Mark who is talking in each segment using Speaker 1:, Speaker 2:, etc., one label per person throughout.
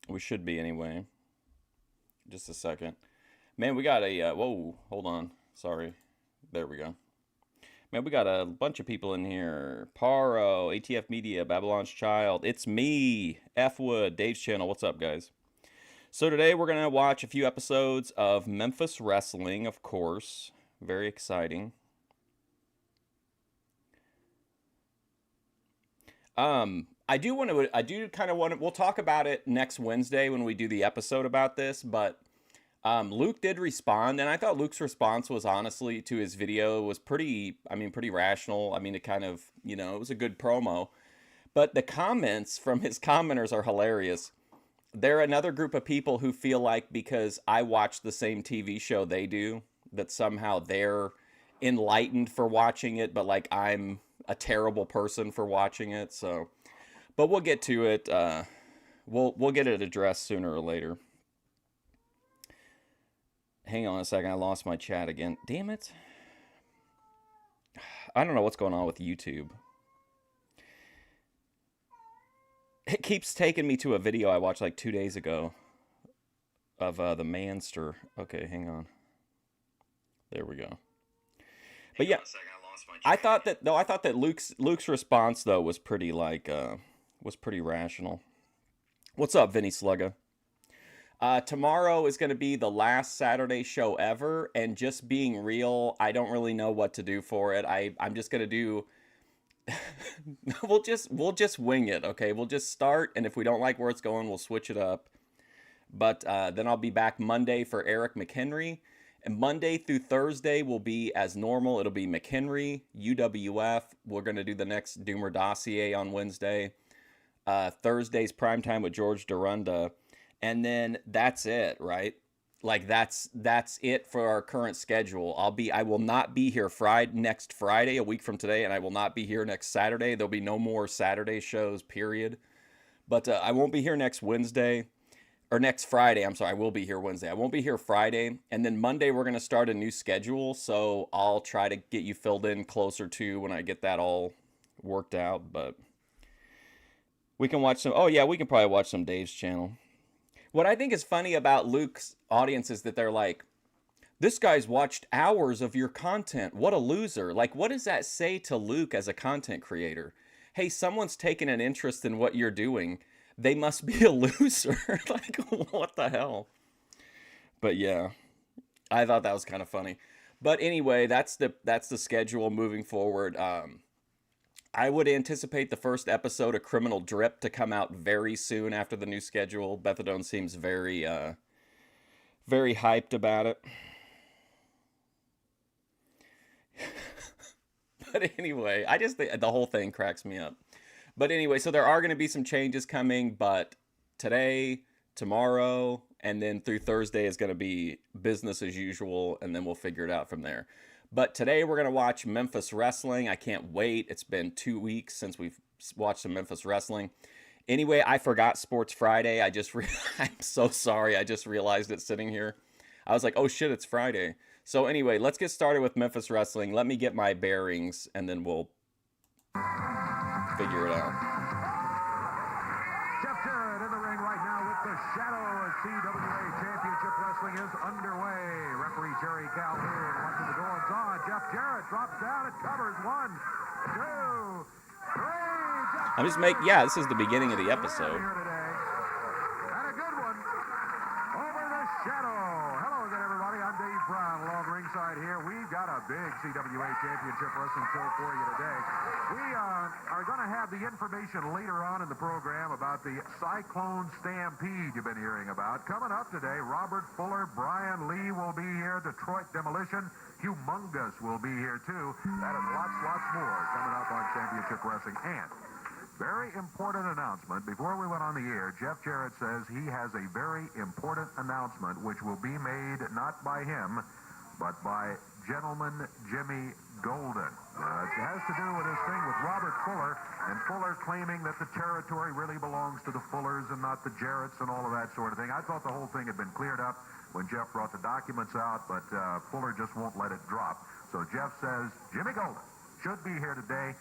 Speaker 1: We should be anyway. Just a second. Man, we got a, whoa, hold on. Sorry. There we go. Man, we got a bunch of people in here. Paro, ATF Media, Babylon's Child. It's me, F Wood, Dave's channel. What's up, guys? So today we're going to watch a few episodes of Memphis Wrestling, of course. Very exciting. I do kind of want to, we'll talk about it next Wednesday when we do the episode about this, but Luke did respond, and I thought Luke's response was honestly to his video was pretty rational. I mean, it kind of, it was a good promo. But the comments from his commenters are hilarious. They're another group of people who feel like because I watch the same TV show they do, that somehow they're enlightened for watching it, but like I'm a terrible person for watching it. So, but we'll get to it. We'll get it addressed sooner or later. Hang on a second. I lost my chat again. Damn it. I don't know what's going on with YouTube. It keeps taking me to a video I watched like 2 days ago of the Manster. Okay, hang on. There we go. But yeah, I thought that Luke's response though was pretty rational. What's up, Vinny Slugga? Tomorrow is going to be the last Saturday show ever, and just being real, I don't really know what to do for it. I'm just going to do. we'll just wing it, okay? We'll just start, and if we don't like where it's going, we'll switch it up. But then I'll be back Monday for Eric McHenry. And Monday through Thursday will be as normal. It'll be McHenry, UWF. We're going to do the next Doomer dossier on Wednesday. Thursday's primetime with George Durunda. And then that's it, right? Like that's it for our current schedule. I will not be here next Friday, a week from today, and I will not be here next Saturday. There'll be no more Saturday shows, period. But I won't be here next Wednesday. Or next Friday, I'm sorry, I will be here Wednesday. I won't be here Friday. And then Monday, we're going to start a new schedule. So I'll try to get you filled in closer to when I get that all worked out. But we can watch some. Oh, yeah, we can probably watch some Dave's channel. What I think is funny about Luke's audience is that they're like, this guy's watched hours of your content. What a loser. Like, what does that say to Luke as a content creator? Hey, someone's taken an interest in what you're doing. They must be a loser. Like, what the hell? But yeah, I thought that was kind of funny. But anyway, that's the schedule moving forward. I would anticipate the first episode of Criminal Drip to come out very soon after the new schedule. Bethadone seems very hyped about it. But anyway, I just think the whole thing cracks me up. But anyway, so there are going to be some changes coming, but today, tomorrow, and then through Thursday is going to be business as usual, and then we'll figure it out from there. But today we're going to watch Memphis Wrestling. I can't wait. It's been 2 weeks since we've watched some Memphis Wrestling. Anyway, I forgot Sports Friday. I'm so sorry. I just realized it sitting here. I was like, oh shit, it's Friday. So anyway, let's get started with Memphis Wrestling. Let me get my bearings, and then we'll figure it out.
Speaker 2: Jeff Jarrett in the ring right now with the Shadow as CWA Championship Wrestling is underway. Referee Jerry Calhoun watching the goings on. Jeff Jarrett drops down. It covers 1, 2, 3.
Speaker 1: I'm just this is the beginning of the episode.
Speaker 2: Here today. And a good one over the Shadow. Hello again, everybody. I'm Dave Brown along ringside here. We've got a big CWA Championship Wrestling show for you today. We are going to have the information later on in the program about the Cyclone Stampede you've been hearing about. Coming up today, Robert Fuller, Brian Lee will be here. Detroit Demolition, Humongous will be here too. That and lots more coming up on Championship Wrestling. And very important announcement. Before we went on the air, Jeff Jarrett says he has a very important announcement which will be made not by him, but by gentleman Jimmy Golden. It has to do with his thing with Robert Fuller, and Fuller claiming that the territory really belongs to the Fullers and not the Jarretts and all of that sort of thing. I thought the whole thing had been cleared up when Jeff brought the documents out, but Fuller just won't let it drop. So Jeff says Jimmy Golden should be here today.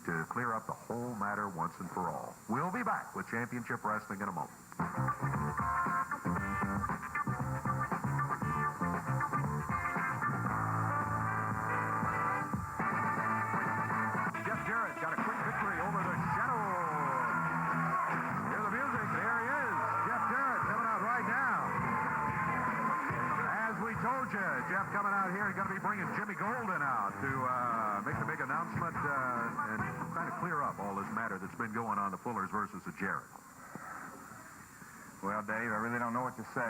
Speaker 2: to clear up the whole matter once and for all. We'll be back with Championship Wrestling in a moment. Jeff Jarrett got a quick victory over the Shadow. Hear the music. There he is. Jeff Jarrett coming out right now. As we told you, Jeff coming out here. He's going to be bringing Jimmy Golden out to make the big announcement and kind of clear up all this matter that's been going on, the Fullers versus the Jarrett.
Speaker 3: Well, Dave, I really don't know what to say.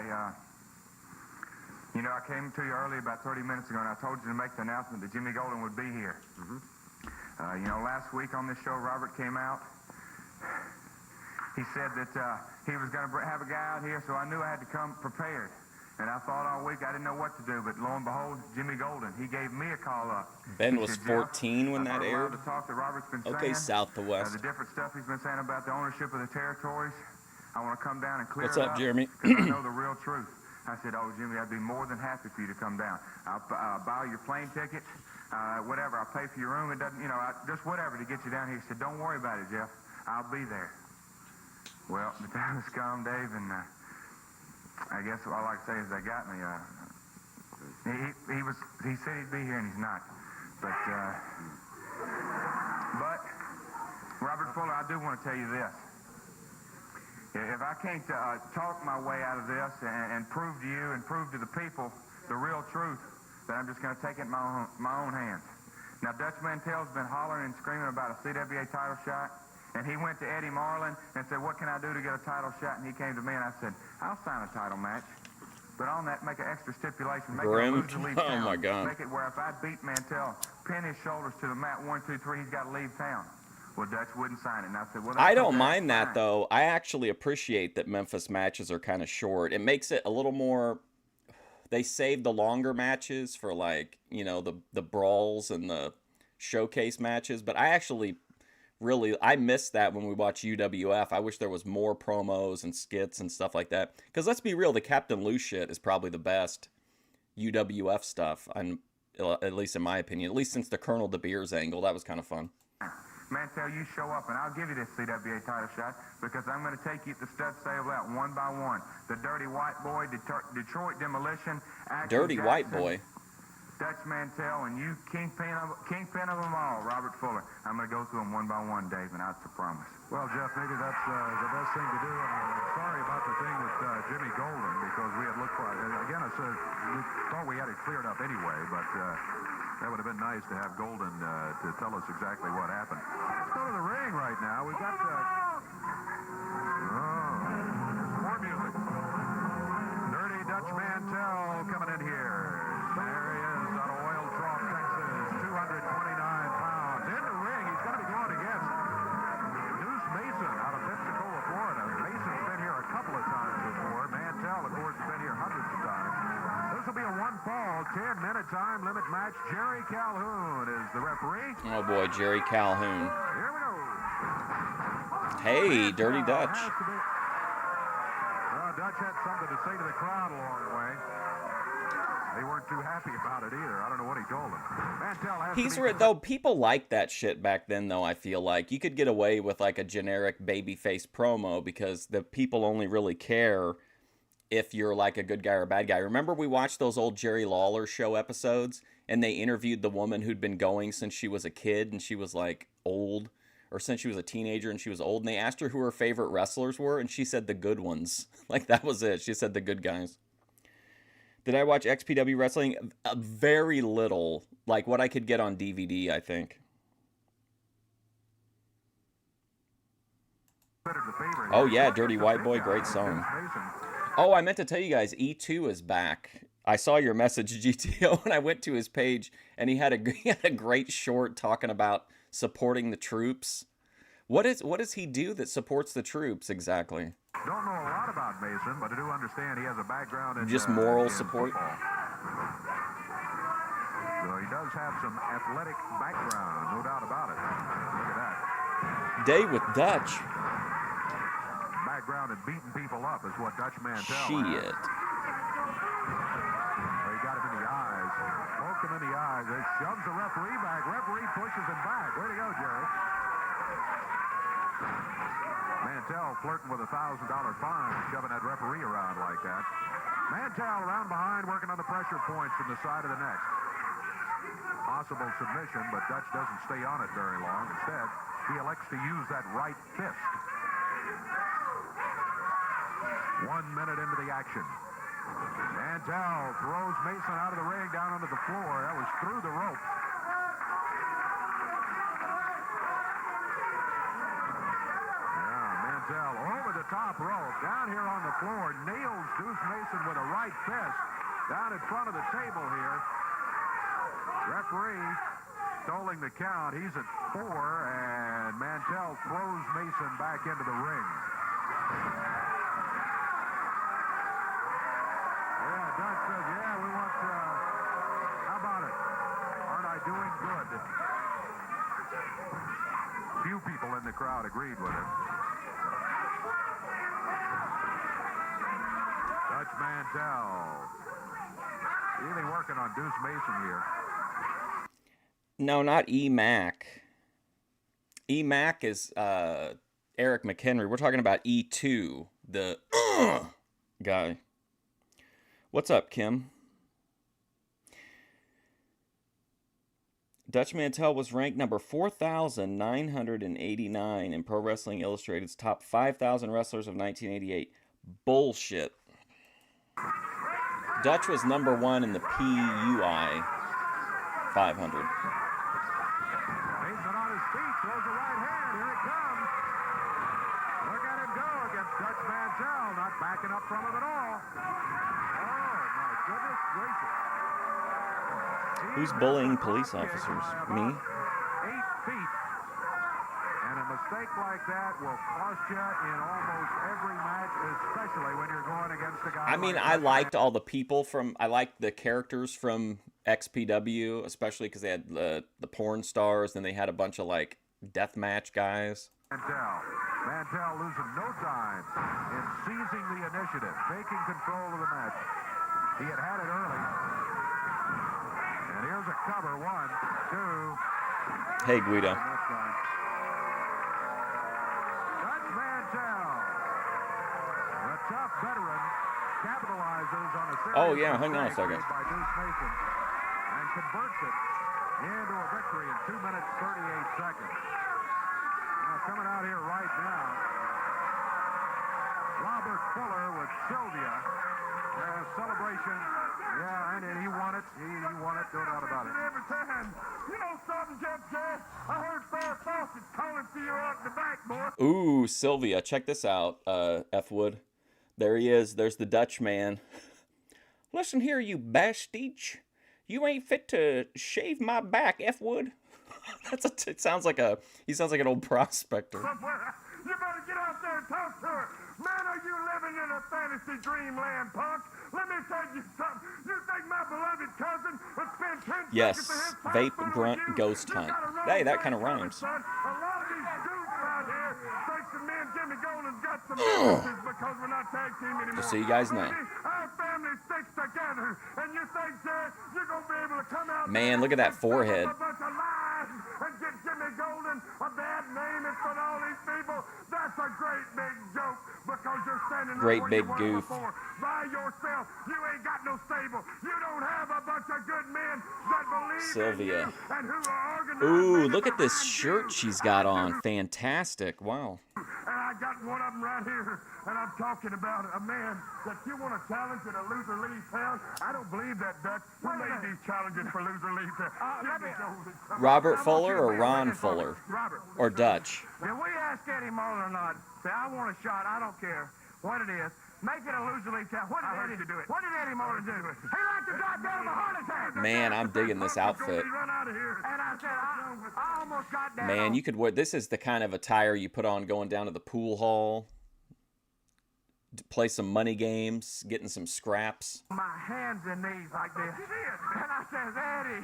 Speaker 3: You know, I came to you early about 30 minutes ago, and I told you to make the announcement that Jimmy Golden would be here. You know, last week on this show, Robert came out. He said that he was going to have a guy out here, so I knew I had to come prepared. And I thought all week I didn't know what to do, but lo and behold, Jimmy Golden, he gave me a call up.
Speaker 1: Ben was 14 when that aired.
Speaker 3: To talk to Robert's been
Speaker 1: Okay,
Speaker 3: saying,
Speaker 1: south to west.
Speaker 3: the different stuff he's been saying about the ownership of the territories. I want to come down and clear
Speaker 1: What's
Speaker 3: it
Speaker 1: up,
Speaker 3: up,
Speaker 1: Jeremy?
Speaker 3: because I know the real truth. I said, oh, Jimmy, I'd be more than happy for you to come down. I'll buy your plane ticket, whatever. I'll pay for your room. It doesn't, you know, just whatever to get you down here. He said, don't worry about it, Jeff. I'll be there. Well, the time has come, Dave, and I guess all I can say is they got me. He said he'd be here, and he's not. But Robert Fuller, I do want to tell you this. If I can't talk my way out of this and prove to you and prove to the people the real truth, then I'm just going to take it in my own hands. Now, Dutch Mantell's been hollering and screaming about a CWA title shot, and he went to Eddie Marlin and said, what can I do to get a title shot? And he came to me, and I said, I'll sign a title match. But on that, make an extra stipulation. Make
Speaker 1: Grim.
Speaker 3: it a loser leave
Speaker 1: Oh,
Speaker 3: town.
Speaker 1: my God.
Speaker 3: Make it where if I beat Mantell, pin his shoulders to the mat, 1, 2, 3, he's got to leave town. Well, Dutch wouldn't sign it. And I said, well, that's
Speaker 1: I don't
Speaker 3: okay,
Speaker 1: mind
Speaker 3: that's
Speaker 1: that,
Speaker 3: fine.
Speaker 1: though. I actually appreciate that Memphis matches are kind of short. It makes it a little more... They save the longer matches for, like, you know, the brawls and the showcase matches. But I actually really... I miss that when we watch UWF. I wish there was more promos and skits and stuff like that. Because let's be real, the Captain Lou shit is probably the best UWF stuff. At least in my opinion. At least since the Colonel De Beers angle. That was kind of fun.
Speaker 3: Mantell, you show up, and I'll give you this CWA title shot because I'm going to take you at the stud stable out one by one. The Dirty White Boy, Detroit Demolition, Action
Speaker 1: Dirty
Speaker 3: Jackson,
Speaker 1: White Boy.
Speaker 3: Dutch Mantell, and you kingpin of them all, Robert Fuller. I'm going to go through them one by one, Dave, and that's a promise.
Speaker 2: Well, Jeff, maybe that's the best thing to do. I'm sorry about the thing with Jimmy Golden because we had looked for it. Again, we thought we had it cleared up anyway, but that would have been nice to have Golden to tell us exactly what happened. Let's go to the ring right now. We've got more music. Dirty Dutch Mantell coming in here. There he is out of Oil Trough, Texas, 229 pounds. In the ring, he's going to be going against Deuce Mason out of Pensacola, Florida. Mason's been here a couple of times before. Mantell, of course, has been here hundreds of times. This will be a one-fall, 10-minute time limit match. Jerry Calhoun is the referee.
Speaker 1: Oh, boy, Jerry Calhoun.
Speaker 2: Here we go.
Speaker 1: Hey, Dirty Dutch.
Speaker 2: Well, Dutch had something to say to the crowd along the way. They weren't too happy about it either. I don't know what he told them. Mantell has to be...
Speaker 1: Though people liked that shit back then, though. I feel like you could get away with like a generic babyface promo because the people only really care if you're like a good guy or a bad guy. Remember we watched those old Jerry Lawler show episodes and they interviewed the woman who'd been going since she was a kid and she was like old, or since she was a teenager and she was old, and they asked her who her favorite wrestlers were and she said the good ones. Like that was it. She said the good guys. Did I watch XPW wrestling? Very little. Like what I could get on DVD, I think. Oh yeah, Dirty White Boy, great song. Oh, I meant to tell you guys, E2 is back. I saw your message, GTO, and I went to his page, and he had a great short talking about supporting the troops. What does he do that supports the troops exactly?
Speaker 2: Don't know a lot about Mason, but I do understand he has a background in
Speaker 1: just moral
Speaker 2: in
Speaker 1: support.
Speaker 2: football. So he does have some athletic background, no doubt about it. Look at that.
Speaker 1: Day with Dutch.
Speaker 2: Background in beating people up is what Dutch Mantell
Speaker 1: Shit.
Speaker 2: has. Well, he got him in the eyes. Poked him in the eyes. It shoves the referee back. Referee pushes him back. Way to go, Jerry. Mantell flirting with a $1,000 fine, shoving that referee around like that. Mantell around behind, working on the pressure points from the side of the neck. Possible submission, but Dutch doesn't stay on it very long. Instead, he elects to use that right fist. 1 minute into the action. Mantell throws Mason out of the ring down onto the floor. That was through the rope. Over the top rope, down here on the floor, nails Deuce Mason with a right fist down in front of the table here. Referee stalling the count. He's at 4, and Mantell throws Mason back into the ring. Yeah, Dutch says, yeah, we want, how about it? Aren't I doing good? Few people in the crowd agreed with him. Dutch Mantell really working on Deuce Mason here.
Speaker 1: No, not E-Mac. E-Mac is Eric McHenry. We're talking about E2, the guy. What's up, Kim? Dutch Mantell was ranked number 4,989 in Pro Wrestling Illustrated's top 5,000 wrestlers of 1988. Bullshit. Dutch was number 1 in the PUI 500.
Speaker 2: Mason on his feet, throws a right hand. Here it comes. Look at him go against Dutch Mantell. Not backing up from him at all. Oh, my goodness gracious.
Speaker 1: Who's bullying police officers? Me?
Speaker 2: 8 feet. And a mistake like that will cost you in almost every match, especially when you're going against a guy.
Speaker 1: I mean, I liked all the people from, I liked the characters from XPW, especially because they had the porn stars, and they had a bunch of like deathmatch guys.
Speaker 2: Mantell losing no time in seizing the initiative, taking control of the match. He had it early. And here's a cover. 1, 2.
Speaker 1: Hey, Guido.
Speaker 2: Dutch Mantell, the tough veteran, capitalizes on a series
Speaker 1: Oh, yeah, hang on a
Speaker 2: of
Speaker 1: second.
Speaker 2: mistakes made by Deuce Mason and converts it into a victory in 2 minutes, 38 seconds. Now, coming out here right now, Robert Fuller with Sylvia. Celebration. Yeah, and he won it. He won it. No doubt about it.
Speaker 3: Every time. You know something, Jeff? I heard Fair Fawcett calling for you out in the back, boy.
Speaker 1: Ooh, Sylvia, check this out, F. Wood. There he is. There's the Dutch man. Listen here, you bastage. You ain't fit to shave my back, F. Wood. It sounds like he sounds like an old prospector.
Speaker 3: Somewhere. You better get out there and talk to her. Man, are you living in a fantasy dreamland, punk? Let me tell you something. You think my beloved cousin would spend 10
Speaker 1: Yes,
Speaker 3: seconds of his time
Speaker 1: vape,
Speaker 3: fooling
Speaker 1: grunt,
Speaker 3: with you?
Speaker 1: ghost
Speaker 3: You
Speaker 1: hunt.
Speaker 3: got a wrong
Speaker 1: Hey, that
Speaker 3: thing
Speaker 1: kind of
Speaker 3: coming,
Speaker 1: rhymes.
Speaker 3: son. A lot of these dudes out here think some men Jimmy Golden's got some differences because we're not tag team anymore.
Speaker 1: Just so you guys know.
Speaker 3: Baby, our family sticks together, and you think, Jared, you're going to be able to come out
Speaker 1: Man, look at that forehead.
Speaker 3: a bunch of lies and get Jimmy Golden a bad name in front of all these people. That's a great big joke because you're standing
Speaker 1: Great
Speaker 3: right
Speaker 1: big
Speaker 3: where you were
Speaker 1: goof.
Speaker 3: before. By yourself. You ain't got no stable. You don't have a bunch of good men that believe
Speaker 1: Sylvia.
Speaker 3: in you and who are organized.
Speaker 1: Ooh,
Speaker 3: men
Speaker 1: look at this
Speaker 3: behind
Speaker 1: shirt
Speaker 3: you.
Speaker 1: she's got
Speaker 3: I
Speaker 1: on.
Speaker 3: do.
Speaker 1: Fantastic. Wow.
Speaker 3: And I got one of them right here, and I'm talking about a man that you want to challenge in a loser leave town. I don't believe that, Dutch. Who made these challenges for loser leave town?
Speaker 1: Robert Fuller or Ron Fuller?
Speaker 3: Robert.
Speaker 1: Or Dutch?
Speaker 3: Did we ask Eddie Muller or not? Say, I want a shot. I don't care what it is. Make it a loser leave town. What did Eddie do? What did Eddie Muller do? He liked to drive down the heart attack.
Speaker 1: Man, I'm digging this outfit.
Speaker 3: Run out of here. And I said, I almost got down.
Speaker 1: Man, you could wear, this is the kind of attire you put on going down to the pool hall, to play some money games, getting some scraps.
Speaker 3: My hands and knees like this. And I says, Eddie,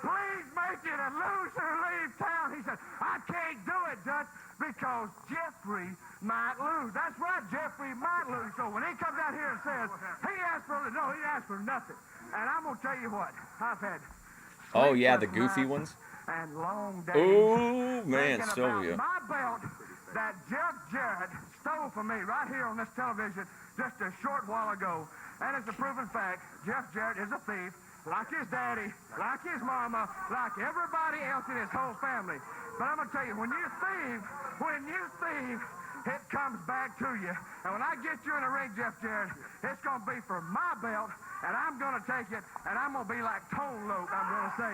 Speaker 3: please make it a loser leave town. He said, I can't do it, Dutch, because Jeffrey might lose. That's right, Jeffrey might lose. So when he comes out here and says, he asked for nothing. And I'm going to tell you what, I've had
Speaker 1: Oh, yeah, the
Speaker 3: sleepless
Speaker 1: goofy
Speaker 3: nights.
Speaker 1: ones.
Speaker 3: and long days.
Speaker 1: Ooh, man,
Speaker 3: thinking
Speaker 1: Sylvia.
Speaker 3: about my belt that Jeff Jarrett stole from me right here on this television just a short while ago. And it's a proven fact, Jeff Jarrett is a thief, like his daddy, like his mama, like everybody else in his whole family. But I'm going to tell you, when you thieve, it comes back to you. And when I get you in the ring, Jeff Jarrett, it's going to be for my belt, and I'm going to take it, and I'm going to be like Tone Loc. I'm going to say,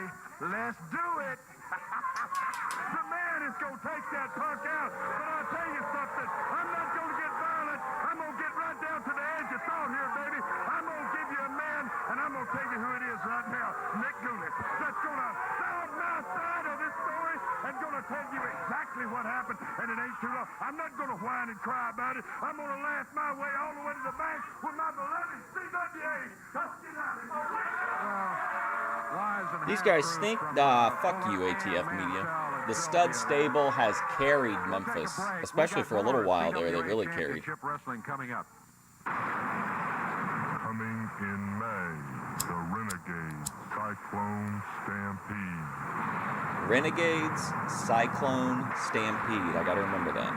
Speaker 3: let's do it. The man is going to take that punk out. But I'll tell you something, I'm not going to get violent. I'm going to get right down to the edge of thought here, baby. I'm going to give you a man, and I'm going to tell you who it is right now, Nick Goulet. That's going to sound my side of this story and going to tell you exactly what happened, and it ain't too long. I'm not going to whine and cry about it. I'm going to laugh my way all the way to the bank with my beloved CWA. Let's get out of here.
Speaker 1: These guys stink. Fuck you, ATF media. The Stud Stable has carried Memphis, especially for a little while there. They really carried.
Speaker 2: Wrestling coming up. Coming in May, the Renegade Cyclone Stampede.
Speaker 1: Renegades, Cyclone, Stampede. I gotta remember that.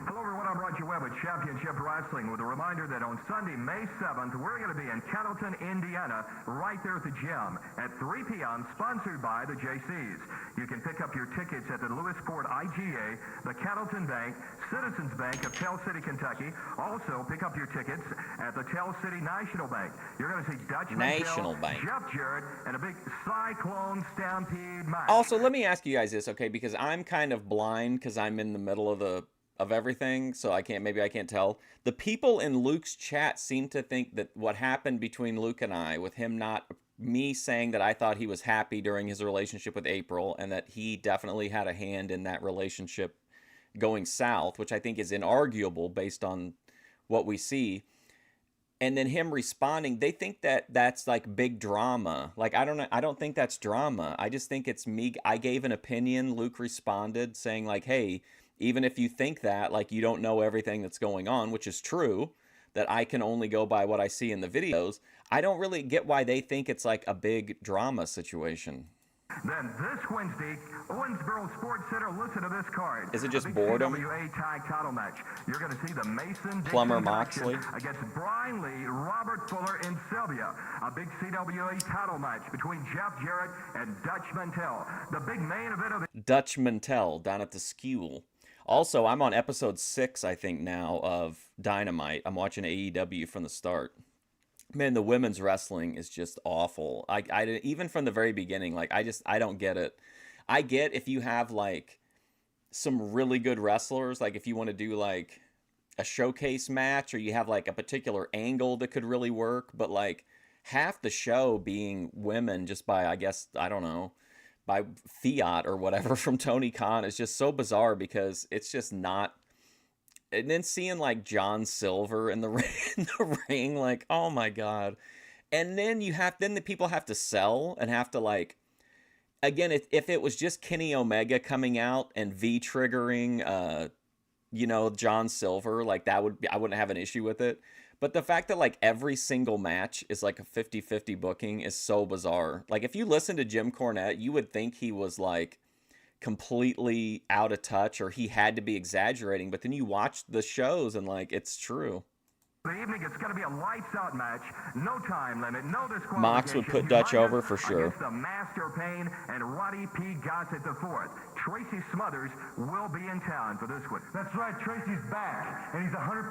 Speaker 4: Hello everyone, I'm Roger Webb with Championship Wrestling with a reminder that on Sunday, May 7th, we're going to be in Kettleton, Indiana, right there at the gym at 3 p.m., sponsored by the JCs. You can pick up your tickets at the Lewisport IGA, the Kettleton Bank, Citizens Bank of Tell City, Kentucky. Also, pick up your tickets at the Tell City National Bank. You're going to see Dutch
Speaker 1: National
Speaker 4: Mantell,
Speaker 1: Bank.
Speaker 4: Jeff Jarrett, and a big Cyclone Stampede match.
Speaker 1: Also, let me ask you guys this, okay? Because I'm kind of blind because I'm in the middle of everything, so maybe I can't tell. The people in Luke's chat seem to think that what happened between Luke and I, with me saying that I thought he was happy during his relationship with April, and that he definitely had a hand in that relationship going south, which I think is inarguable based on what we see. And then him responding, they think that that's like big drama. Like, I don't know. I don't think that's drama. I just think it's me. I gave an opinion. Luke responded saying like, hey, even if you think that, like, you don't know everything that's going on, which is true, that I can only go by what I see in the videos. I don't really get why they think it's like a big drama situation.
Speaker 4: Then this Wednesday, Owensboro Sports Center, listen to this card.
Speaker 1: Is it just
Speaker 4: a big
Speaker 1: boredom?
Speaker 4: CWA tag title match. You're going to see the Mason
Speaker 1: Plumber
Speaker 4: Dixon
Speaker 1: Moxley
Speaker 4: against Brian Lee, Robert Fuller, and Sylvia. A big CWA title match between Jeff Jarrett and Dutch Mantell. The big main event of the
Speaker 1: Dutch Mantell down at the Skewel. Also, I'm on episode 6, I think, now of Dynamite. I'm watching AEW from the start. Man, the women's wrestling is just awful. I even from the very beginning, like, I don't get it. I get if you have, like, some really good wrestlers, like if you want to do, like, a showcase match, or you have, like, a particular angle that could really work, but, like, half the show being women just by, I guess, I don't know, by fiat or whatever from Tony Khan is just so bizarre, because it's just not. And then seeing like John Silver in the ring, like, oh my god. And then then the people have to sell and have to, like, again, if it was just Kenny Omega coming out and V-triggering John Silver, like, I wouldn't have an issue with it. But the fact that, like, every single match is like a 50-50 booking is so bizarre. Like, if you listen to Jim Cornette, you would think he was, like, completely out of touch, or he had to be exaggerating. But then you watch the shows and, like, it's true.
Speaker 4: The evening, it's going to be a lights-out match, no time limit, no disqualification.
Speaker 1: Mox would put Dutch over for sure.
Speaker 4: Against the Master Payne and Roddy P. Gossett IV. Tracy Smothers will be in town for this one.
Speaker 5: That's right, Tracy's back, and he's 100%.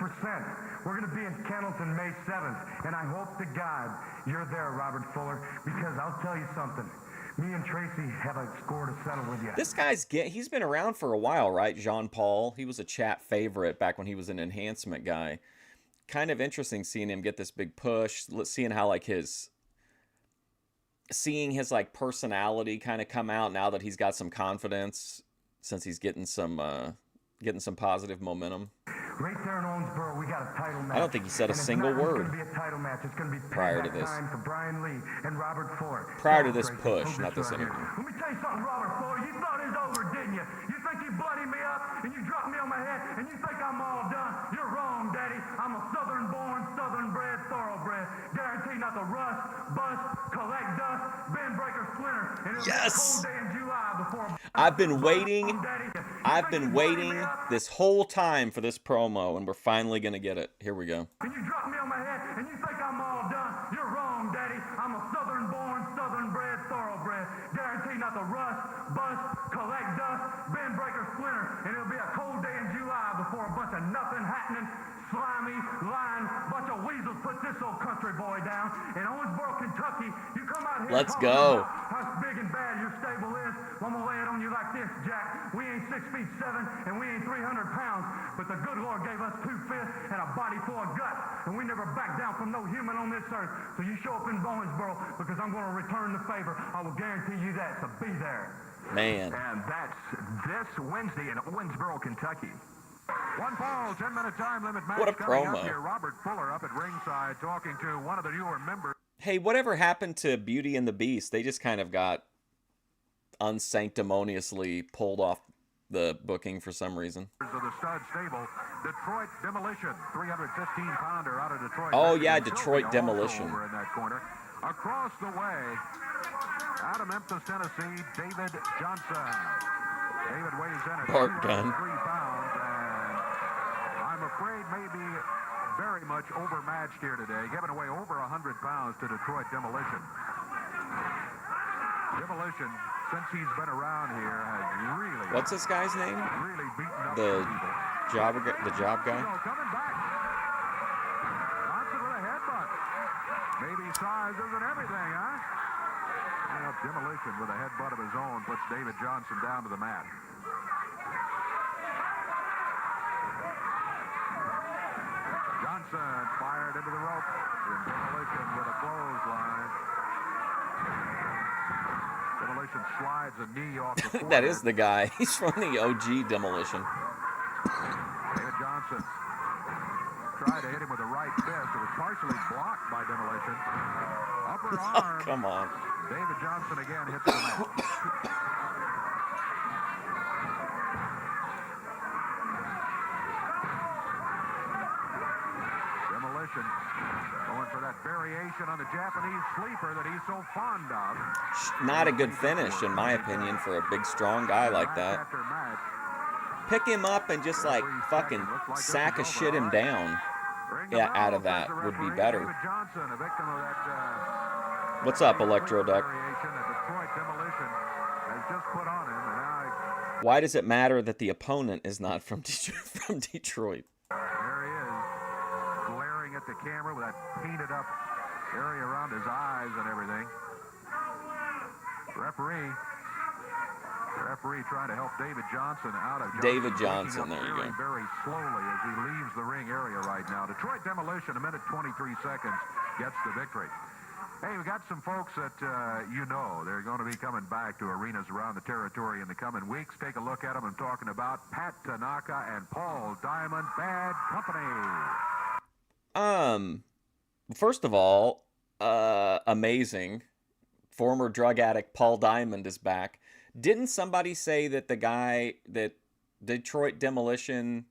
Speaker 5: We're going to be in Kettleton May 7th, and I hope to God you're there, Robert Fuller, because I'll tell you something. Me and Tracy have a score to settle with you.
Speaker 1: This guy's he's been around for a while, right? Jean Paul. He was a chat favorite back when he was an enhancement guy. Kind of interesting seeing him get this big push, seeing how, like, seeing his like personality kind of come out now that he's got some confidence, since he's getting some positive momentum.
Speaker 5: Right there in Owensboro, we got a title match.
Speaker 1: I don't think he said a single word.
Speaker 5: It's going to be a title match. It's going to be
Speaker 1: prior to this.
Speaker 5: time for Brian Lee and Robert Fuller.
Speaker 1: Prior to this push, not this interview.
Speaker 5: Let me tell you something, Robert Fuller. You thought it was over, didn't you? You think you bloodied me up and you dropped me on my head and you think I'm all done? You're wrong, Daddy. I'm a Southern-born, Southern-bred, thoroughbred. Guaranteed not to rust, bust, collect dust, bend, break, or splinter. And it'll be a cold day in July.
Speaker 1: I've been waiting this whole time for this promo, and we're finally going to get it. Here we go.
Speaker 4: And you drop me on my head, and you think I'm all done. You're wrong, Daddy. I'm a southern-born, southern-bred, thoroughbred. Guaranteed not to rust, bust, collect dust, bend, break, or splinter. And it'll be a cold day in July before a bunch of nothing happening, slimy, lying, bunch of weasels put this old country boy down. In Owensboro, Kentucky, you come out here.
Speaker 1: Let's go.
Speaker 4: How big and bad your stable is. I'm gonna lay it on you like this, Jack. We ain't 6'7", and we ain't 300 pounds, but the good Lord gave us 2 fists and a body full of guts, and we never back down from no human on this earth. So you show up in Owensboro because I'm gonna return the favor. I will guarantee you that. So be there.
Speaker 1: Man.
Speaker 4: And that's this Wednesday in Owensboro, Kentucky.
Speaker 2: One fall, 10-minute time limit match
Speaker 1: What a
Speaker 2: coming
Speaker 1: promo.
Speaker 2: up here. Robert Fuller up at ringside talking to one of the newer members
Speaker 1: Hey, whatever happened to Beauty and the Beast? They just kind of got unsanctimoniously pulled off the booking for some reason.
Speaker 2: of the stud stable, Detroit Demolition, 315-pounder out of Detroit.
Speaker 1: Oh, yeah,
Speaker 2: Michigan.
Speaker 1: Detroit
Speaker 2: Also
Speaker 1: Demolition.
Speaker 2: over in that corner. Across the way, out of Memphis, Tennessee, David Johnson. David weighs in at
Speaker 1: Bart
Speaker 2: 203
Speaker 1: gun.
Speaker 2: pounds, and I'm afraid maybe very much overmatched here today, giving away over 100 pounds to Detroit Demolition. Demolition, since he's been around here, has really,
Speaker 1: What's this guy's name?
Speaker 2: really beaten up
Speaker 1: The
Speaker 2: people.
Speaker 1: job guy?
Speaker 2: So coming back. Johnson with a headbutt. Maybe size isn't everything, huh? Well, Demolition with a headbutt of his own puts David Johnson down to the mat. Johnson fired into the rope. And Demolition with a clothesline. Demolition slides a knee off the forehead.
Speaker 1: That is the guy. He's from the OG Demolition.
Speaker 2: David Johnson tried to hit him with a right fist. It was partially blocked by Demolition. Upper
Speaker 1: Oh,
Speaker 2: arm.
Speaker 1: come on.
Speaker 2: David Johnson again hits the mat. Demolition going for that variation on the Japanese sleeper that he's so fond of.
Speaker 1: Not a good finish, in my opinion, for a big, strong guy like
Speaker 2: Match
Speaker 1: that.
Speaker 2: after match.
Speaker 1: Pick him up and just, like, fucking sack of shit him down.
Speaker 2: Ring the
Speaker 1: Yeah,
Speaker 2: bell,
Speaker 1: out of
Speaker 2: says
Speaker 1: that
Speaker 2: the
Speaker 1: would be
Speaker 2: referee.
Speaker 1: better.
Speaker 2: David Johnson, a victim of that
Speaker 1: What's up, Electro Duck?
Speaker 2: variation that Detroit Demolition has just put on him, and now
Speaker 1: Why does it matter that the opponent is not from Detroit?
Speaker 2: there he is, glaring at the camera with that painted up area around his eyes and everything. Referee trying to help David Johnson out of
Speaker 1: David
Speaker 2: Johnson,
Speaker 1: Johnson, there you
Speaker 2: very,
Speaker 1: go.
Speaker 2: very slowly as he leaves the ring area right now. Detroit Demolition, 1 minute 23 seconds, gets the victory. Hey, we got some folks that they're going to be coming back to arenas around the territory in the coming weeks. Take a look at them. I'm talking about Pat Tanaka and Paul Diamond, Bad Company.
Speaker 1: First of all, amazing. Former drug addict Paul Diamond is back. Didn't somebody say that the guy that Detroit Demolition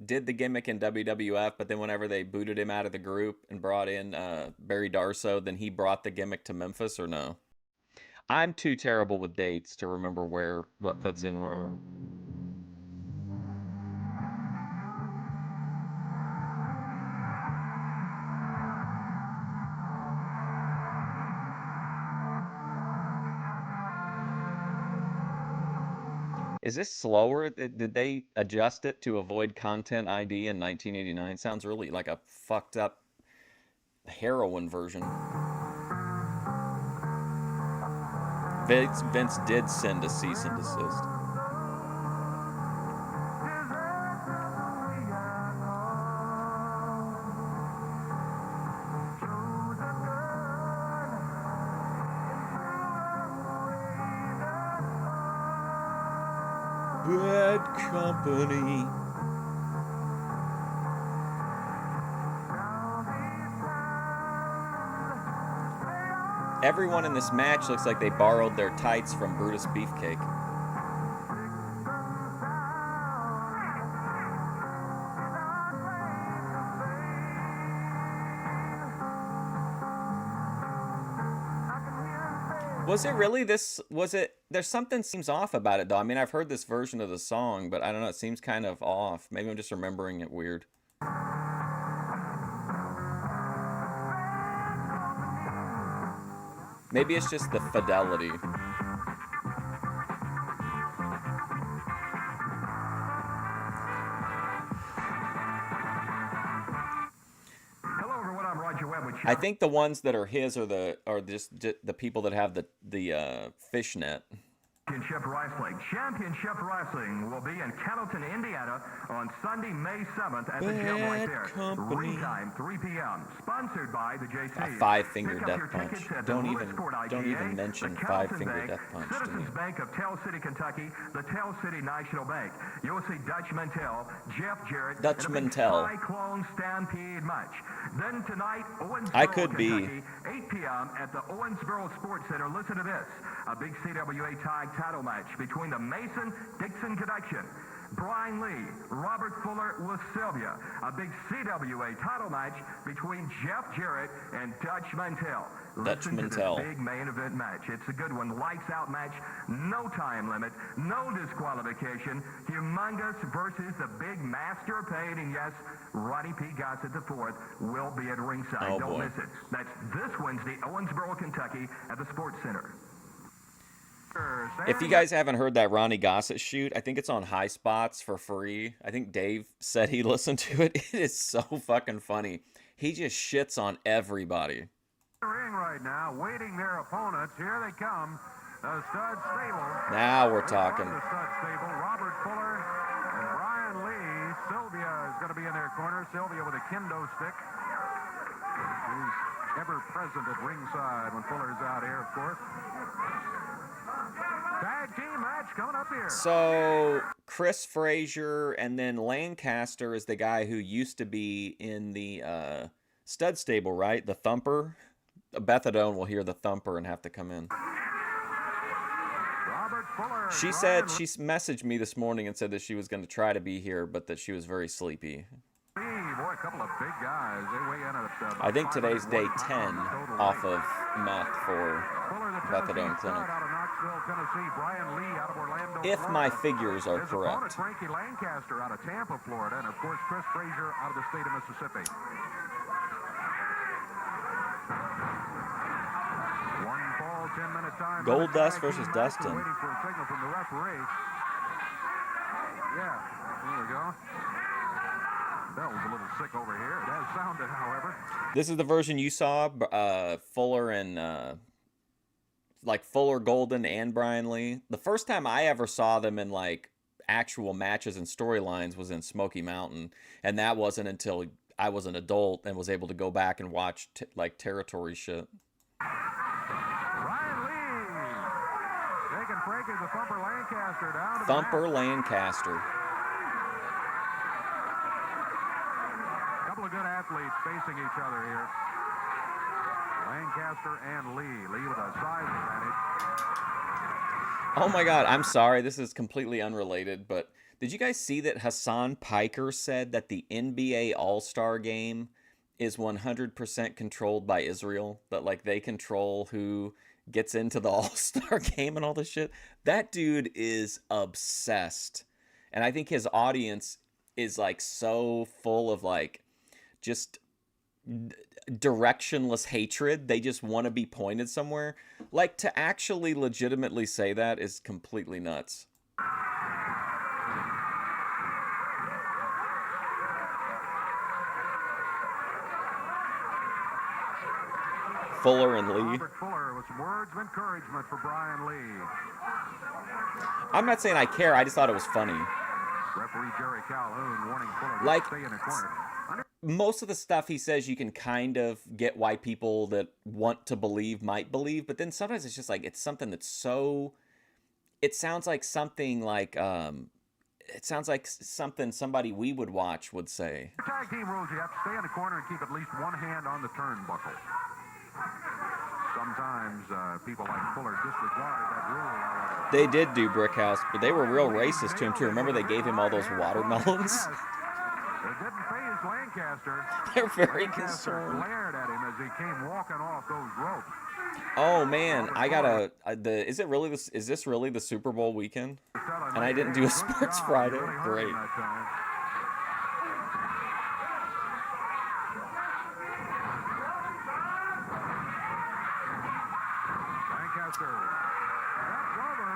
Speaker 1: did the gimmick in WWF, but then whenever they booted him out of the group and brought in Barry Darsow, then he brought the gimmick to Memphis, or no? I'm too terrible with dates to remember what that's in. Is this slower? Did they adjust it to avoid Content ID in 1989? Sounds really like a fucked up heroin version. Vince did send a cease and desist. Bad Company. Everyone in this match looks like they borrowed their tights from Brutus Beefcake. Was it really this? Was it? There's something seems off about it though. I mean, I've heard this version of the song, but I don't know. It seems kind of off. Maybe I'm just remembering it weird. Maybe it's just the fidelity. I think the ones that are his are just the people that have the fishnet.
Speaker 4: Championship Wrestling will be in Cannleton, Indiana on Sunday, May 7th at the gym right there. Ring time, 3 p.m. Sponsored by the JC.
Speaker 1: A five-finger death punch. Don't even mention five-finger death punch to me.
Speaker 4: Citizens Bank of Tell City, Kentucky, the Tell City National Bank. You'll see Dutch Mantell, Jeff Jarrett,
Speaker 1: Dutch Mantell.
Speaker 4: Cyclone Stampede match. Then tonight, Owensboro,
Speaker 1: I could
Speaker 4: Kentucky, 8 p.m. at the Owensboro Sports Center. Listen to this. A big CWA tag title match between the Mason-Dixon Connection. Brian Lee, Robert Fuller with Sylvia. A big CWA title match between Jeff Jarrett and Dutch Mantell. Listen to this big main event match. It's a good one. Lights out match. No time limit. No disqualification. Humongous versus the big master paid. And yes, Roddy P. Gossett IV will be at ringside.
Speaker 1: Oh,
Speaker 4: Don't
Speaker 1: boy.
Speaker 4: miss it. That's this Wednesday, Owensboro, Kentucky at the Sports Center.
Speaker 1: If you guys haven't heard that Ronnie Gossett shoot, I think it's on High Spots for free. I think Dave said he listened to it. It is so fucking funny. He just shits on everybody.
Speaker 2: Ring right now, waiting their opponents. Here they come. The Stud Stable.
Speaker 1: Now we're talking.
Speaker 2: The Stud Stable. Robert Fuller and Brian Lee. Sylvia is going to be in their corner. Sylvia with a kendo stick. Who's ever present at ringside when Fuller's out here, of course. Tag team match coming up here.
Speaker 1: So Chris Frazier and then Lancaster is the guy who used to be in the Stud Stable, right? The Thumper. Bethadone will hear the Thumper and have to come in.
Speaker 2: Robert Fuller.
Speaker 1: She said she messaged me this morning and said that she was going to try to be here, but that she was very sleepy.
Speaker 2: Boy, a couple of big guys. They weigh in at
Speaker 1: I think today's day 10 off of meth for Bethadone Clinic. If my figures are correct.
Speaker 2: Frankie Lancaster out of Tampa, Florida, and of course Chris Frazier out of the state of Mississippi. One fall, 10-minute time.
Speaker 1: Goldust versus Dustin.
Speaker 2: Waiting for a signal from the referee. Yeah, there we go. Bell's a little sick over here. It has sounded, however.
Speaker 1: This is the version you saw, Fuller and like Fuller, Golden, and Brian Lee. The first time I ever saw them in like actual matches and storylines was in Smoky Mountain, and that wasn't until I was an adult and was able to go back and watch like territory shit.
Speaker 2: Brian Lee taking Frankie the Thumper Lancaster down to
Speaker 1: Thumper Lancaster.
Speaker 2: Couple of good athletes facing each other here. Lancaster and Lee. Lee with a size advantage.
Speaker 1: Oh my God, I'm sorry. This is completely unrelated, but did you guys see that Hassan Piker said that the NBA All-Star Game is 100% controlled by Israel? That like they control who gets into the All-Star Game and all this shit? That dude is obsessed. And I think his audience is like so full of like just directionless hatred. They just want to be pointed somewhere. Like, to actually legitimately say that is completely nuts. Fuller and Lee.
Speaker 2: Robert Fuller with some words of encouragement for Brian Lee.
Speaker 1: I'm not saying I care. I just thought it was funny.
Speaker 2: Referee Jerry Calhoun warning Fuller to
Speaker 1: Like,
Speaker 2: stay in the corner.
Speaker 1: most of the stuff he says you can kind of get why people that want to believe might believe, but then sometimes it's just like it's something that's so it sounds like something like it sounds like something somebody we would watch would say.
Speaker 2: Tag team rules, you have to stay in the corner and keep at least one hand on the turnbuckle. Sometimes people like Fuller disregard that rule, however.
Speaker 1: They did do Brickhouse, but they were real racist to him too. Remember they gave him all those watermelons?
Speaker 2: It didn't phase Lancaster.
Speaker 1: They're very
Speaker 2: Lancaster
Speaker 1: concerned.
Speaker 2: glared at him as he came walking off those ropes.
Speaker 1: Oh man, I gotta. Is it really this? Is this really the Super Bowl weekend? And I didn't do a Sports Friday. Great.
Speaker 2: Lancaster steps over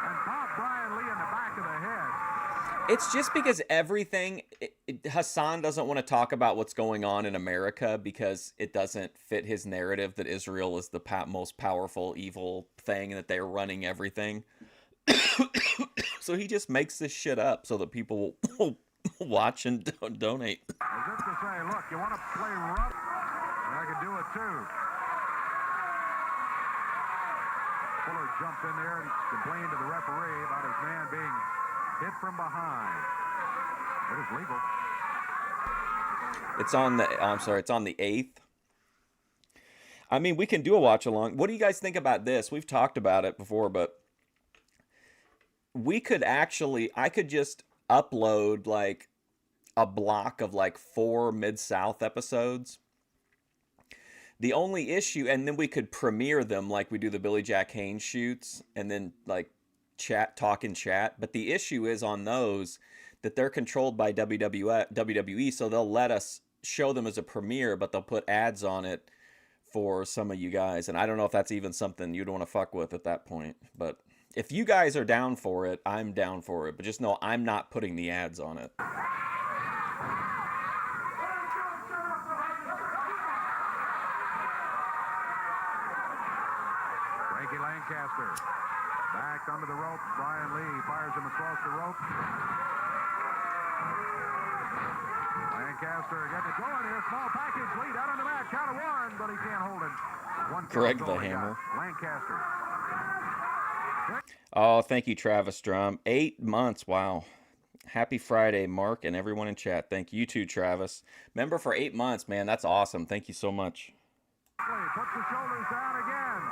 Speaker 2: and popped Brian Lee in the back of the head.
Speaker 1: It's just because everything, Hassan doesn't want to talk about what's going on in America because it doesn't fit his narrative that Israel is the most powerful, evil thing and that they're running everything. So he just makes this shit up so that people will watch and donate.
Speaker 2: As if to say, look, you want to play rough? And I can do it too. Fuller jumped in there and complained to the referee about his man being hit from behind. It is legal.
Speaker 1: It's on the, I'm sorry, it's on the 8th. I mean, we can do a watch along. What do you guys think about this? We've talked about it before, but we could actually, I could just upload like a block of like 4 Mid-South episodes. The only issue, and then we could premiere them like we do the Billy Jack Haynes shoots, and then like talk and chat. But the issue is on those that they're controlled by WWE, so they'll let us show them as a premiere, but they'll put ads on it for some of you guys. And I don't know if that's even something you'd want to fuck with at that point. But if you guys are down for it, I'm down for it. But just know I'm not putting the ads on it.
Speaker 2: Lancaster back under the ropes. Brian Lee fires him across the ropes. Lancaster getting it going here. Small package lead out on the mat. Count of 1, but he can't hold it.
Speaker 1: Greg the Hammer.
Speaker 2: Lancaster.
Speaker 1: Oh, thank you, Travis Drum. 8 months. Wow. Happy Friday, Mark, and everyone in chat. Thank you too, Travis. Member for 8 months, man. That's awesome. Thank you so much.
Speaker 2: Puts the shoulders down again.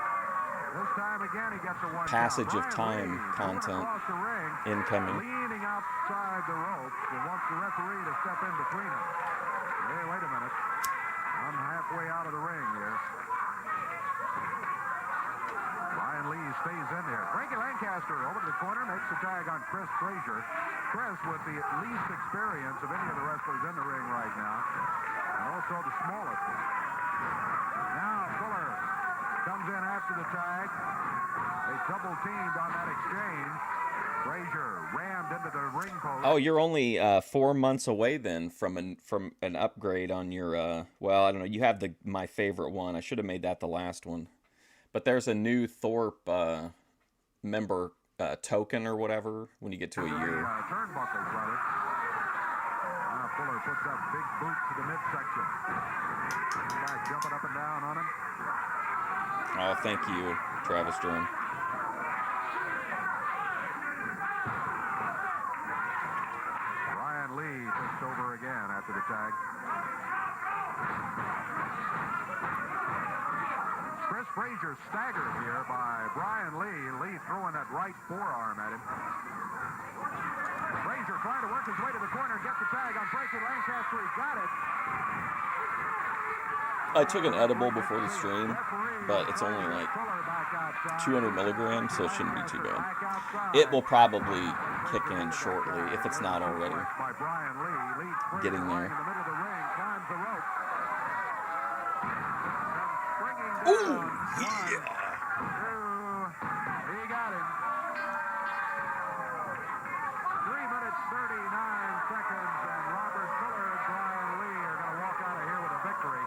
Speaker 2: This time again, he gets a 1
Speaker 1: Passage of time content incoming.
Speaker 2: Leaning outside the ropes and wants the referee to step in between them. Hey, wait a minute. I'm halfway out of the ring here. Brian Lee stays in there. Frankie Lancaster over to the corner, makes the tag on Chris Frazier. Chris with the least experience of any of the wrestlers in the ring right now. And also the smallest. Now Fuller comes in after the tag. They double teamed on that exchange. Frazier rammed into the ring post.
Speaker 1: Oh, you're only 4 months away then from an upgrade on your well, I don't know. You have my favorite one. I should have made that the last one. But there's a new Thorpe member token or whatever when you get to a year.
Speaker 2: Turnbuckles, rather. Now Fuller puts that big boot to the midsection. Guy jumping up and down on him.
Speaker 1: Oh, thank you, Travis Drum.
Speaker 2: Brian Lee takes over again after the tag. Chris Frazier staggered here by Brian Lee. Lee throwing that right forearm at him. Frazier trying to work his way to the corner and get the tag on Frankie Lancaster. He got it.
Speaker 1: I took an edible before the stream, but it's only like 200 milligrams, so it shouldn't be too bad. It will probably kick in shortly, if it's not already. Getting there. Ooh, yeah!
Speaker 2: He got him. 3 minutes, 39 seconds, and Robert Fuller and Brian Lee are going to walk out of here with a victory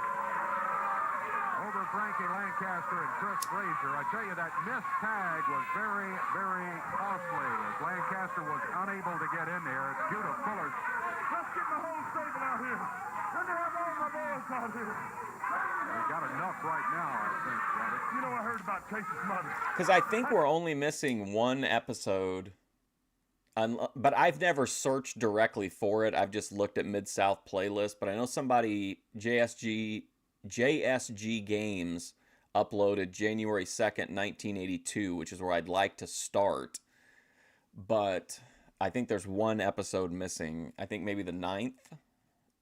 Speaker 2: over Frankie Lancaster and Chris Frazier. I tell you, that missed tag was very, very costly as Lancaster was unable to get in there due to Fuller's. Let's get the whole stable out here. Let me have all my boys out here. We've got enough right now, I think, Robert. You know, I heard about Chase's mother.
Speaker 1: Because I think we're only missing one episode. But I've never searched directly for it. I've just looked at Mid-South playlist. But I know somebody, JSG Games, uploaded January 2nd, 1982, which is where I'd like to start. But I think there's one episode missing. I think maybe the 9th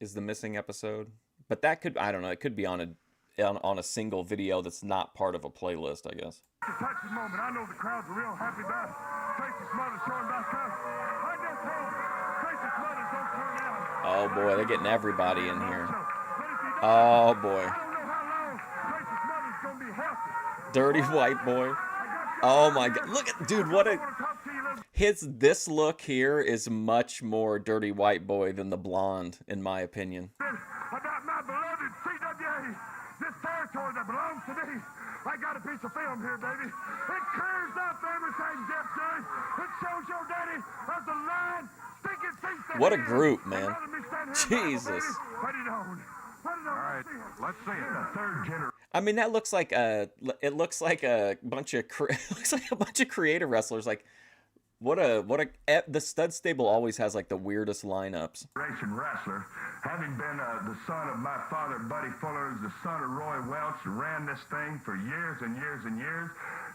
Speaker 1: is the missing episode. But that could, I don't know, it could be on on a single video that's not part of a playlist, I guess.
Speaker 2: It's a touching moment. I know the crowds are real happy about it. Tracy Smothers showing back up. I just hope Tracy Smothers don't turn out.
Speaker 1: Oh boy, they're getting everybody in here.
Speaker 2: But if he does,
Speaker 1: Oh boy.
Speaker 2: I don't know how long Tracy Smothers is going to be healthy.
Speaker 1: Dirty white boy. Oh my god. Look at, dude, what a... This look here is much more dirty white boy than the blonde, in my opinion.
Speaker 2: About my beloved CWA, this territory that belongs to me. I got a piece of film here, baby. It clears up everything, Jeff Jones. It shows your daddy as a lying, stinking thief that
Speaker 1: What a
Speaker 2: he is.
Speaker 1: group, man.
Speaker 2: I'd rather me stand here and
Speaker 1: Jesus.
Speaker 2: battle, baby. Put it on. Put it on.
Speaker 3: All right, let's see it.
Speaker 4: The third generation.
Speaker 1: I mean, that looks like it looks like a bunch of creative wrestlers. Like, the stud stable always has like the weirdest lineups.
Speaker 4: Wrestler, having been the son of my father, Buddy Fuller, is the son of Roy Welch, ran this thing for years and years and years,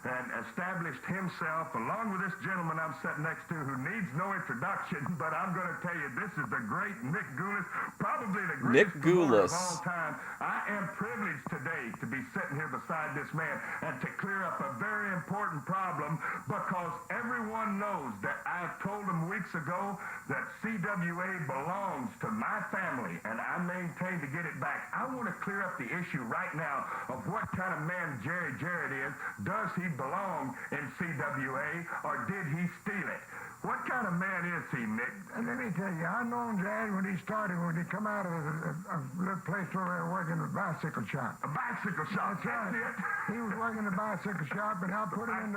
Speaker 4: and established himself, along with this gentleman I'm sitting next to, who needs no introduction, but I'm going to tell you, this is the great Nick Goulas, probably the greatest promoter of all time. I am privileged today to be sitting here beside this man and to clear up a very important problem, because everyone knows that I've told them weeks ago that CWA belongs to my family, and I maintain to get it back. I want to clear up the issue right now of what kind of man Jerry Jarrett is. Does he belong in CWA, or did he steal it? What kind of man is he, Nick?
Speaker 5: And let me tell you, I known Jared when he started, when he come out of a little place over there working a bicycle shop.
Speaker 4: A bicycle shop,
Speaker 5: That's right. He was working a bicycle shop, and I put him in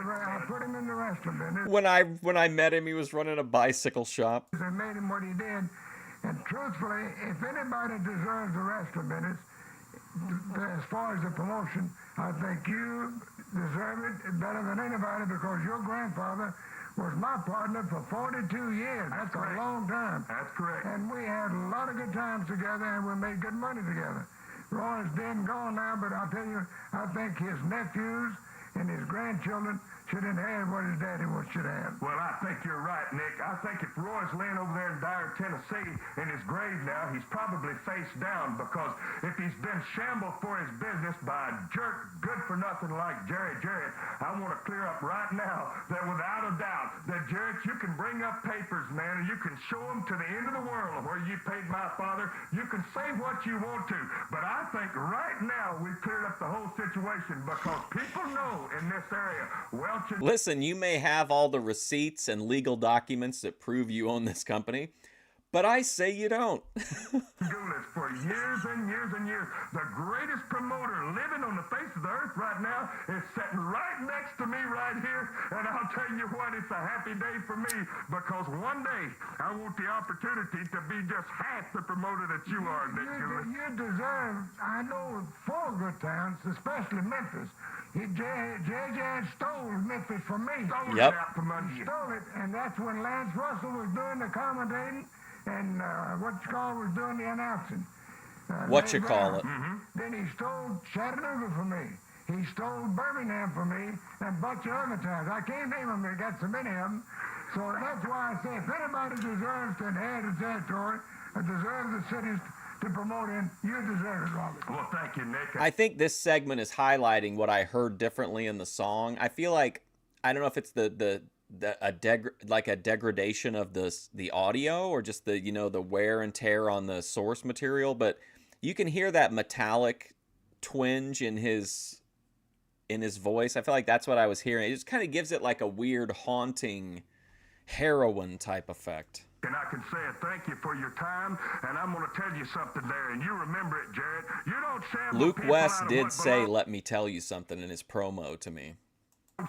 Speaker 5: the restaurant business.
Speaker 1: When I met him, he was running a bicycle shop.
Speaker 5: They made him what he did. And truthfully, if anybody deserves the restaurant business, as far as the promotion, I think you deserve it better than anybody, because your grandfather was my partner for 42 years. That's a long time.
Speaker 4: That's correct.
Speaker 5: And we had a lot of good times together, and we made good money together. Roy's dead and gone now, but I'll tell you, I think his nephews and his grandchildren should inherit what his daddy should have.
Speaker 4: Well, I think you're right, Nick. I think if Roy's laying over there in Dyer, Tennessee, in his grave now, he's probably face down, because if he's been shambled for his business by a jerk good-for-nothing like Jerry Jarrett, I want to clear up right now that without a doubt, that Jarrett, you can bring up papers, man, and you can show them to the end of the world where you paid my father. You can say what you want to, but I think right now we've cleared up the whole situation, because people know in this area, well,
Speaker 1: Listen, you may have all the receipts and legal documents that prove you own this company, but I say you don't.
Speaker 4: Goulas for years and years and years. The greatest promoter living on the face of the earth right now is sitting right next to me right here, and I'll tell you what, it's a happy day for me, because one day I want the opportunity to be just half the promoter that you are, Nick Goulas.
Speaker 5: You deserve, I know, 4 good towns, especially Memphis. J.J. stole Memphis from me.
Speaker 4: Stole
Speaker 1: Yep.
Speaker 4: it out from under you.
Speaker 5: Stole it, and that's when Lance Russell was doing the commentating, and was doing the announcing. Then he stole Chattanooga from me. He stole Birmingham from me, and a bunch of other towns. I can't name them. They got so many of them. So that's why I say, if anybody deserves to inherit the territory, or deserves the cities to promote in, you deserve it, Robert.
Speaker 4: Well, thank you, Nick.
Speaker 1: I think this segment is highlighting what I heard differently in the song. I feel like, I don't know if it's a degradation of the audio, or just the wear and tear on the source material, but you can hear that metallic twinge in his voice. I feel like that's what I was hearing. It just kind of gives it like a weird, haunting, heroin type effect.
Speaker 4: And I can say thank you for your time, and I'm going to tell you something there, and you remember it, Jarrett. You don't shamble
Speaker 1: Luke
Speaker 4: people
Speaker 1: West
Speaker 4: out of
Speaker 1: did
Speaker 4: what
Speaker 1: say,
Speaker 4: belongs
Speaker 1: "Let me tell you something" in his promo to me.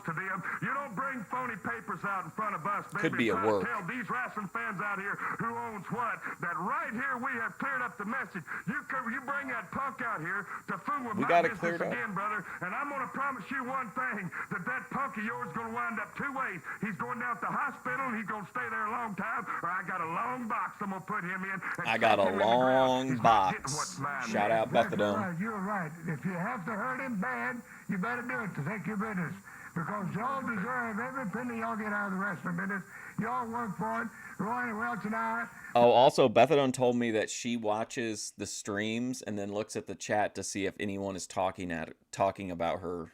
Speaker 4: to them. You don't bring phony papers out in front of us, baby.
Speaker 1: Could be a
Speaker 4: Try to
Speaker 1: work.
Speaker 4: Tell these wrestling fans out here who owns what, that right here we have cleared up the message. You bring that punk out here to fool with
Speaker 1: We
Speaker 4: my
Speaker 1: got it
Speaker 4: business
Speaker 1: cleared up.
Speaker 4: again, brother, and I'm going to promise you one thing, that punk of yours is going to wind up 2 ways. He's going down to the hospital, and he's going to stay there a long time, or I got a long box I'm going to put him in. and
Speaker 1: I got
Speaker 4: stick
Speaker 1: a
Speaker 4: him in the ground.
Speaker 1: long
Speaker 4: He's not getting
Speaker 1: box.
Speaker 4: what's mine,
Speaker 1: Shout
Speaker 4: man.
Speaker 1: out Bethadone.
Speaker 5: Right, you're right. If you have to hurt him bad, you better do it to take your business. because y'all deserve every penny y'all get out of the wrestling business. Y'all work for it. Roy Welch and I.
Speaker 1: Oh, also, Bethadone told me that she watches the streams and then looks at the chat to see if anyone is talking about her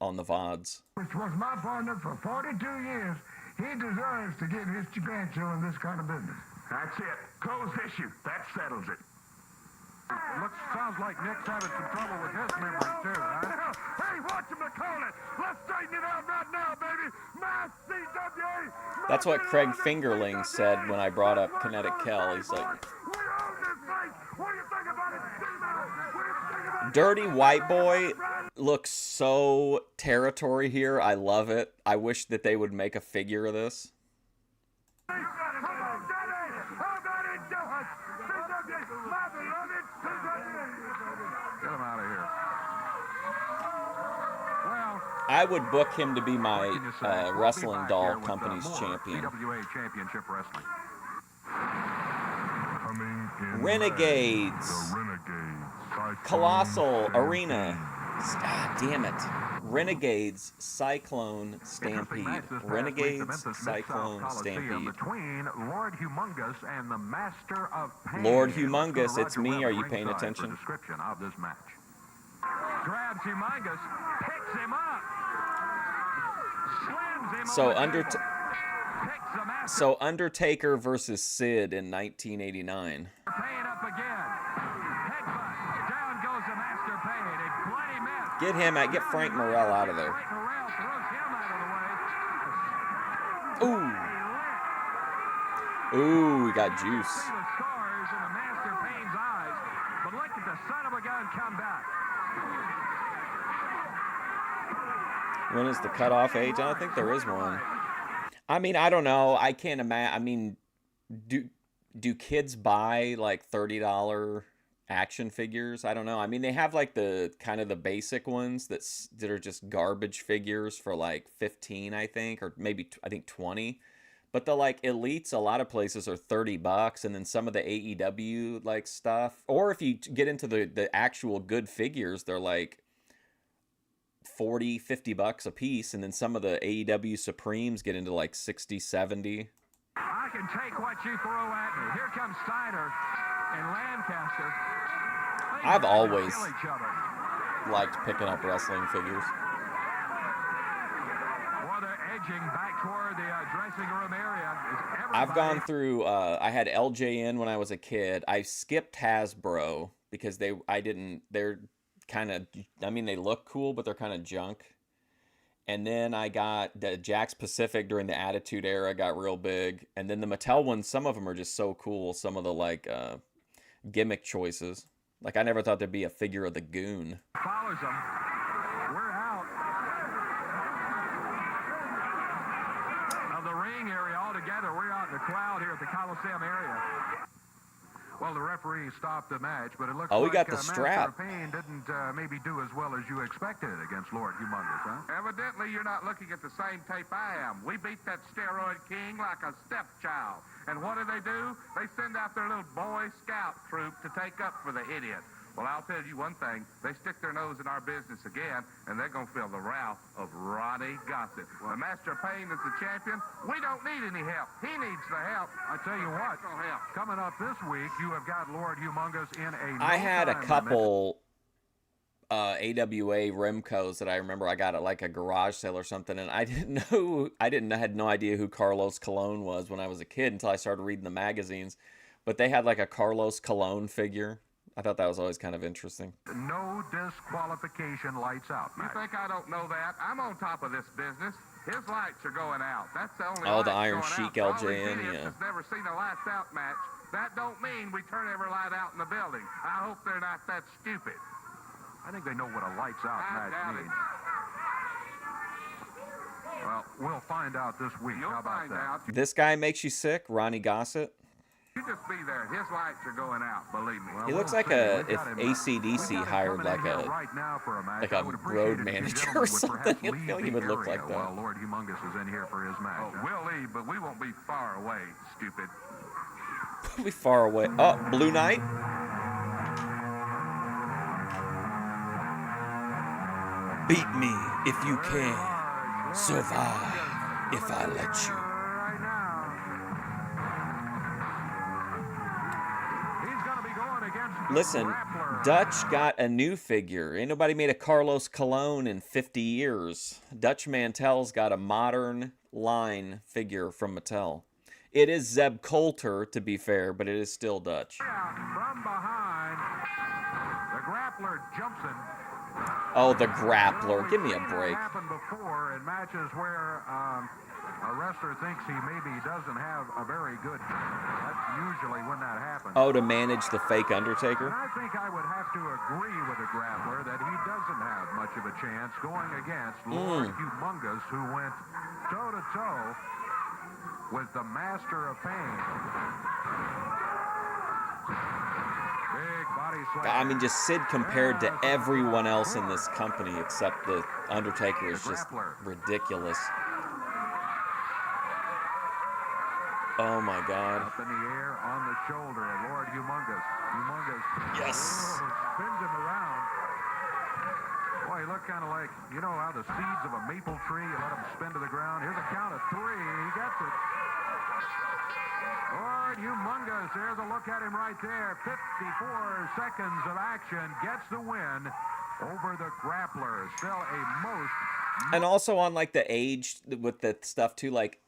Speaker 1: on the VODs.
Speaker 5: Which was my partner for 42 years. He deserves to get his grandchildren this kind of business.
Speaker 4: That's it. Closed issue. That settles it.
Speaker 2: Sounds like Nick's having some trouble with his memory, too, huh?
Speaker 5: Hey, whatchamacallit? Let's straighten it out right now, baby. My CWA.
Speaker 1: That's what Craig Fingerling said when I brought up Kinetic Kel. He's like,
Speaker 5: We own this place. What do you think about it, Steve? What do you think about it?
Speaker 1: Dirty White Boy looks so territory here. I love it. I wish that they would make a figure of this.
Speaker 5: Come on, Daddy. How about it, George? CWA, my beloved CWA.
Speaker 2: Get him out of here. Well,
Speaker 1: I would book him to be
Speaker 2: what
Speaker 1: my
Speaker 2: can you say? We'll be
Speaker 1: wrestling
Speaker 2: back
Speaker 1: doll
Speaker 2: here with,
Speaker 1: company's
Speaker 2: more
Speaker 1: champion.
Speaker 2: CWA Championship Wrestling.
Speaker 6: Coming in
Speaker 1: Renegades.
Speaker 6: the Renegades. Cyclone
Speaker 1: Colossal
Speaker 6: Stampede.
Speaker 1: Arena. Ah, damn it. Renegades Cyclone Stampede. Renegades Cyclone Stampede.
Speaker 2: Between Lord Humongous and the Master of Pain.
Speaker 1: Lord
Speaker 2: Let's go to
Speaker 1: Humongous, it's
Speaker 2: Roger
Speaker 1: me.
Speaker 2: Webb
Speaker 1: Are you paying
Speaker 2: ringside for
Speaker 1: attention?
Speaker 2: Description of this match. Grabs Humongous, picks him up, slams him
Speaker 1: So
Speaker 2: on the table, picks the Master
Speaker 1: So Undertaker versus Sid in 1989.
Speaker 2: of Pain up again. Headbutt, down goes the Master of Pain. A bloody mess.
Speaker 1: Get him out. Get Frank Morrell out of there.
Speaker 2: Frank Morrell throws him out of the way.
Speaker 1: Ooh. Ooh, we got
Speaker 2: See
Speaker 1: juice.
Speaker 2: the scars in the Master of Pain's eyes, but look at the son of a gun come back.
Speaker 1: When is the cutoff age? I don't think there is one. I mean, I don't know. I can't imagine. I mean, do kids buy like $30 action figures? I don't know. I mean, they have like the kind of the basic ones that are just garbage figures for like 15, I think, or maybe I think 20. But the like elites, a lot of places are $30, and then some of the AEW like stuff, or if you get into the actual good figures, they're like $40-50 a piece, and then some of the AEW Supremes get into like 60, 70.
Speaker 2: I can take what you throw at me. Here comes Steiner and Lancaster. They
Speaker 1: I've
Speaker 2: try to
Speaker 1: always
Speaker 2: kill each other.
Speaker 1: liked picking up wrestling figures.
Speaker 2: Well, they're edging back toward the dressing room area.
Speaker 1: I've gone through. I had LJN when I was a kid. I skipped Hasbro because they're kind of. I mean, they look cool, but they're kind of junk. And then I got the Jakks Pacific during the Attitude Era, got real big. And then the Mattel ones, some of them are just so cool. Some of the like gimmick choices. Like I never thought there'd be a figure of the Goon.
Speaker 2: Follows them. We're out of the ring area altogether. We're out in the crowd here at the Coliseum area.
Speaker 3: Well, the referee stopped the match, but it looks
Speaker 1: Oh, we
Speaker 3: like
Speaker 1: got the
Speaker 3: Master
Speaker 1: strap.
Speaker 3: of Pain didn't maybe do as well as you expected against Lord Humongous, huh?
Speaker 7: Evidently, you're not looking at the same tape I am. We beat that steroid king like a stepchild. And what do? They send out their little Boy Scout troop to take up for the idiot. Well, I'll tell you one thing. They stick their nose in our business again, and they're going to feel the wrath of Ronnie Gossett. The Master of Pain is the champion. We don't need any help. He needs the help.
Speaker 3: I tell you what,
Speaker 7: Professional help.
Speaker 3: coming up this week, you have got Lord Humongous in a
Speaker 1: I had a
Speaker 3: no-time
Speaker 1: couple AWA Remcos that I remember I got at like a garage sale or something, and I had no idea who Carlos Colon was when I was a kid until I started reading the magazines. But they had like a Carlos Colon figure. I thought that was always kind of interesting.
Speaker 3: limit. No disqualification, lights out
Speaker 7: You
Speaker 3: match.
Speaker 7: think I don't know that? I'm on top of this business. His lights are going out. That's the only
Speaker 1: Oh, the
Speaker 7: lights
Speaker 1: Iron
Speaker 7: going
Speaker 1: Sheik
Speaker 7: out. For all
Speaker 1: LJN,
Speaker 7: these idiots
Speaker 1: yeah.
Speaker 7: that's never seen a lights out match. That don't mean we turn every light out in the building. I hope they're not that stupid.
Speaker 3: I think they know what a lights out
Speaker 7: I doubt
Speaker 3: match
Speaker 7: it.
Speaker 3: means. Well, we'll find out this week.
Speaker 7: You'll
Speaker 3: How about
Speaker 7: find
Speaker 3: that?
Speaker 7: out.
Speaker 1: This guy makes you sick, Ronnie Gossett.
Speaker 7: You just be there. His lights are going out. Believe me.
Speaker 3: Well,
Speaker 1: He looks
Speaker 3: we'll
Speaker 1: like
Speaker 3: see.
Speaker 1: a
Speaker 3: We've
Speaker 1: if
Speaker 3: got him,
Speaker 1: AC/DC
Speaker 3: we've got him
Speaker 1: hired
Speaker 3: coming in
Speaker 1: like
Speaker 3: here
Speaker 1: a
Speaker 3: right now for a match.
Speaker 1: like
Speaker 3: I
Speaker 1: a
Speaker 3: would appreciate
Speaker 1: road
Speaker 3: it if you
Speaker 1: manager
Speaker 3: gentlemen
Speaker 1: or
Speaker 3: would
Speaker 1: something.
Speaker 3: perhaps
Speaker 1: I feel
Speaker 3: leave
Speaker 1: like he
Speaker 3: the
Speaker 1: would look
Speaker 3: area
Speaker 1: like that.
Speaker 3: While Lord Humongous is in here for his match.
Speaker 7: Oh, we'll leave, but we won't be far away, stupid.
Speaker 1: We far away. Oh, Blue Knight. Beat me if you can. Survive if I let you.
Speaker 2: Right now. He's going to be going against the
Speaker 1: Listen,
Speaker 2: Grappler.
Speaker 1: Dutch got a new figure. Ain't nobody made a Carlos Colon in 50 years. Dutch Mantel's got a modern line figure from Mattel. It is Zeb Coulter, to be fair, but it is still Dutch.
Speaker 2: From behind, the Grappler jumps in.
Speaker 1: Oh, the Grappler. Give me a break.
Speaker 2: It's happened before in matches where a wrestler thinks he maybe doesn't have a very good. That's usually when that happens.
Speaker 1: Oh, to manage the fake
Speaker 2: And
Speaker 1: Undertaker?
Speaker 2: I think I would have to agree with the Grappler that he doesn't have much of a chance going against Lord Humongous, who went toe-to-toe with the Master of Pain. Big body slam.
Speaker 1: I mean, just Sid compared to everyone else in this company except the Undertaker is just ridiculous. Oh my God.
Speaker 2: Up in the air on the shoulder of Lord Humongous. Humongous.
Speaker 1: Yes.
Speaker 2: Spins him around. Boy, he looked kind of like, you know how the seeds of a maple tree, you let them spin to the ground. Here's a count of 3. He gets it. Lord Humongous, there's a look at him right there. 54 seconds of action, gets the win over the Grappler. Still a most...
Speaker 1: And also on like the age with the stuff too, like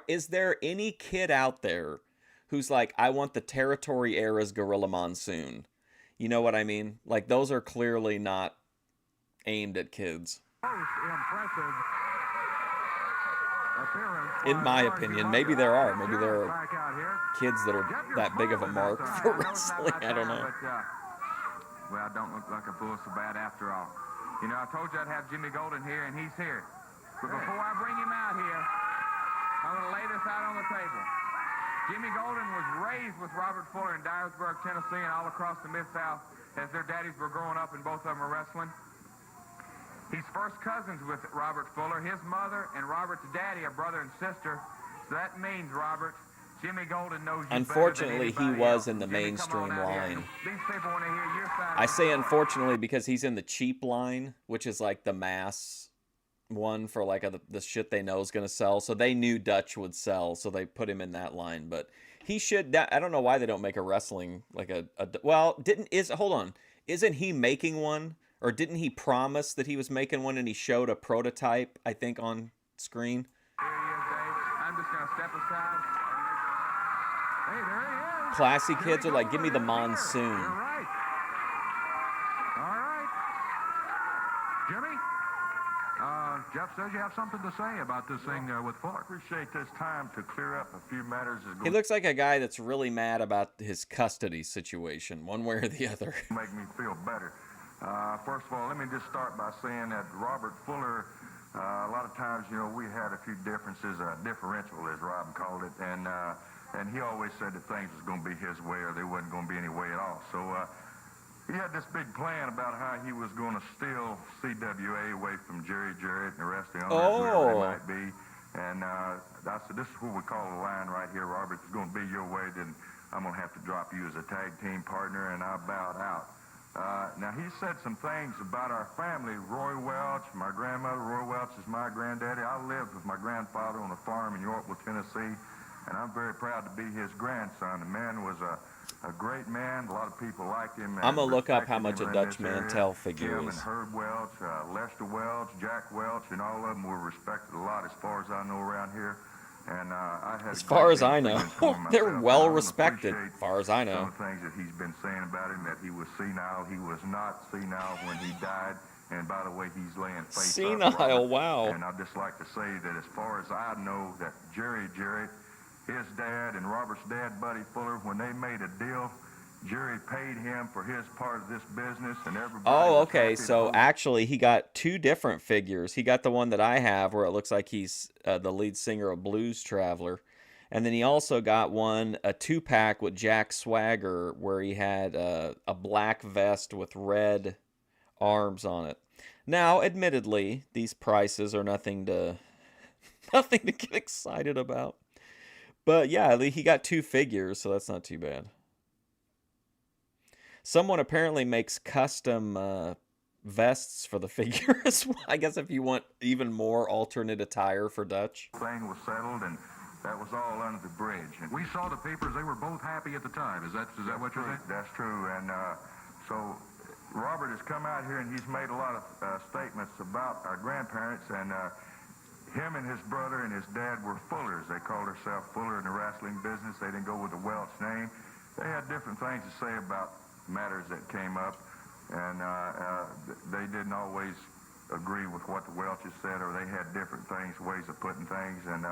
Speaker 1: is there any kid out there who's like, I want the Territory era's Gorilla Monsoon? You know what I mean? Like, those are clearly not aimed at kids.
Speaker 2: Most impressive appearance.
Speaker 1: In my opinion. Maybe there are. Maybe there are kids that are that big of a mark for wrestling. I don't know.
Speaker 3: Well, I don't look like a fool so bad after all. You know, I told you I'd have Jimmy Golden here, and he's here. But before I bring him out here, I'm going to lay this out on the table. Jimmy Golden was raised with Robert Fuller in Dyersburg, Tennessee, and all across the Mid-South as their daddies were growing up, and both of them were wrestling. He's first cousins with Robert Fuller. His mother and Robert's daddy are brother and sister. So that means, Robert, Jimmy Golden knows you
Speaker 1: Unfortunately,
Speaker 3: better than
Speaker 1: he was
Speaker 3: anybody
Speaker 1: in the
Speaker 3: else. Jimmy,
Speaker 1: mainstream
Speaker 3: come on out here.
Speaker 1: line.
Speaker 3: These people want to hear your side.
Speaker 1: I say unfortunately because he's in the cheap line, which is like the mass one for like the shit they know is going to sell. So they knew Dutch would sell, so they put him in that line. But he should. I don't know why they don't make a wrestling like hold on. Isn't he making one? Or didn't he promise that he was making one and he showed a prototype, I think, on screen?
Speaker 3: Here he is, Dave. I'm just going to step aside.
Speaker 2: Hey, there he is.
Speaker 1: Classy kids are like, give me the Monsoon.
Speaker 2: You're right. All right. Jimmy, Jeff says you have something to say about this thing with Fuller.
Speaker 6: Appreciate this time to clear up a few matters.
Speaker 1: He looks like a guy that's really mad about his custody situation, one way or the other.
Speaker 6: Make me feel better. First of all, let me just start by saying that Robert Fuller, a lot of times, you know, we had a few differences, differential as Rob called it, and he always said that things was going to be his way or there wasn't going to be any way at all. So he had this big plan about how he was going to steal CWA away from Jerry Jarrett and the rest of the owners, whoever they might be. And I said, this is what we call the line right here, Robert. If it's going to be your way, then I'm going to have to drop you as a tag team partner, and I bowed out. Now, he said some things about our family. Roy Welch, my grandmother. Roy Welch is my granddaddy. I lived with my grandfather on a farm in Yorkville, Tennessee, and I'm very proud to be his grandson. The man was a great man. A lot of people liked him.
Speaker 1: I'm going to look up how much a Dutch Mantel figure
Speaker 6: Him
Speaker 1: is.
Speaker 6: and Herb Welch, Lester Welch, Jack Welch, and all of them were respected a lot as far as I know around here. And I had
Speaker 1: As far as I know, they're well respected, as far as I know.
Speaker 6: Some of the things that he's been saying about him, that he was senile. He was not senile when he died. And by the way, he's laying face
Speaker 1: Senile,
Speaker 6: up, Robert.
Speaker 1: wow.
Speaker 6: And I'd just like to say that as far as I know, that Jerry Jarrett, his dad, and Robert's dad, Buddy Fuller, when they made a deal, Jerry paid him for his part of this business, and everybody.
Speaker 1: Oh,
Speaker 6: was
Speaker 1: okay.
Speaker 6: happy
Speaker 1: So
Speaker 6: to-
Speaker 1: actually, he got two different figures. He got the one that I have, where it looks like he's the lead singer of Blues Traveler, and then he also got a 2-pack with Jack Swagger, where he had a black vest with red arms on it. Now, admittedly, these prices are nothing to get excited about. But yeah, he got 2 figures, so that's not too bad. Someone apparently makes custom vests for the figure as well. I guess if you want even more alternate attire for Dutch.
Speaker 6: Thing was settled, and that was all under the bridge. And
Speaker 2: We saw the papers. They were both happy at the time. Is that what you're saying?
Speaker 6: that's true. And so Robert has come out here and he's made a lot of statements about our grandparents, and him and his brother and his dad were Fullers. They called themselves Fuller in the wrestling business. They didn't go with the Welch name. They had different things to say about matters that came up, and they didn't always agree with what the Welches said, or they had different things, ways of putting things, and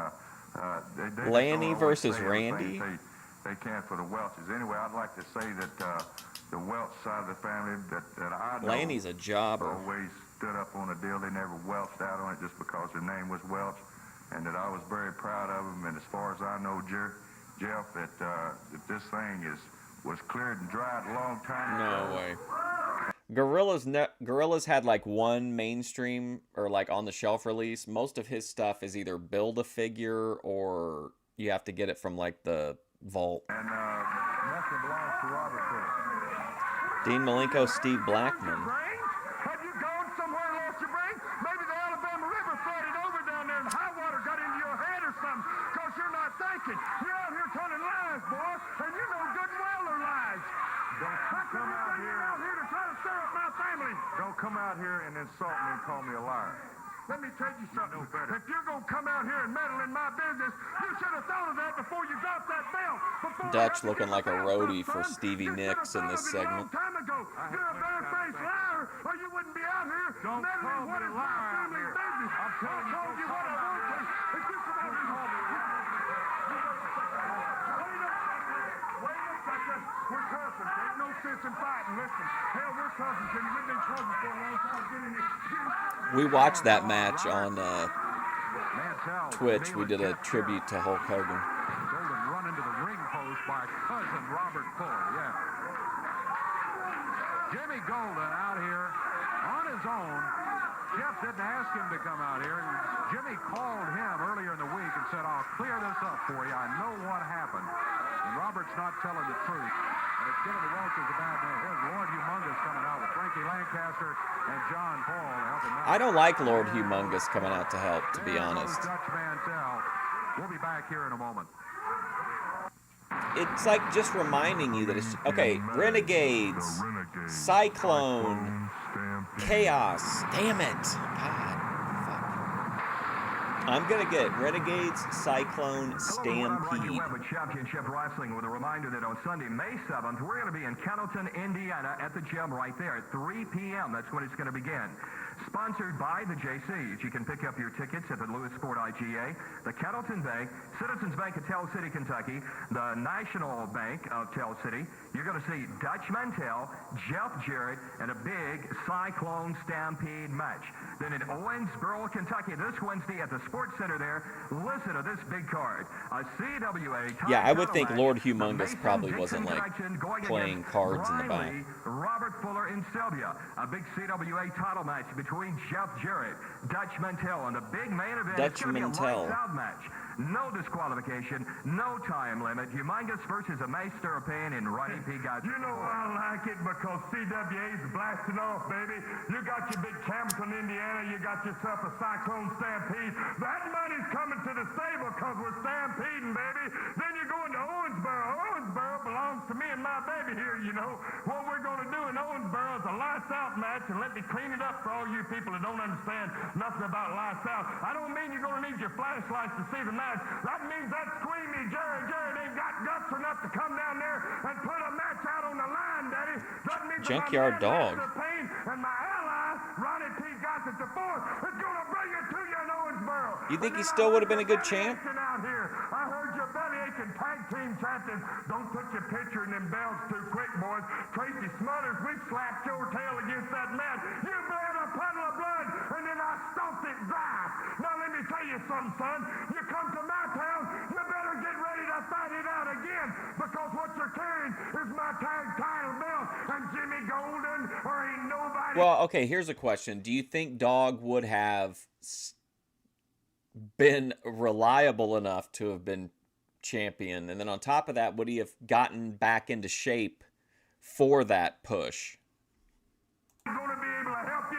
Speaker 6: they just
Speaker 1: Lanny
Speaker 6: don't always
Speaker 1: versus
Speaker 6: say everything
Speaker 1: Randy?
Speaker 6: they can for the Welches. Anyway, I'd like to say that the Welch side of the family that I know
Speaker 1: Lanny's a jobber.
Speaker 6: always stood up on a deal. They never welched out on it just because their name was Welch, and that I was very proud of them. And as far as I know, Jeff, that this thing was cleared and dried a long time ago.
Speaker 1: No way. Gorillas had like one mainstream or like on the shelf release. Most of his stuff is either build a figure or you have to get it from like the vault.
Speaker 6: And nothing belongs to Robert Fuller.
Speaker 1: Dean Malenko, Steve Blackman.
Speaker 3: Have you gone somewhere and lost your brain? Maybe the Alabama River flooded over down there and high water got into your head or something, because you're not thinking. You're out here telling lies, boy, and you know good and well they're lies. How come you think you're out here to try to stir up my family?
Speaker 6: Don't come out here and insult me and call me a liar.
Speaker 3: Let me tell you something. If you're going to come out here and meddle in my business, you should have thought of that before you dropped that belt.
Speaker 1: Dutch looking like a roadie for Stevie Nicks in this segment.
Speaker 3: You're a bare-faced liar, or you wouldn't be out here meddling what is my family's business.
Speaker 6: I'm telling you,
Speaker 3: told you what I want to. If you come out here, wait a second. We're cousins. Ain't no sense in fighting. Listen, hell, we're cousins, and we've been cousins for a long time. Get in here.
Speaker 1: We watched that match on Twitch. We did a tribute to Hulk Hogan.
Speaker 2: Golden run into the ring post by cousin Robert Fuller. Yeah. Jimmy Golden out here on his own. Jeff didn't ask him to come out here. And Jimmy called him earlier in the week and said, I'll clear this up for you. I know what happened. And Robert's not telling the truth. And it's giving the Welches a bad name. Here's Lord Humongous coming out with Frankie Lancaster and John Paul to help him out.
Speaker 1: I don't like Lord Humongous coming out to help, to be honest.
Speaker 2: Dutch Mantel. We'll be back here in a moment.
Speaker 1: It's like just reminding you that it's okay. Renegades, Cyclone, Chaos. Damn it! God, fuck. I'm gonna get Renegades, Cyclone, Stampede.
Speaker 4: With Championship Wrestling, with a reminder that on Sunday, May 7th, we're going to be in Cannleton, Indiana, at the gym right there at 3 p.m. That's when it's going to begin. Sponsored by the JCs. You can pick up your tickets at the Lewisport IGA, the Cannleton Bank, Citizens Bank of Tell City, Kentucky, the National Bank of Tell City. You're going to see Dutch Mantel, Jeff Jarrett, and a big Cyclone Stampede match. Then in Owensboro, Kentucky, this Wednesday at the Sports Center there, listen to this big card. A CWA
Speaker 1: Yeah, I would think
Speaker 4: match.
Speaker 1: Lord
Speaker 4: The
Speaker 1: Humongous probably
Speaker 4: Mason-Dixon
Speaker 1: wasn't like
Speaker 4: connection going
Speaker 1: playing
Speaker 4: against
Speaker 1: cards in the back.
Speaker 4: Riley, Robert Fuller and Sylvia. A big CWA title match between Jeff Jarrett, Dutch Mantel, and the big main event.
Speaker 1: Dutch
Speaker 4: It's going to be a
Speaker 1: Mantel.
Speaker 4: lights out match. No disqualification, no time limit. Humongous versus a Maester of Pain and Roddy P. Gotcha.
Speaker 5: You know I like it because CWA's blasting off, baby. You got your big Campbellton, Indiana. You got yourself a Cyclone Stampede. That money's coming to the stable because we're stampeding, baby. Then you're going to Owensboro. Owensboro belongs to me and my baby here, you know. What we're going to do in Owensboro is a lights out match, and let me clean it up for all you people that don't understand nothing about lights out. I don't mean you're going to need your flashlights to see the match. That means that squeamy Jared ain't got guts enough to come down there and put a match out on the line, Daddy. That means
Speaker 1: Junkyard Dog.
Speaker 5: Pain and my ally, Ronnie P. Gossett IV, is going to bring it to you in Owensboro.
Speaker 1: You think he still would have been a good champ?
Speaker 5: Out here. I heard your belly aching tag team champion. Don't put your picture in them bells too quick, boys. Tracy Smothers, we slapped your tail against that mat. You bled a puddle of blood, and then I stomped it dry. Now let me tell you something, son. You come to my town, you better get ready to fight it out again, because what you're carrying is my tag title belt, and Jimmy Golden, or ain't nobody.
Speaker 1: Well, okay, here's a question. Do you think Dog would have been reliable enough to have been champion? And then on top of that, would he have gotten back into shape for that push?
Speaker 5: Going to be able to help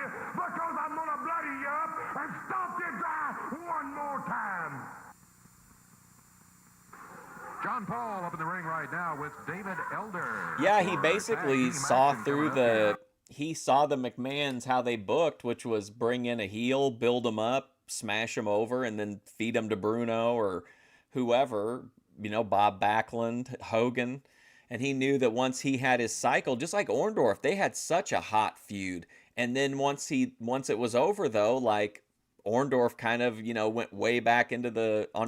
Speaker 2: John Paul up in the ring right now with David Elder.
Speaker 1: Yeah, he
Speaker 2: For
Speaker 1: basically
Speaker 2: tag team
Speaker 1: saw
Speaker 2: action
Speaker 1: through
Speaker 2: coming up here.
Speaker 1: he saw the McMahons how they booked, which was bring in a heel, build him up, smash him over, and then feed him to Bruno or whoever, Bob Backlund, Hogan. And he knew that once he had his cycle, just like Orndorff, they had such a hot feud. And then once it was over though, like Orndorff kind of, went way back on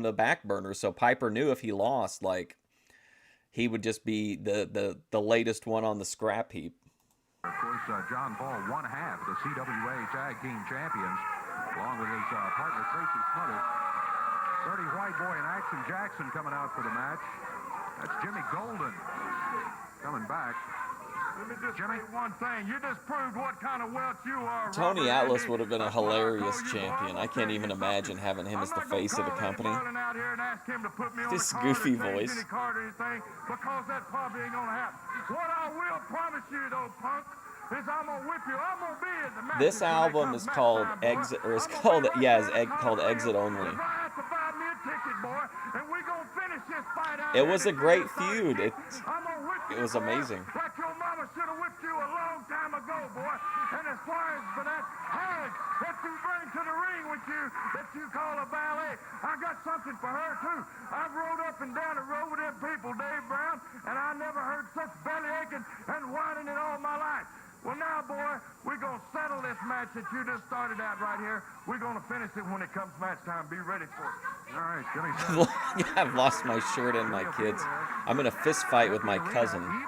Speaker 1: the back burner. So Piper knew if he lost, like he would just be the latest one on the scrap heap.
Speaker 2: Of course, John Paul, one half of the CWA Tag Team Champions, along with his partner Tracy Smothers. Dirty White Boy and Action Jackson coming out for the match. That's Jimmy Golden coming back.
Speaker 3: Let me just say one thing. You just proved what kind of whelp you are,
Speaker 1: Tony
Speaker 3: Robert
Speaker 1: Atlas
Speaker 3: Andy.
Speaker 1: would have been a
Speaker 3: That's what I
Speaker 1: hilarious
Speaker 3: told you, boy.
Speaker 1: champion.
Speaker 3: I'm
Speaker 1: I
Speaker 3: gonna
Speaker 1: can't
Speaker 3: tell
Speaker 1: even
Speaker 3: you
Speaker 1: imagine
Speaker 3: something.
Speaker 1: having him as
Speaker 3: I'm
Speaker 1: the
Speaker 3: not gonna
Speaker 1: face of the
Speaker 3: call
Speaker 1: company.
Speaker 3: Eddie Marlin out here and ask him to put me on
Speaker 1: This
Speaker 3: the card
Speaker 1: goofy
Speaker 3: or change
Speaker 1: voice.
Speaker 3: any card or anything, because that probably ain't gonna happen. What I will promise you, though, punk, is I'm gonna whip you. I'm gonna be in the match.
Speaker 1: This album is called Exit, or it's called, called Exit Only.
Speaker 3: If I have to buy me a ticket, boy, and we gonna finish this fight out
Speaker 1: It
Speaker 3: here
Speaker 1: was a
Speaker 3: at
Speaker 1: great
Speaker 3: 30.
Speaker 1: feud.
Speaker 3: I'm gonna whip
Speaker 1: It
Speaker 3: you,
Speaker 1: was
Speaker 3: boy,
Speaker 1: amazing.
Speaker 3: like your mama should have whipped you a long time ago, boy. And as far as for that hag that you bring to the ring with you, that you call a ballet, I got something for her, too. I've rode up and down the road with them people, Dave Brown, and I never heard such belly aching and whining in all my life. Well, now, boy, we're going to settle this match that you just started out right here. We're going to finish it when it comes match time. Be ready for it.
Speaker 2: All right, Jimmy says
Speaker 1: I've lost my shirt and my kids. I'm in a fist fight with my cousin.
Speaker 2: Even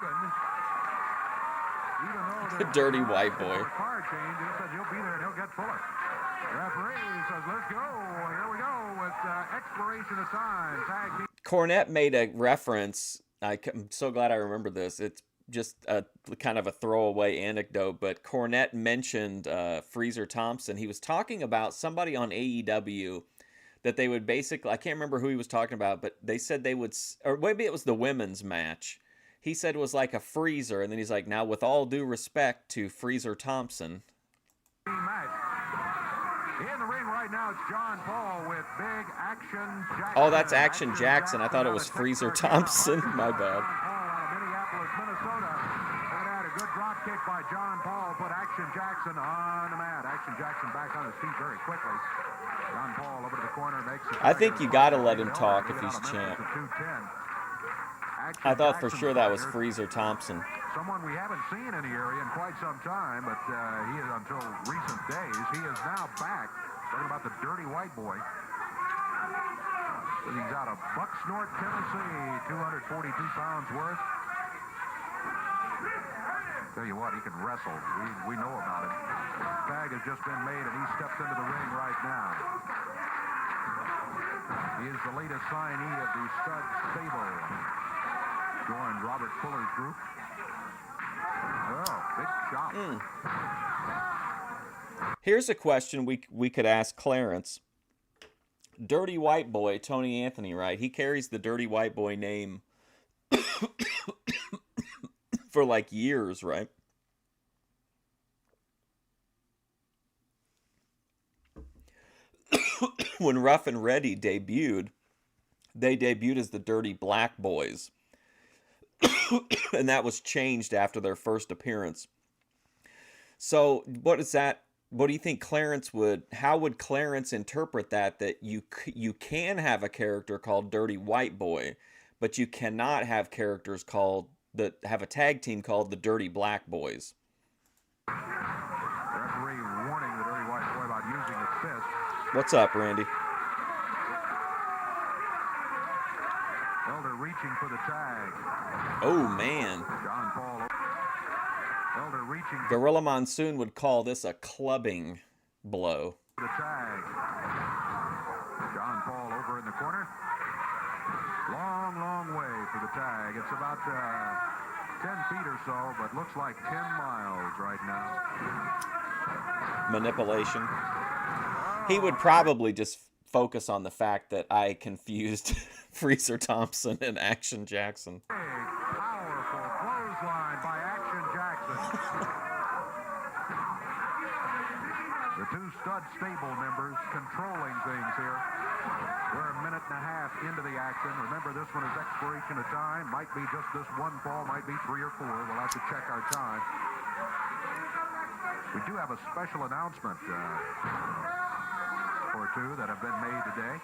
Speaker 2: though
Speaker 1: Dirty white boy.
Speaker 2: Card change, he says he'll be there and he'll get Fuller. Referee says, let's go. Here we go with expiration of time. Tag team.
Speaker 1: Cornette made a reference. I'm so glad I remember this. It's just a kind of a throwaway anecdote, but Cornette mentioned Freezer Thompson. He was talking about somebody on AEW that they would basically, I can't remember who he was talking about, but they said they would, or maybe it was the women's match. He said it was like a freezer, and then he's like, now with all due respect to Freezer Thompson.
Speaker 2: Match. In the ring right now, it's John Paul with Big Action Jackson.
Speaker 1: Oh, that's Action Jackson. I thought it was Freezer Thompson. My bad.
Speaker 2: John Paul out of Minneapolis, Minnesota. Look at that, a good drop kick by John Paul put Action Jackson on the mat. Action Jackson back on his feet very quickly. John Paul over to the corner makes it.
Speaker 1: I think you got to let him talk if he's champ. I thought for sure that was Freezer Thompson.
Speaker 2: Someone we haven't seen in the area in quite some time, but he is until recent days. He is now back. Talking about the Dirty White Boy. He's out of Bucksnort, Tennessee, 242 pounds worth. Tell you what, he can wrestle. We know about it. Tag has just been made, and he steps into the ring right now. He is the latest signee of the Stud Stable. Joined Robert Fuller's group. Oh, big shot.
Speaker 1: Here's a question we could ask Clarence. Dirty White Boy, Tony Anthony, right? He carries the Dirty White Boy name for like years, right? When Rough and Ready debuted, they debuted as the Dirty Black Boys. And that was changed after their first appearance. So what do you think how would Clarence interpret that you can have a character called Dirty White Boy, but you cannot have characters have a tag team called the Dirty Black Boys?
Speaker 2: Referee warning the Dirty White Boy about using his fist.
Speaker 1: What's up, Randy?
Speaker 2: Elder reaching for the tag.
Speaker 1: Oh, man.
Speaker 2: John Paul. Elder reaching for
Speaker 1: Gorilla Monsoon would call this a clubbing blow.
Speaker 2: the tag. John Paul over in the corner. Long, long way for the tag. It's about 10 feet or so, but looks like 10 miles right now.
Speaker 1: Manipulation. He would probably just focus on the fact that I confused Freezer Thompson and Action Jackson.
Speaker 2: Big, powerful clothesline by Action Jackson. The two stud stable members controlling things here. We're a minute and a half into the action. Remember, this one is expiration of time. Might be just this one fall, might be 3 or 4. We'll have to check our time. We do have a special announcement or two that have been made today.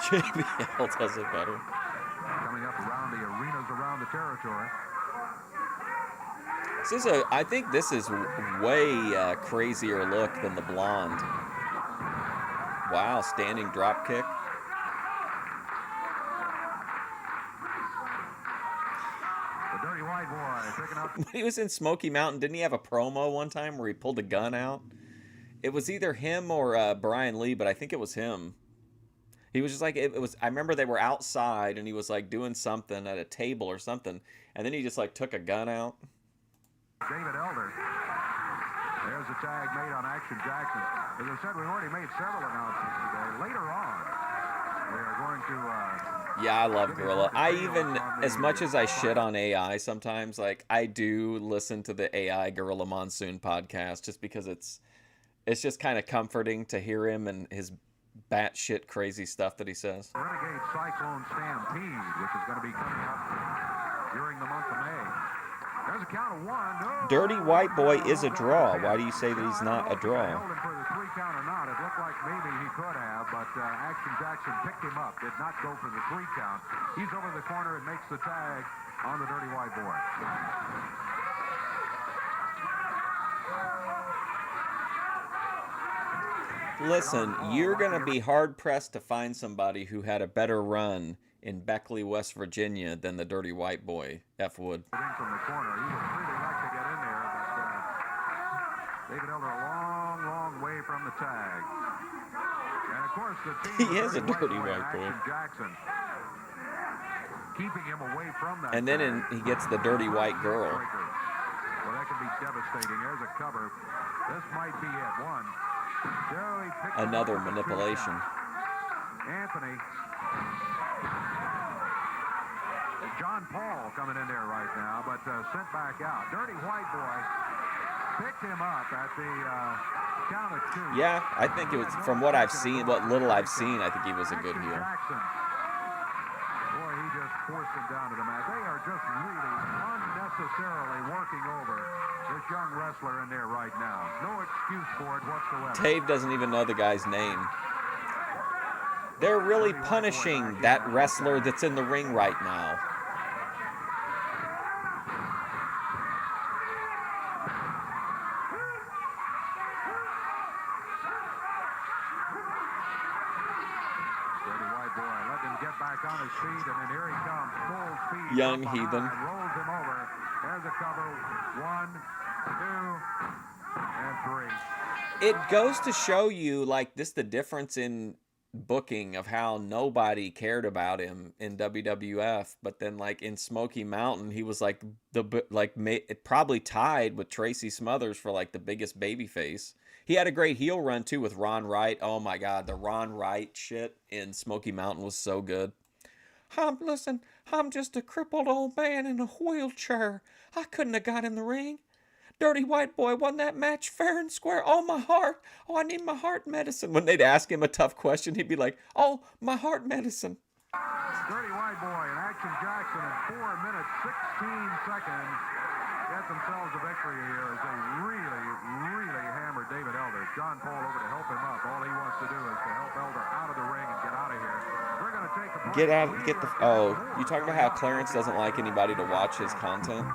Speaker 1: JBL does it better.
Speaker 2: Coming up around the arenas around the territory.
Speaker 1: I think this is way crazier look than the blonde. Wow, standing drop kick.
Speaker 2: The Dirty White Boy picking up.
Speaker 1: When he was in Smoky Mountain, didn't he have a promo one time where he pulled a gun out? It was either him or Brian Lee, but I think it was him. He was just like, it was. I remember they were outside and he was like doing something at a table or something, and then he just like took a gun out.
Speaker 2: David Elder. There's a tag made on Action Jackson. As I said, we've already made several announcements today. Later on, we are going to...
Speaker 1: Yeah, I love Gorilla. I even, as much as I shit on AI sometimes, like, I do listen to the AI Gorilla Monsoon podcast just because it's just kind of comforting to hear him and his batshit crazy stuff that he says.
Speaker 2: Renegade Cyclone Stampede, which is going to be coming up during the month of May. There's a count of 1. No.
Speaker 1: Dirty White Boy is a draw. Why do you say that he's not a draw?
Speaker 2: Held him for the 3 count or not. It looked like maybe he could have, but Action Jackson picked him up. Did not go for the 3 count. He's over the corner and makes the tag on the Dirty White Boy.
Speaker 1: Listen, you're going to be hard-pressed to find somebody who had a better run in Beckley, West Virginia than the Dirty White Boy, F. Wood.
Speaker 2: From the corner. He would really like to get in there, but David Elder a long, long way from the tag. And of course, the team
Speaker 1: He is a Dirty White Boy.
Speaker 2: Jackson, keeping him away from that.
Speaker 1: And then he gets the Dirty White Girl.
Speaker 2: Well, that could be devastating. There's a cover. This might be it. 1. Joey picked
Speaker 1: Another manipulation.
Speaker 2: Anthony. John Paul coming in there right now, but sent back out. Dirty White Boy picked him up at the count of 2.
Speaker 1: Yeah, I think it was, from what I've seen, what little I've seen, I think he was a good heel.
Speaker 2: Jackson. Boy, he just forced him down to the mat. They are just really unnecessarily working over this young wrestler in there right now. No excuse for it whatsoever.
Speaker 1: Dave doesn't even know the guy's name. They're really punishing that wrestler that's in the ring right now.
Speaker 2: On his feet, and then here he comes, full speed.
Speaker 1: Young heathen.
Speaker 2: Rolls him over. There's a cover. 1, 2, and 3.
Speaker 1: It goes to show you, like, this the difference in booking of how nobody cared about him in WWF, but then, like, in Smoky Mountain, he was like it probably tied with Tracy Smothers for like the biggest babyface. He had a great heel run too with Ron Wright. Oh my God, the Ron Wright shit in Smoky Mountain was so good. Listen, I'm just a crippled old man in a wheelchair. I couldn't have got in the ring. Dirty White Boy won that match fair and square. Oh, my heart. Oh, I need my heart medicine. When they'd ask him a tough question, he'd be like, oh, my heart medicine.
Speaker 2: Dirty White Boy and Action Jackson in 4 minutes, 16 seconds get themselves a victory here as they really, really hammered David Elder. John Paul over to help him up. All he wants to do is to help Elder out of the ring and get out of here. We're going to take a break.
Speaker 1: Oh, you talking about how Clarence doesn't like anybody to watch his content?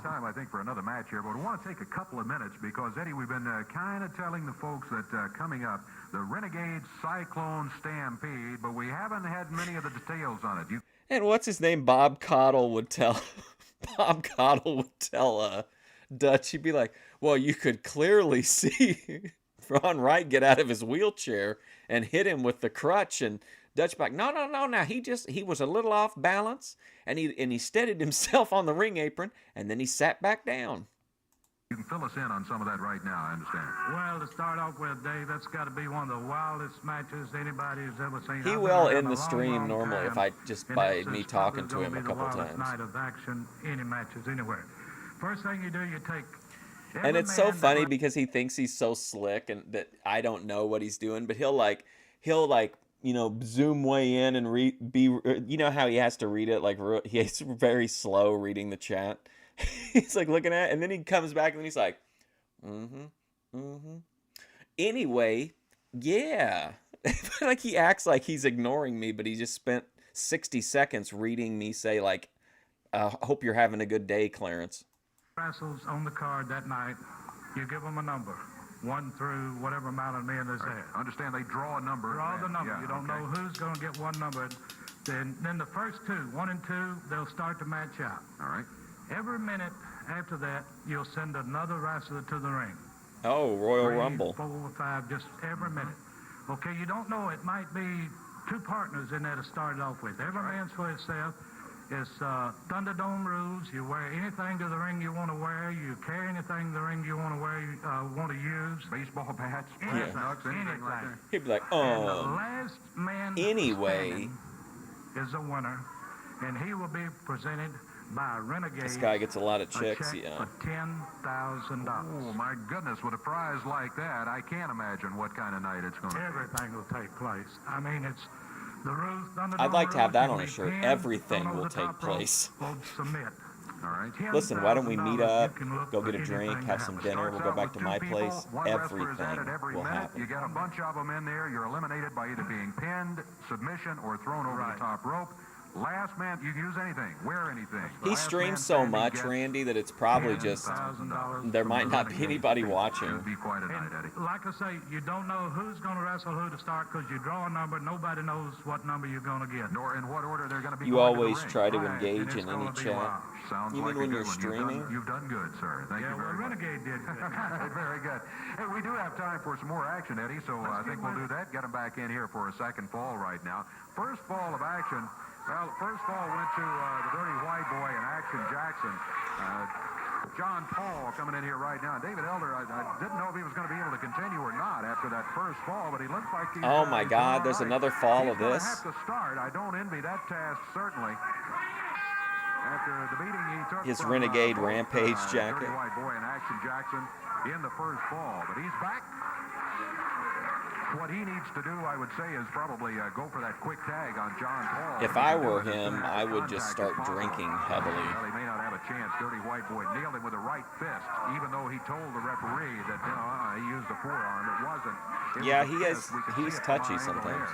Speaker 2: Time, I think, for another match here, but we want to take a couple of minutes because, Eddie, we've been kind of telling the folks that coming up, the Renegade Cyclone Stampede, but we haven't had many of the details on it.
Speaker 1: And what's his name? Bob Caudle would tell Dutch, he'd be like, well, you could clearly see Ron Wright get out of his wheelchair and hit him with the crutch, and Dutch back, no. Now he was a little off balance, and he steadied himself on the ring apron, and then he sat back down.
Speaker 2: You can fill us in on some of that right now, I understand.
Speaker 7: Well, to start off with, Dave, that's got to be one of the wildest matches anybody's ever seen.
Speaker 1: He
Speaker 7: I've
Speaker 1: will
Speaker 7: been
Speaker 1: end
Speaker 7: around
Speaker 1: the
Speaker 7: a
Speaker 1: stream
Speaker 7: long
Speaker 1: normally
Speaker 7: time,
Speaker 1: if I just
Speaker 7: and
Speaker 1: by
Speaker 7: this
Speaker 1: me
Speaker 7: is
Speaker 1: talking
Speaker 7: probably
Speaker 1: to him
Speaker 7: gonna
Speaker 1: a
Speaker 7: be the
Speaker 1: couple
Speaker 7: wildest
Speaker 1: times.
Speaker 7: night of action, any matches anywhere. First thing you do, you take.
Speaker 1: And it's so funny because he thinks he's so slick and that I don't know what he's doing, but he'll zoom way in and you know how he has to read it, like he's very slow reading the chat. He's like looking at it, and then he comes back and then he's like, anyway, yeah. Like he acts like he's ignoring me, but he just spent 60 seconds reading me say like, hope you're having a good day, Clarence.
Speaker 7: Wrestles on the card that night, you give them a number, 1 through whatever amount of men is there.
Speaker 2: Understand they draw a number.
Speaker 7: Draw the number.
Speaker 2: Yeah,
Speaker 7: You don't know who's going to get one number. Then the first 2, 1 and 2, they'll start to match out.
Speaker 2: All right.
Speaker 7: Every minute after that, you'll send another wrestler to the ring.
Speaker 1: Oh, Royal
Speaker 7: 3,
Speaker 1: Rumble.
Speaker 7: 4, 5, just every minute. Okay, you don't know. It might be 2 partners in there to start it off with. Every man's for itself. It's Thunderdome rules. You wear anything to the ring you want to wear. You carry anything to the ring you want to wear, want to use.
Speaker 2: Baseball bats,
Speaker 7: Anything,
Speaker 2: nuts, anything like that.
Speaker 1: He'd be like,
Speaker 7: And the last man
Speaker 1: anyway.
Speaker 7: standing is a winner, and he will be presented by a Renegade.
Speaker 1: This guy gets a lot of chicks,
Speaker 7: a check
Speaker 1: yeah.
Speaker 7: for $10,000.
Speaker 2: Oh, my goodness, with a prize like that, I can't imagine what kind of night it's going to be.
Speaker 7: Everything will take place. I mean, it's the rules.
Speaker 1: I'd like to have that on a shirt. Everything will take place.
Speaker 7: Submit.
Speaker 2: All right.
Speaker 1: Listen, why don't we meet up, go get a
Speaker 7: for
Speaker 1: drink,
Speaker 7: anything
Speaker 1: have some
Speaker 7: that
Speaker 1: dinner,
Speaker 2: Starts
Speaker 1: we'll go
Speaker 2: out
Speaker 1: back
Speaker 2: with
Speaker 1: to
Speaker 2: 2
Speaker 1: my
Speaker 2: people,
Speaker 1: place.
Speaker 2: 1 wrestler is at it
Speaker 1: Everything
Speaker 2: every
Speaker 1: will
Speaker 2: minute.
Speaker 1: happen.
Speaker 2: You get a bunch of them in there. You're eliminated by either being pinned, submission, or thrown over the top rope. Last man, you can use anything, wear anything.
Speaker 1: He
Speaker 2: Last
Speaker 1: streams
Speaker 2: man
Speaker 1: so
Speaker 2: standing
Speaker 1: much,
Speaker 2: gets
Speaker 1: Randy, that it's probably just
Speaker 7: $10,000
Speaker 1: there
Speaker 7: from
Speaker 1: might
Speaker 7: the
Speaker 1: not be
Speaker 7: Renegade.
Speaker 1: anybody
Speaker 2: It'll
Speaker 1: watching.
Speaker 2: be quite a night, Eddie.
Speaker 7: And like I say, you don't know who's going to wrestle who to start because you draw a number. Nobody knows what number you're going to get.
Speaker 2: Nor in what order they're going to be
Speaker 1: You
Speaker 2: going to the
Speaker 1: always
Speaker 2: ring.
Speaker 1: try to
Speaker 7: Right,
Speaker 1: engage
Speaker 7: and
Speaker 1: in
Speaker 7: it's
Speaker 1: any
Speaker 7: gonna be
Speaker 1: chat.
Speaker 7: wild.
Speaker 2: Sounds
Speaker 1: You
Speaker 2: like
Speaker 1: mean when
Speaker 2: a
Speaker 1: you're
Speaker 2: good one.
Speaker 1: streaming?
Speaker 2: You've done good, sir. Thank
Speaker 7: Yeah,
Speaker 2: you
Speaker 7: well,
Speaker 2: very much.
Speaker 7: Renegade did good.
Speaker 2: Very good. Hey, we do have time for some more action, Eddie, so I think we'll do that. Get him back in here for a second fall right now. First fall of action. Well, the first fall went to the Dirty White Boy and Action Jackson. John Paul coming in here right now. David Elder, I didn't know if he was going to be able to continue or not after that first fall, but he looks like he's...
Speaker 1: Oh my
Speaker 2: he's
Speaker 1: God,
Speaker 2: all
Speaker 1: there's
Speaker 2: right.
Speaker 1: another fall
Speaker 2: He's
Speaker 1: of
Speaker 2: gonna
Speaker 1: this.
Speaker 2: have to start. I don't envy that task, certainly. After the beating he took
Speaker 1: His
Speaker 2: from,
Speaker 1: Renegade
Speaker 2: both,
Speaker 1: Rampage jacket.
Speaker 2: Dirty White Boy and Action Jackson in the first fall, but he's back. What he needs to do, I would say, is probably go for that quick tag on John Paul.
Speaker 1: If I were him, I would just start drinking heavily.
Speaker 2: Well, he may not have a chance. Dirty White Boy nailed him with a right fist, even though he told the referee that he used a forearm. It wasn't.
Speaker 1: Yeah, he's touchy sometimes.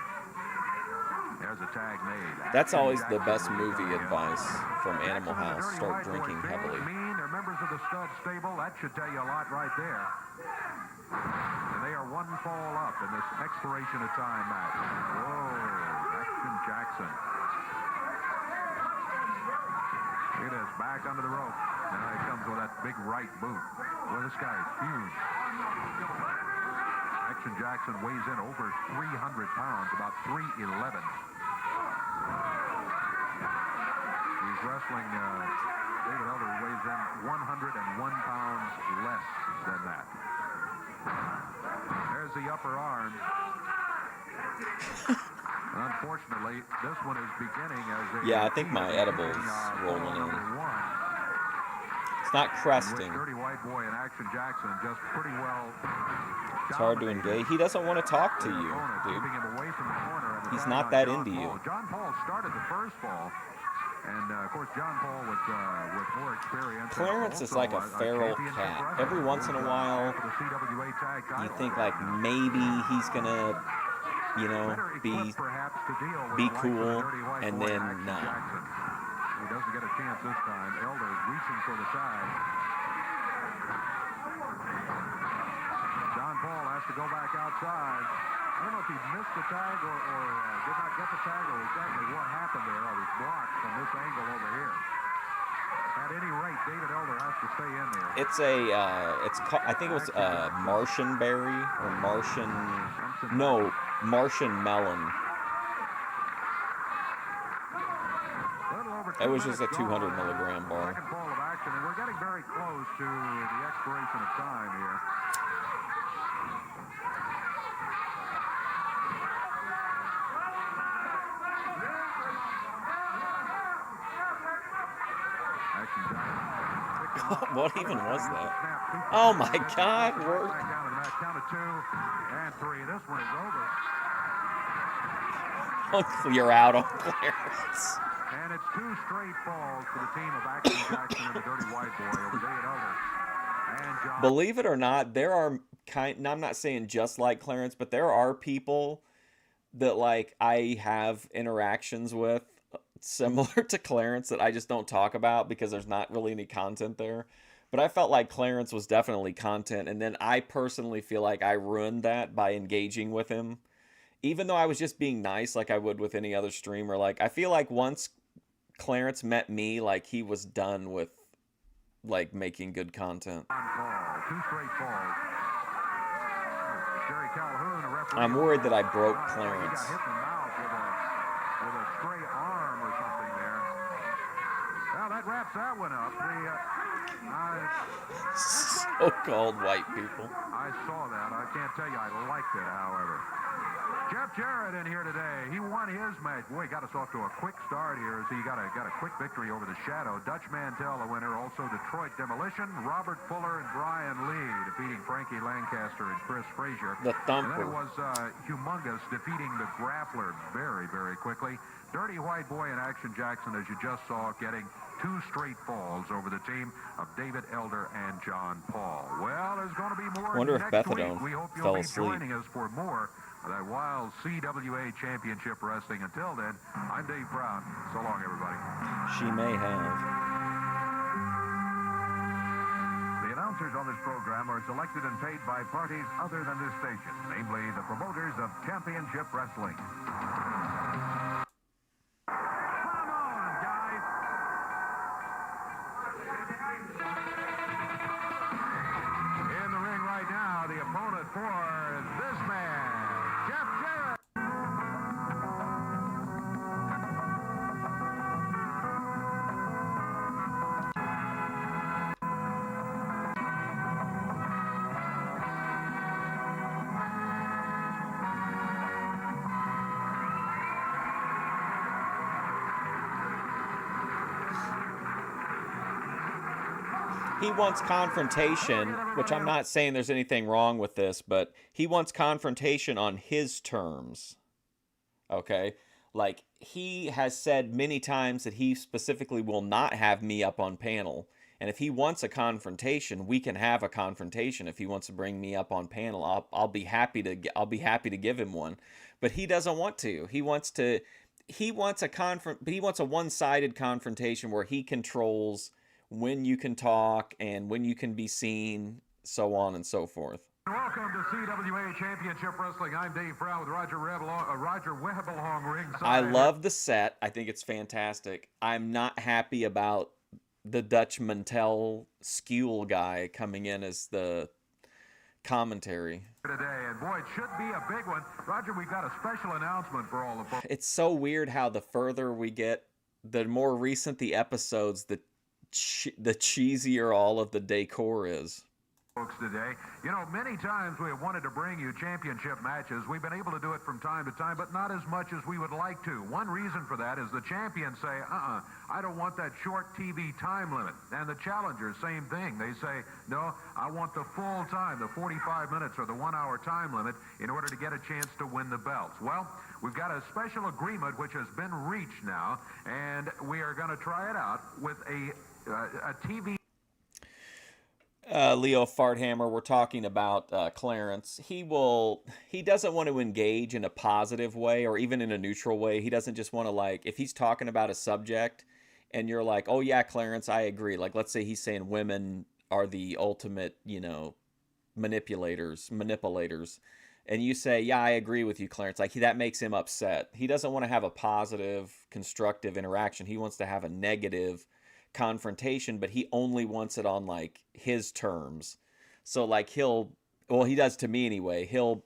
Speaker 2: There's a tag made.
Speaker 1: That's always the best movie advice from Animal House.
Speaker 2: Dirty
Speaker 1: Start
Speaker 2: White Boy
Speaker 1: drinking
Speaker 2: came
Speaker 1: heavily.
Speaker 2: Mean. They're members of the stud stable. That should tell you a lot right there. And they are 1 fall up in this expiration of time match. Whoa, Action Jackson. Look at this, back under the rope. Now he comes with that big right boot. Well, this guy is huge. Action Jackson weighs in over 300 pounds, about 311. He's wrestling, David Elder weighs in 101 pounds less than that. There's the upper arm. Unfortunately, this one is beginning as a...
Speaker 1: Yeah, I think my edible's rolling in. It's not cresting.
Speaker 2: Dirty White Boy and Action Jackson just pretty well...
Speaker 1: It's hard to engage. He doesn't want to talk to you, dude. He's not that into you.
Speaker 2: John Paul started the first fall. And, of course, John Paul with more experience.
Speaker 1: Clarence is like a feral cat. Every once in a while, you think, like, maybe he's going to, you know, be cool, and then, no.
Speaker 2: He doesn't get a chance this time. Elder reaching for the tag. John Paul has to go back outside. I don't know if he missed the tag or did not get the tag or exactly what happened there. Or was blocked from this angle over here. At any rate, David Elder has to stay in there.
Speaker 1: It's it's called, I think it was Martian berry or Martian, no, Martian melon. It was just a 200 milligram bar.
Speaker 2: Second ball of action, and we're we're getting very close to the expiration of time here.
Speaker 1: What even was that? Oh my God! We're...
Speaker 2: Count of 2 and 3. This one is over.
Speaker 1: I'll clear out on Clarence.
Speaker 2: And it's 2 straight falls for the team of Action Jackson and the Dirty White Boy over David Elder and John.
Speaker 1: Believe it or not, there are I'm not saying just like Clarence, but there are people that like I have interactions with similar to Clarence that I just don't talk about because there's not really any content there. But I felt like Clarence was definitely content, and then I personally feel like I ruined that by engaging with him. Even though I was just being nice like I would with any other streamer. Like, I feel like once Clarence met me, like, he was done with, like, making good content.
Speaker 2: 2 straight falls. Jerry Calhoun, a referee.
Speaker 1: I'm worried that I broke Clarence.
Speaker 2: He got hit in the mouth with a stray arm or something there. Well, that wraps that one up.
Speaker 1: So-called white people.
Speaker 2: I saw that. I can't tell you I liked it, however. Jeff Jarrett in here today. He won his match. Boy, he got us off to a quick start here. So he got a quick victory over the Shadow. Dutch Mantell, the winner. Also Detroit Demolition. Robert Fuller and Brian Lee defeating Frankie Lancaster and Chris Frazier.
Speaker 1: The Thumper.
Speaker 2: And then it was Humongous defeating the Grappler very, very quickly. Dirty White Boy and Action Jackson, as you just saw, getting 2 straight falls over the team of David Elder and John Paul. Well, there's going to be more
Speaker 1: Wonder if
Speaker 2: next
Speaker 1: Bethadone
Speaker 2: week. We hope
Speaker 1: fell
Speaker 2: you'll be
Speaker 1: asleep.
Speaker 2: joining us for more of that wild CWA Championship Wrestling. Until then, I'm Dave Brown. So long, everybody.
Speaker 1: She may have.
Speaker 2: The announcers on this program are selected and paid by parties other than this station, namely the promoters of Championship Wrestling. Come on, guys. In the ring right now, the opponent for this man, Jeff Jarrett.
Speaker 1: He wants confrontation, which I'm not saying there's anything wrong with this, but he wants confrontation on his terms. Okay? Like, he has said many times that he specifically will not have me up on panel. And if he wants a confrontation, we can have a confrontation. If he wants to bring me up on panel, I'll be happy to give him one. But he doesn't want to. He wants a one-sided confrontation where he controls when you can talk and when you can be seen, so on and so forth.
Speaker 2: Welcome to CWA Championship Wrestling. I'm Dave Brown with Roger Webb along ringside.
Speaker 1: I love the set. I think it's fantastic. I'm not happy about the Dutch Mantell Skule guy coming in as the commentary.
Speaker 2: Today, and boy, it should be a big one. Roger, we've got a special announcement for all the folks.
Speaker 1: It's so weird how the further we get, the more recent the episodes, the cheesier all of the decor is.
Speaker 2: Folks today. You know, many times we have wanted to bring you championship matches. We've been able to do it from time to time, but not as much as we would like to. One reason for that is the champions say, I don't want that short TV time limit. And the challengers, same thing. They say, no, I want the full time, the 45 minutes or the 1 hour time limit in order to get a chance to win the belts. Well, we've got a special agreement which has been reached now, and we are going to try it out with a TV.
Speaker 1: Leo Farthammer, we're talking about Clarence. He doesn't want to engage in a positive way or even in a neutral way. He doesn't just want to, like, if he's talking about a subject and you're like, oh yeah, Clarence, I agree. Like, let's say he's saying women are the ultimate, manipulators. And you say, yeah, I agree with you, Clarence. Like, that makes him upset. He doesn't want to have a positive, constructive interaction. He wants to have a negative confrontation, but he only wants it on, like, his terms. So, like, he does to me anyway. He'll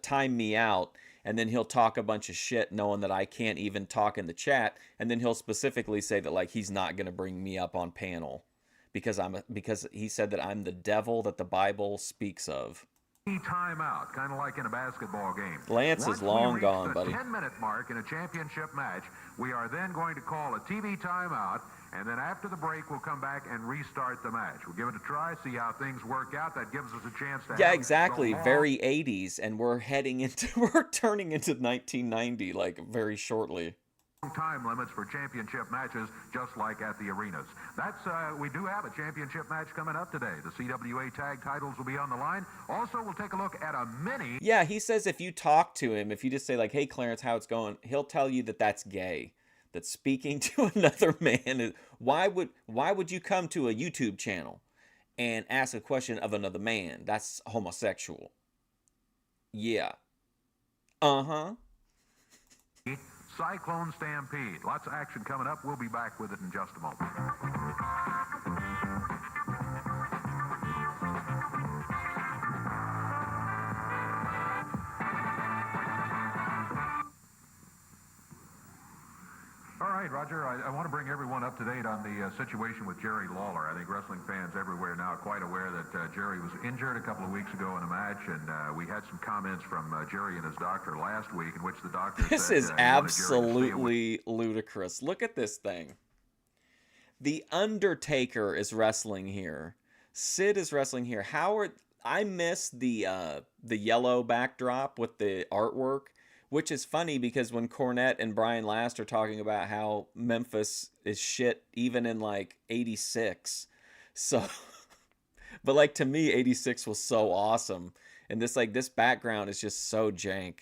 Speaker 1: time me out, and then he'll talk a bunch of shit knowing that I can't even talk in the chat, and then he'll specifically say that, like, he's not going to bring me up on panel because he said that I'm the devil that the Bible speaks of.
Speaker 2: Timeout, kind of like in a basketball game.
Speaker 1: Lance is long gone, buddy.
Speaker 2: 10-minute mark in a championship match, we are then going to call a TV timeout, and then after the break, we'll come back and restart the match. We'll give it a try, see how things work out. That gives us a chance to
Speaker 1: Yeah, exactly. Very 80s, and we're turning into 1990 like very shortly.
Speaker 2: Time limits for championship matches, just like at the arenas. We do have a championship match coming up today. The CWA tag titles will be on the line. Also, we'll take a look at a mini.
Speaker 1: Yeah, he says if you talk to him, if you just say like, "Hey, Clarence, how it's going?" he'll tell you that that's gay. That speaking to another man is why would you come to a YouTube channel and ask a question of another man? That's homosexual. Yeah. Uh-huh.
Speaker 2: Cyclone Stampede. Lots of action coming up. We'll be back with it in just a moment. All right, Roger, I want to bring everyone up to date on the situation with Jerry Lawler. I think wrestling fans everywhere now are quite aware that Jerry was injured a couple of weeks ago in a match, and we had some comments from Jerry and his doctor last week in which the doctor
Speaker 1: This
Speaker 2: said...
Speaker 1: is absolutely ludicrous. Look at this thing. The Undertaker is wrestling here. Sid is wrestling here. I miss the yellow backdrop with the artwork. Which is funny because when Cornette and Brian Last are talking about how Memphis is shit even in like 86. So, but like to me, 86 was so awesome. And this background is just so jank.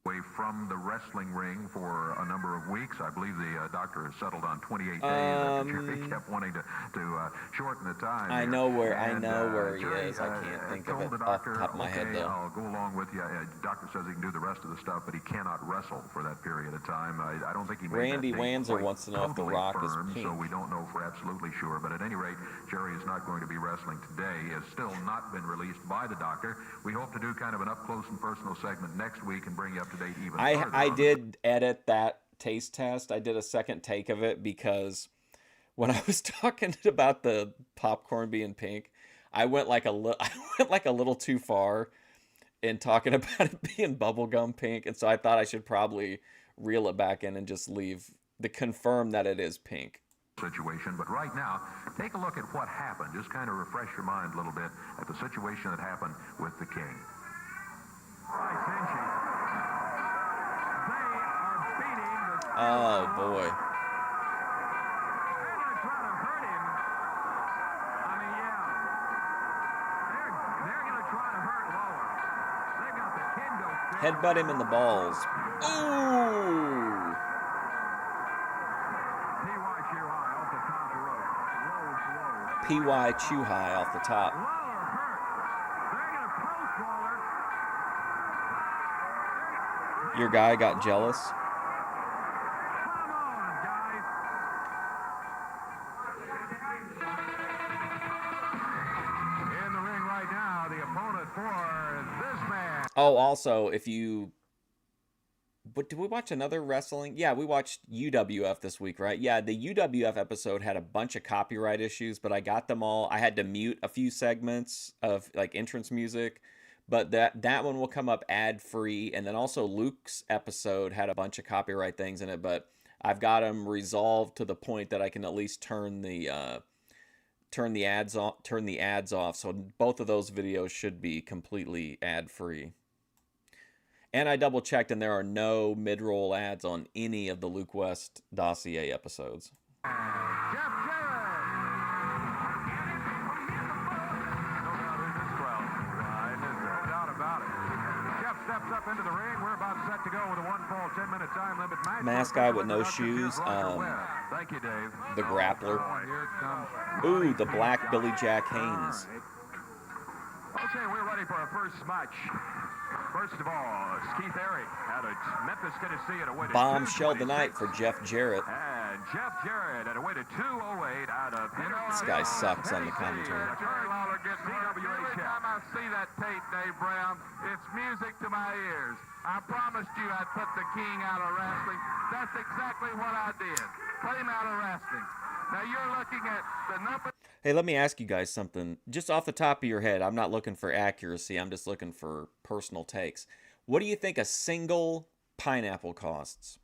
Speaker 2: Away from the wrestling ring for a number of weeks. I believe the doctor has settled on 28 days after Jerry kept wanting to shorten the time.
Speaker 1: I know where he is. I can't think of it off the top of my head though.
Speaker 2: I'll go along with you. Doctor says he can do the rest of the stuff, but he cannot wrestle for that period of time. I don't think he made
Speaker 1: Randy
Speaker 2: that date
Speaker 1: Wanzer wants to know if The Rock is
Speaker 2: firm,
Speaker 1: pink.
Speaker 2: so we don't know for absolutely sure. But at any rate, Jerry is not going to be wrestling today. He has still not been released by the doctor. We hope to do kind of an up close and personal segment next week and bring you up to date even further.
Speaker 1: I did edit that taste test. I did a second take of it because when I was talking about the popcorn being pink, I went like a little too far in talking about it being bubblegum pink, and so I thought I should probably reel it back in and just confirm that it is pink.
Speaker 2: Situation, but right now, take a look at what happened. Just kind of refresh your mind a little bit at the situation that happened with the King.
Speaker 1: Oh boy.
Speaker 2: They're going to try to hurt him. I mean, yeah. They're going to try to hurt Lawler. They got the kendo stick.
Speaker 1: Headbutt him in the balls. Ooh!
Speaker 2: P.Y. Chew High off the top rope. Low.
Speaker 1: P.Y. Chew High off the top.
Speaker 2: Lawler hurt. They're going to post Lawler.
Speaker 1: Your guy got jealous. Oh, also, but did we watch another wrestling? Yeah, we watched UWF this week, right? Yeah, the UWF episode had a bunch of copyright issues, but I got them all. I had to mute a few segments of like entrance music, but that one will come up ad-free. And then also Luke's episode had a bunch of copyright things in it, but I've got them resolved to the point that I can at least turn the ads off. So both of those videos should be completely ad-free. And I double checked, and there are no mid-roll ads on any of the Luke West dossier episodes.
Speaker 2: Jeff Jarrett. No doubt about it. Jeff steps up into the ring. We're about set to go with a 1-fall, 10-minute time limit match.
Speaker 1: Mask guy with no shoes.
Speaker 2: Thank you, Dave.
Speaker 1: The grappler. Ooh, the black Billy Jack Haynes.
Speaker 4: Okay, we're ready for our first match. First of all, Keith Eric out of Memphis, Tennessee at a weight of
Speaker 1: Bombshell tonight for Jeff Jarrett.
Speaker 4: And Jeff Jarrett at a weight of 208 out of...
Speaker 1: This guy sucks on the commentary.
Speaker 7: Jerry Lawler getting hurt. Every time I see that tape, Dave Brown, it's music to my ears. I promised you I'd put the King out of wrestling. That's exactly what I did. Put him out of wrestling. Now you're looking at the number...
Speaker 1: Hey, let me ask you guys something. Just off the top of your head, I'm not looking for accuracy. I'm just looking for personal takes. What do you think a single pineapple costs?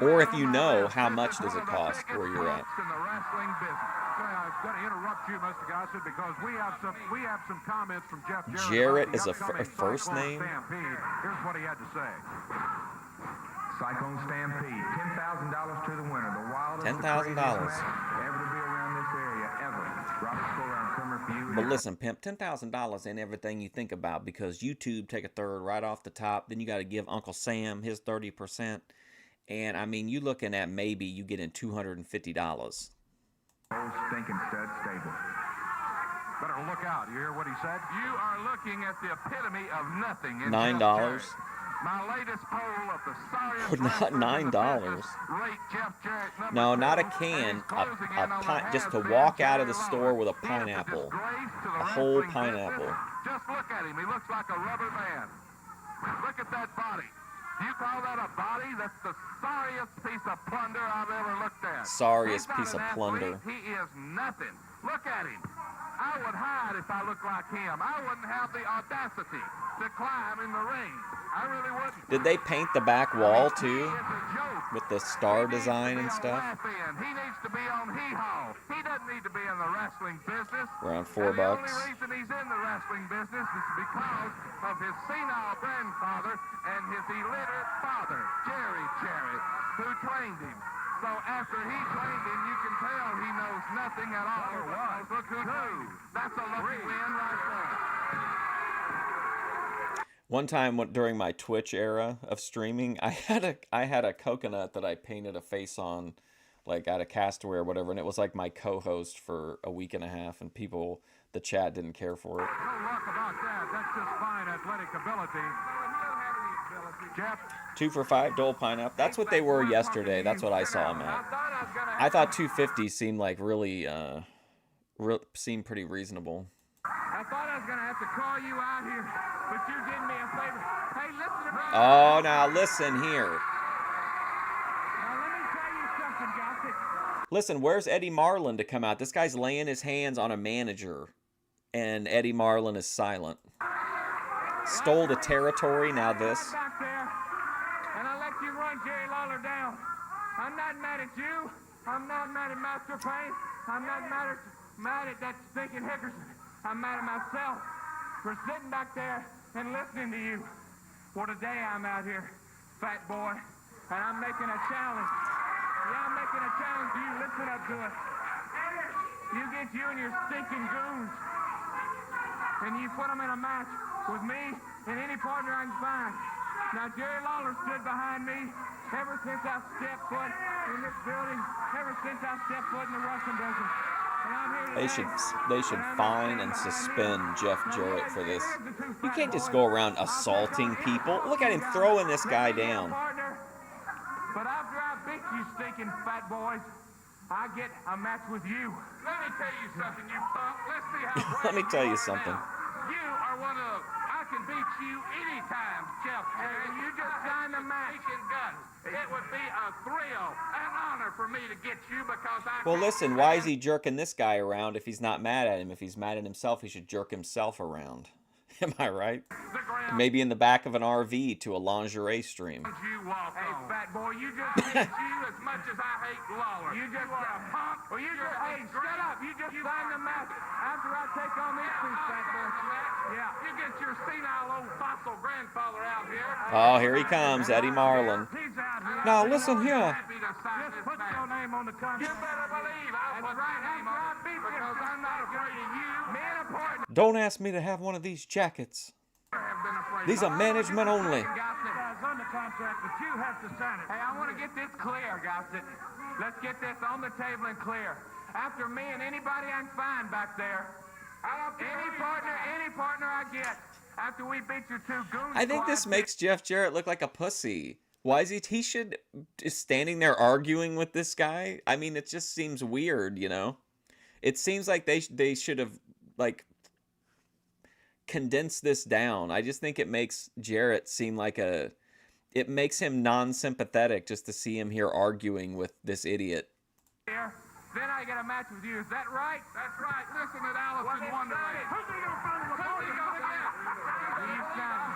Speaker 1: Or if you know, how much does it cost where you're at?
Speaker 2: In the wrestling business. I've got to interrupt you, Mr. Gossett, because we have some comments from Jeff Jarrett.
Speaker 1: Jarrett is a first name?
Speaker 2: Stampede. Here's what he had to say.
Speaker 4: Cyclone Stampede, $10,000 to the winner. The wildest,
Speaker 1: $10,000.
Speaker 4: ever to be around this area, ever. Robert Fuller, I'm coming for you.
Speaker 1: But listen, pimp, $10,000 ain't everything you think about, because YouTube take a third right off the top. Then you got to give Uncle Sam his 30%. And, I mean, you looking at maybe you getting $250.
Speaker 4: Old stinking stud stable.
Speaker 2: Better look out. You hear what he said?
Speaker 7: You are looking at the epitome of nothing. In
Speaker 1: $9.
Speaker 7: Jeff Jarrett. My latest poll of the sorriest
Speaker 1: Not $9.
Speaker 7: rate Jeff Jarrett number
Speaker 1: No, not a
Speaker 7: 2
Speaker 1: can.
Speaker 7: is closing in on the
Speaker 1: Just to
Speaker 7: has-been
Speaker 1: walk out of the
Speaker 7: Jerry
Speaker 1: store with a
Speaker 7: Lawler. He is
Speaker 1: pineapple.
Speaker 7: disgrace to the
Speaker 1: A whole
Speaker 7: wrestling
Speaker 1: pineapple.
Speaker 7: business. Just look at him. He looks like a rubber man. Look at that body. You call that a body? That's the sorriest piece of plunder I've ever looked at.
Speaker 1: Sorriest
Speaker 7: He's not
Speaker 1: piece
Speaker 7: an
Speaker 1: of
Speaker 7: athlete.
Speaker 1: plunder.
Speaker 7: He is nothing. Look at him. I would hide if I looked like him. I wouldn't have the audacity to climb in the ring. I really wouldn't.
Speaker 1: Did they paint the back wall, too?
Speaker 7: He is a joke.
Speaker 1: With the star
Speaker 7: He needs
Speaker 1: design
Speaker 7: to be
Speaker 1: and
Speaker 7: on
Speaker 1: stuff?
Speaker 7: Laugh-In. He needs to be on hee-haw. He doesn't need to be in the wrestling business.
Speaker 1: Around $4.
Speaker 7: And the only reason he's in the wrestling business is because of his senile grandfather and his illiterate father, Jerry Jarrett, who trained him. So after he trained him, you can tell he knows nothing at all. Because look who knew. That's a lucky win right there.
Speaker 1: One time during my Twitch era of streaming, I had a coconut that I painted a face on, like out of castaway or whatever, and it was like my co-host for a week and a half, and the chat didn't care for it.
Speaker 2: No luck about that. That's just fine athletic ability. Jeff,
Speaker 1: 2 for $5 Dole pineapple. That's what they were yesterday. That's what I saw them at. I thought 250 seemed like really seemed pretty reasonable.
Speaker 7: I thought I was going to have to call you out here, but you did me a favor. Hey, listen to me.
Speaker 1: Oh, now listen here.
Speaker 7: Now, let me tell you something, Gossett.
Speaker 1: Listen, where's Eddie Marlin to come out? This guy's laying his hands on a manager, and Eddie Marlin is silent. Stole the territory, now this.
Speaker 7: Back there, and I let you run Jerry Lawler down. I'm not mad at you. I'm not mad at Master Payne. I'm not mad at that stinking Hickerson. I'm mad at myself for sitting back there and listening to you. Well, today I'm out here, fat boy, and I'm making a challenge. Yeah, I'm making a challenge to you. Listen up to it. You get you and your stinking goons, and you put them in a match with me and any partner I can find. Now, Jerry Lawler stood behind me ever since I stepped foot in this building, ever since I stepped foot in the wrestling business. And I'm here today.
Speaker 1: They should fine and suspend Jeff Jarrett for this. You can't just go around assaulting people. Look at him throwing this guy down.
Speaker 7: But after I beat you stinking fat boys, I get a match with you. Let me tell you something, you punk. Let's see how
Speaker 1: Let me tell you something.
Speaker 7: You are one of I can beat you anytime, Jeff. And you just signed a match. It would be a thrill, an honor for me to get you because I.
Speaker 1: Well, listen, why is he jerking this guy around if he's not mad at him? If he's mad at himself, he should jerk himself around. Am I right? Maybe in the back of an RV to a lingerie stream.
Speaker 7: You walk hey, fat boy, you just hate you as much as I hate Lawler. You just are a punk. Well, you just, hey, shut up. You just signed the match after I take on these two fat boys. Yeah. You get your senile old fossil grandfather out here.
Speaker 1: Oh, here he comes, Eddie Marlin.
Speaker 7: He's out here.
Speaker 1: Now, listen here.
Speaker 7: Just put your name on the contract. You better believe I'll put my name on it because I'm not afraid of you. Me and a partner.
Speaker 1: Don't ask me to have one of these jackets. These are management only.
Speaker 7: Under contract, but you have to sign it. Hey, I want to get this clear, Gossett. Let's get this on the table and clear. After me and anybody I can find back there, any partner I get, after we beat your two goons.
Speaker 1: I think this makes Jeff Jarrett look like a pussy. Why is he should is standing there arguing with this guy? I mean, it just seems weird, you know? It seems like they should have, like, condensed this down. I just think it makes Jarrett seem like it makes him non-sympathetic just to see him here arguing with this idiot.
Speaker 7: Here, then I get a match with you. Is that right? That's right. Listen to Alice in Wonderland. Who's he going to find in the party? You sound...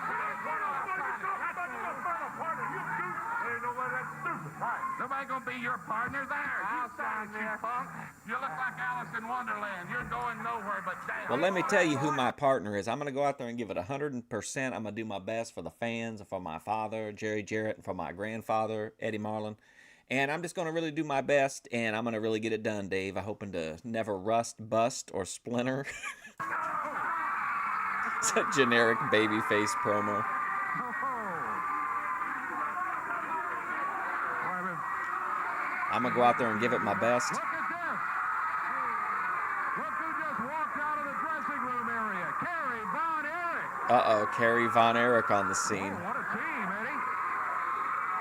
Speaker 7: Nobody gonna be your partner there. I'll sign there, punk. You look like Alice in Wonderland. You're going nowhere but down.
Speaker 1: Well, let me tell you who my partner is. I'm going to go out there and give it 100%. I'm going to do my best for the fans and for my father, Jerry Jarrett, and for my grandfather, Eddie Marlin. And I'm just going to really do my best, and I'm going to really get it done, Dave. I'm hoping to never rust, bust, or splinter. It's a generic babyface promo. I'm going to go out there and give it my best.
Speaker 2: Look at this. Look who just walked out of the dressing room area. Kerry Von Erich.
Speaker 1: Uh-oh, Kerry Von Erich on the scene.
Speaker 2: Oh, what a team, Eddie.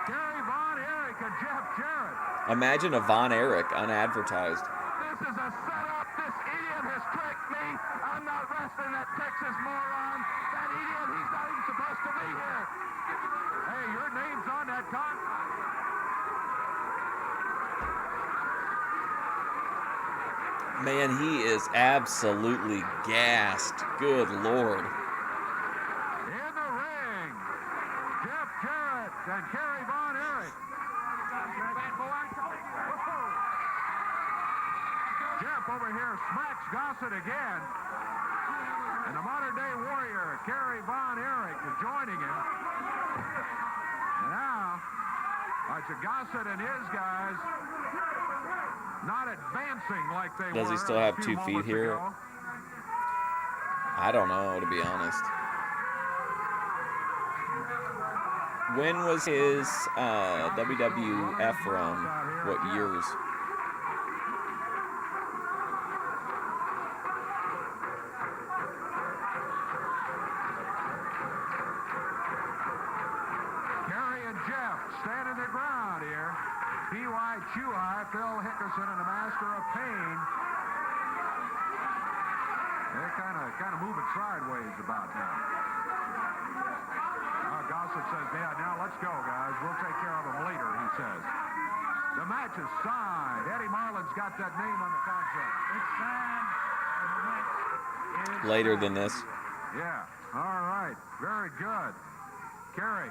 Speaker 2: Kerry Von Erich and Jeff Jarrett.
Speaker 1: Imagine a Von Erich unadvertised.
Speaker 7: This is a setup. This idiot has tricked me. I'm not wrestling that Texas moron. That idiot, he's not even supposed to be here.
Speaker 2: Hey, your name's on that contract.
Speaker 1: Man, he is absolutely gassed. Good Lord.
Speaker 2: In the ring, Jeff Jarrett and Kerry Von Erich. Jeff over here smacks Gossett again. And the modern-day warrior, Kerry Von Erich, is joining him. And now, it's Gossett and his guys not advancing like they were.
Speaker 1: Does he still have
Speaker 2: a few
Speaker 1: 2 feet
Speaker 2: moments
Speaker 1: here?
Speaker 2: ago.
Speaker 1: I don't know, to be honest. When was his WWF run? What years?
Speaker 2: Kerry and Jeff standing their ground here. P.Y. Chuhai, Phil Hickerson, and the Master of Pain. They're kind of moving sideways about now. Gossett says, yeah, now let's go, guys. We'll take care of them later, he says. The match is signed. Eddie Marlin's got that name on the contract. It's signed. And the match is
Speaker 1: Later
Speaker 2: signed.
Speaker 1: than this.
Speaker 2: Yeah. All right. Very good. Kerry.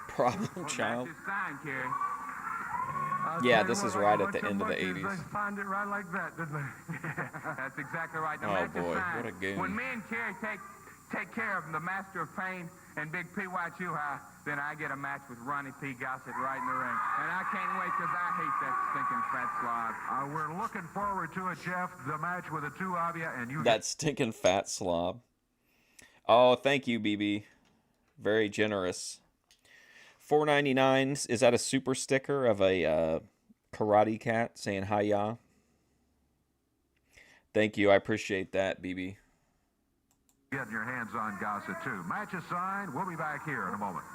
Speaker 1: Problem child.
Speaker 7: Match is signed, Kerry.
Speaker 1: Yeah, this is right at the end of the 80s.
Speaker 5: They find it right like that, didn't they?
Speaker 7: That's exactly right. The
Speaker 1: Oh,
Speaker 7: match is
Speaker 1: boy,
Speaker 7: signed.
Speaker 1: what a goon.
Speaker 7: When me and Kerry take care of the Master of Pain and Big P.Y. Chuhai, then I get a match with Ronnie P. Gossett right in the ring. And I can't wait because I hate that stinking fat slob.
Speaker 2: We're looking forward to it, Jeff. The match with the two of you, and you.
Speaker 1: That stinking fat slob. Oh, thank you, BB. Very generous. $4.99. Is that a super sticker of a karate cat saying hi-ya? Thank you. I appreciate that, BB.
Speaker 2: Getting your hands on Gossett, too. Match is signed. We'll be back here in a moment.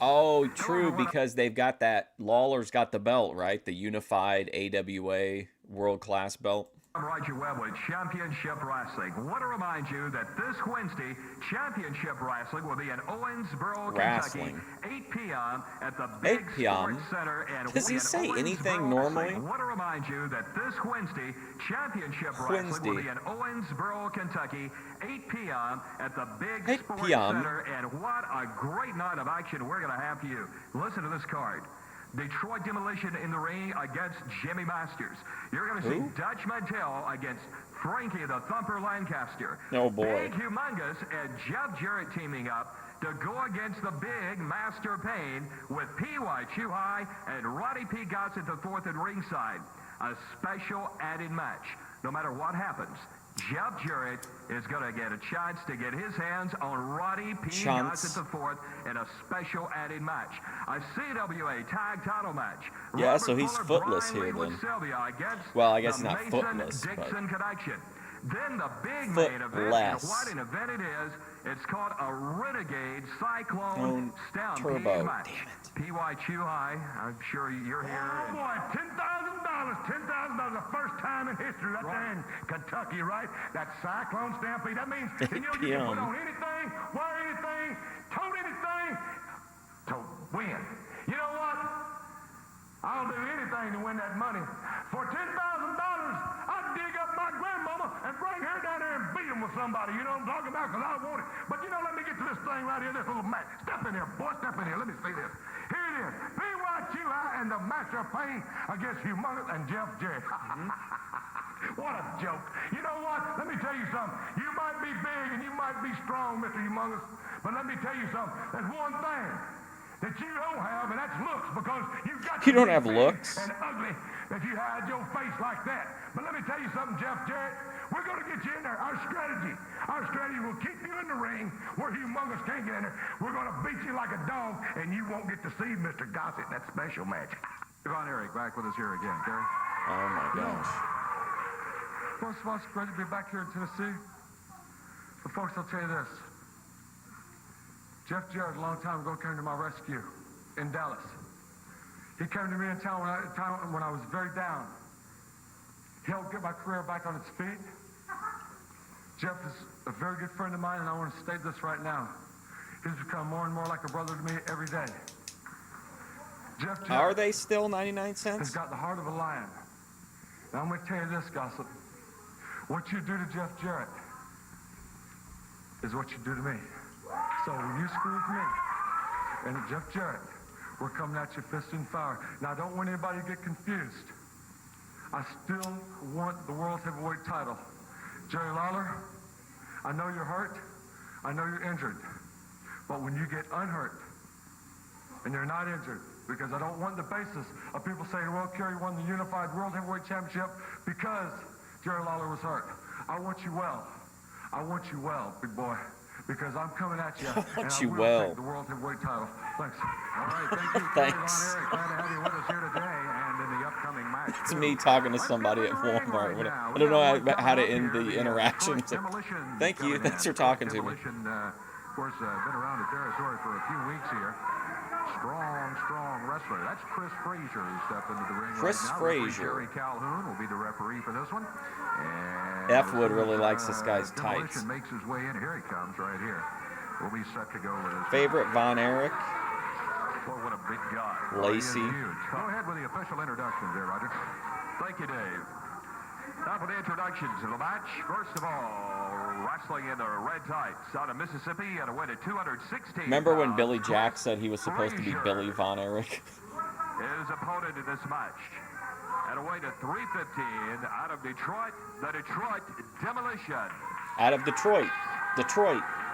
Speaker 1: Oh, true, because they've got that. Lawler's got the belt, right? The unified AWA world-class belt.
Speaker 4: I'm Roger Webb with Championship Wrestling. I want to remind you that this Wednesday, Championship Wrestling will be in Owensboro,
Speaker 1: Wrestling.
Speaker 4: Kentucky, 8 p.m. at the Big
Speaker 1: 8 p.m.
Speaker 4: Sports Center. And
Speaker 1: Does he
Speaker 4: in
Speaker 1: say
Speaker 4: Owensboro,
Speaker 1: anything normally?
Speaker 4: I want to remind you that this Wednesday, Championship Wrestling will be in Owensboro, Kentucky, 8 p.m. at the Big
Speaker 1: 8
Speaker 4: Sports
Speaker 1: p.m.
Speaker 4: Center. And what a great night of action we're going to have for you. Listen to this card. Detroit Demolition in the ring against Jimmy Masters. You're going to see
Speaker 1: Who?
Speaker 4: Dutch Mantel against Frankie the Thumper Lancaster.
Speaker 1: Oh, boy.
Speaker 4: Big Humongous and Jeff Jarrett teaming up to go against the big Master Payne with P.Y. Chuhai and Roddy P. Gossett IV at ringside. A special added match. No matter what happens, Jeff Jarrett is going to get a chance to get his hands on Roddy P. Gossett IV in a special added match. A CWA tag title match.
Speaker 1: Yeah,
Speaker 4: Robert
Speaker 1: so he's
Speaker 4: Fuller,
Speaker 1: footless
Speaker 4: Brian
Speaker 1: here,
Speaker 4: Lee with
Speaker 1: then.
Speaker 4: Sylvia against
Speaker 1: Well, I guess
Speaker 4: the
Speaker 1: not
Speaker 4: Mason
Speaker 1: footless, but-
Speaker 4: Dixon connection. Then the big main event, and
Speaker 1: Footless.
Speaker 4: what an event it is. It's called a Renegade Cyclone
Speaker 1: Own
Speaker 4: Stampede
Speaker 1: Turbo.
Speaker 4: match.
Speaker 1: Damn it.
Speaker 4: P.Y. Chuhai, I'm sure you're here.
Speaker 5: Oh, boy, $10,000. $10,000 the first time in history right there in Kentucky, right? That Cyclone Stampede. That means,
Speaker 1: 8
Speaker 5: you can
Speaker 1: p.m.
Speaker 5: put on anything, wear anything, tote anything to win. You know what? I'll do anything to win that money. For $10,000, I'd dig up my grandmama and bring her down there and beat him with somebody. You know what I'm talking about? Because I want it. But you know, let me get to this thing right here, this little match. Step in here, boy. Step in here. Let me see this. Here it is. PYQI and the Master of Pain against Humongous and Jeff Jarrett. What a joke. You know what? Let me tell you something. You might be big and you might be strong, Mr. Humongous, but let me tell you something. There's one thing that you don't have, and that's looks, because you've got
Speaker 1: You don't have
Speaker 5: big
Speaker 1: looks.
Speaker 5: and ugly that you hide your face like that. But let me tell you something, Jeff Jarrett. We're going to get you in there. Our strategy will keep you in the ring where Humongous can't get in there. We're going to beat you like a dog, and you won't get to see Mr. Gossett in that special match.
Speaker 2: Von Erich back with us here again. Gary?
Speaker 1: Oh my gosh.
Speaker 2: First of all, it's great to be back here in Tennessee. But folks, I'll tell you this. Jeff Jarrett, a long time ago, came to my rescue in Dallas. He came to me in town when I was very down. He helped get my career back on its feet. Jeff is a very good friend of mine, and I want to state this right now. He's become more and more like a brother to me every day. Jeff Jarrett
Speaker 1: Are they still 99
Speaker 2: has
Speaker 1: cents?
Speaker 2: got the heart of a lion. Now, I'm going to tell you this, Gossip. What you do to Jeff Jarrett is what you do to me. So when you screw with me and Jeff Jarrett, we're coming at you fist and fire. Now, I don't want anybody to get confused. I still want the World Heavyweight title. Jerry Lawler, I know you're hurt. I know you're injured. But when you get unhurt and you're not injured, because I don't want the basis of people saying, well, Kerry won the Unified World Heavyweight Championship because Jerry Lawler was hurt. I want you well. I want you well, big boy, because I'm coming at you.
Speaker 1: I want
Speaker 2: and
Speaker 1: you
Speaker 2: I will
Speaker 1: well.
Speaker 2: take the World Heavyweight title. Thanks.
Speaker 7: All right, thank you, Kerry Von
Speaker 1: Thanks.
Speaker 7: Erich. Glad to have you with us here today and in the upcoming match.
Speaker 1: It's me talking to somebody at Walmart. I don't know how to end the interaction. It's like, thank you. Thanks for talking to me.
Speaker 7: Demolition, of course, been around the territory for a few weeks here. Strong wrestler. That's Chris Frazier who stepped into the ring
Speaker 1: Chris
Speaker 7: right now.
Speaker 1: Frazier.
Speaker 7: Jerry Calhoun will be the referee for this one. And
Speaker 1: F-Wood
Speaker 7: as soon
Speaker 1: really
Speaker 7: as,
Speaker 1: likes this guy's
Speaker 7: Demolition
Speaker 1: tights.
Speaker 7: makes his way in. Here he comes right here. We'll be set to go with his
Speaker 1: Favorite Von Erich?
Speaker 7: Boy, what a big guy.
Speaker 1: Lacey.
Speaker 7: He is huge. Go ahead with the official introductions there, Roger.
Speaker 4: Thank you, Dave. Now for the introductions of the match. First of all, wrestling in the red tights out of Mississippi at a weight of 216.
Speaker 1: Remember when
Speaker 4: pounds,
Speaker 1: Billy Jack said he was supposed to be
Speaker 4: Frazier.
Speaker 1: Billy Von Erich?
Speaker 4: His opponent in this match at a weight of 315 out of Detroit, the Detroit Demolition.
Speaker 1: Out of Detroit.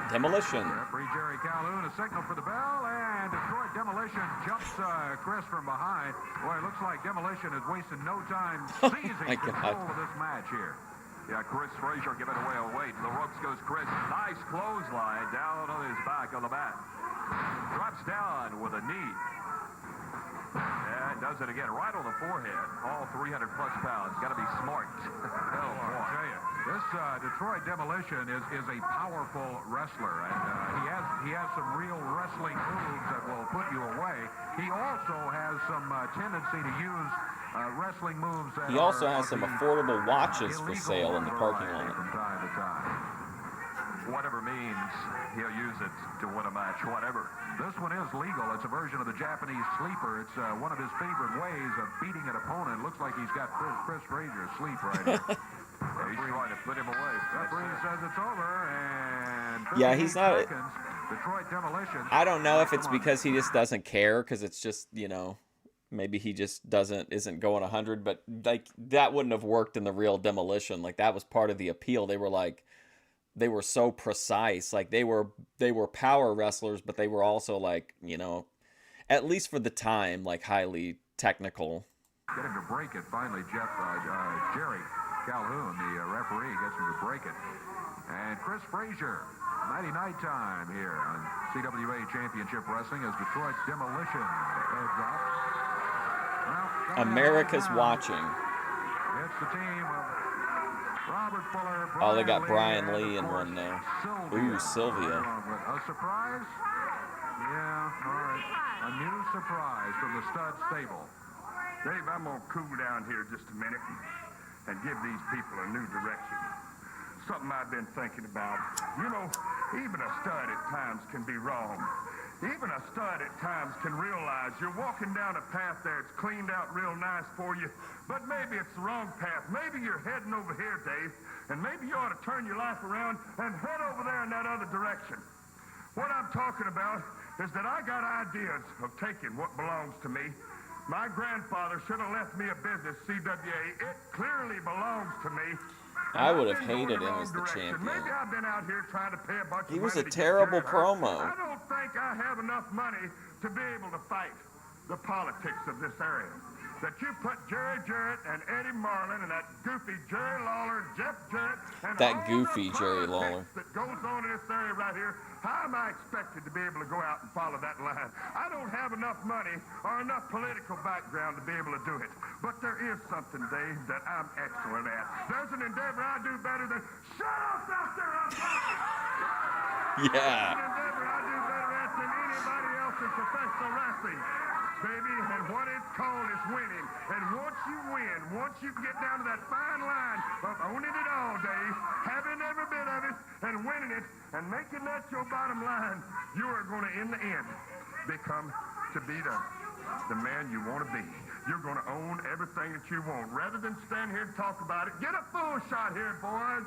Speaker 1: Demolition.
Speaker 7: Referee Jerry Calhoun, a signal for the bell, and Detroit Demolition jumps Chris from behind. Boy, it looks like Demolition is wasting no time seizing
Speaker 1: my
Speaker 7: control
Speaker 1: God.
Speaker 7: of this match here.
Speaker 4: Yeah, Chris Frazier giving away a weight. The ropes goes Chris. Nice clothesline down on his back on the mat. Drops down with a knee. And does it again right on the forehead. All 300 plus pounds. Got to be smart.
Speaker 7: Oh, I tell you, this Detroit Demolition is a powerful wrestler, and he has some real wrestling moves that will put you away. He also has some tendency to use wrestling moves that
Speaker 1: He also
Speaker 7: are
Speaker 1: has some
Speaker 7: the
Speaker 1: affordable watches for
Speaker 7: illegal
Speaker 1: sale in the parking
Speaker 7: variety
Speaker 1: lot.
Speaker 7: from time to time.
Speaker 4: Whatever means, he'll use it to win a match. Whatever.
Speaker 7: This one is legal. It's a version of the Japanese sleeper. It's one of his favorite ways of beating an opponent. Looks like he's got Chris Frazier asleep right here.
Speaker 4: He's trying to put him away.
Speaker 7: Referee says it's over, and
Speaker 1: Yeah, he's
Speaker 7: 58
Speaker 1: not-
Speaker 7: seconds. Detroit Demolition.
Speaker 1: I don't know if it's
Speaker 7: Come on.
Speaker 1: because he just doesn't care, because it's just, maybe he just isn't going 100, but like that wouldn't have worked in the real Demolition. Like that was part of the appeal. They were so precise. Like they were power wrestlers, but they were also like, at least for the time, like highly technical.
Speaker 7: Get him to break it. Finally, Jerry Calhoun, the referee, gets him to break it. And Chris Frazier, 99 time here on CWA Championship Wrestling as Detroit Demolition heads up. Well,
Speaker 1: America's
Speaker 7: now,
Speaker 1: watching.
Speaker 7: It's the team of Robert Fuller,
Speaker 1: Oh, they got
Speaker 7: Brian
Speaker 1: Brian Lee
Speaker 7: and,
Speaker 1: in
Speaker 7: of
Speaker 1: one
Speaker 7: course,
Speaker 1: now.
Speaker 7: Sylvia.
Speaker 1: Ooh, Sylvia.
Speaker 7: A surprise? Yeah, all right. A new surprise from the stud stable.
Speaker 3: Dave, I'm going to cool down here just a minute.
Speaker 6: and give these people a new direction. Something I've been thinking about. You know, even a stud at times can be wrong. Even a stud at times can realize you're walking down a path there, it's cleaned out real nice for you, but maybe it's the wrong path. Maybe you're heading over here, Dave, and maybe you ought to turn your life around and head over there in that other direction. What I'm talking about is that I got ideas of taking what belongs to me. My grandfather should have left me a business, CWA. It clearly belongs to me.
Speaker 1: I would have hated him as the champion.
Speaker 6: Maybe I've been out here trying to pay a bunch of
Speaker 1: He was
Speaker 6: money
Speaker 1: a
Speaker 6: to get
Speaker 1: terrible
Speaker 6: Jared
Speaker 1: promo.
Speaker 6: hurt. I don't think I have enough money to be able to fight the politics of this area. That you put Jerry Jarrett and Eddie Marlin and that goofy Jerry Lawler and Jeff Jarrett and
Speaker 1: That
Speaker 6: all
Speaker 1: goofy
Speaker 6: the
Speaker 1: Jerry
Speaker 6: politics
Speaker 1: Lawler.
Speaker 6: that goes on in this area right here, how am I expected to be able to go out and follow that line? I don't have enough money or enough political background to be able to do it. But there is something, Dave, that I'm excellent at. There's an endeavor I do better than shut up out there. I'm talking.
Speaker 1: Yeah.
Speaker 6: There's an endeavor I do better at than anybody else in professional wrestling. Baby, and what it's called is winning. And once you win, once you get down to that fine line of owning it all, Dave, having every bit of it, and winning it, and making that your bottom line, you are going to, in the end, become to be the man you want to be. You're going to own everything that you want. Rather than stand here and talk about it, get a full shot here, boys.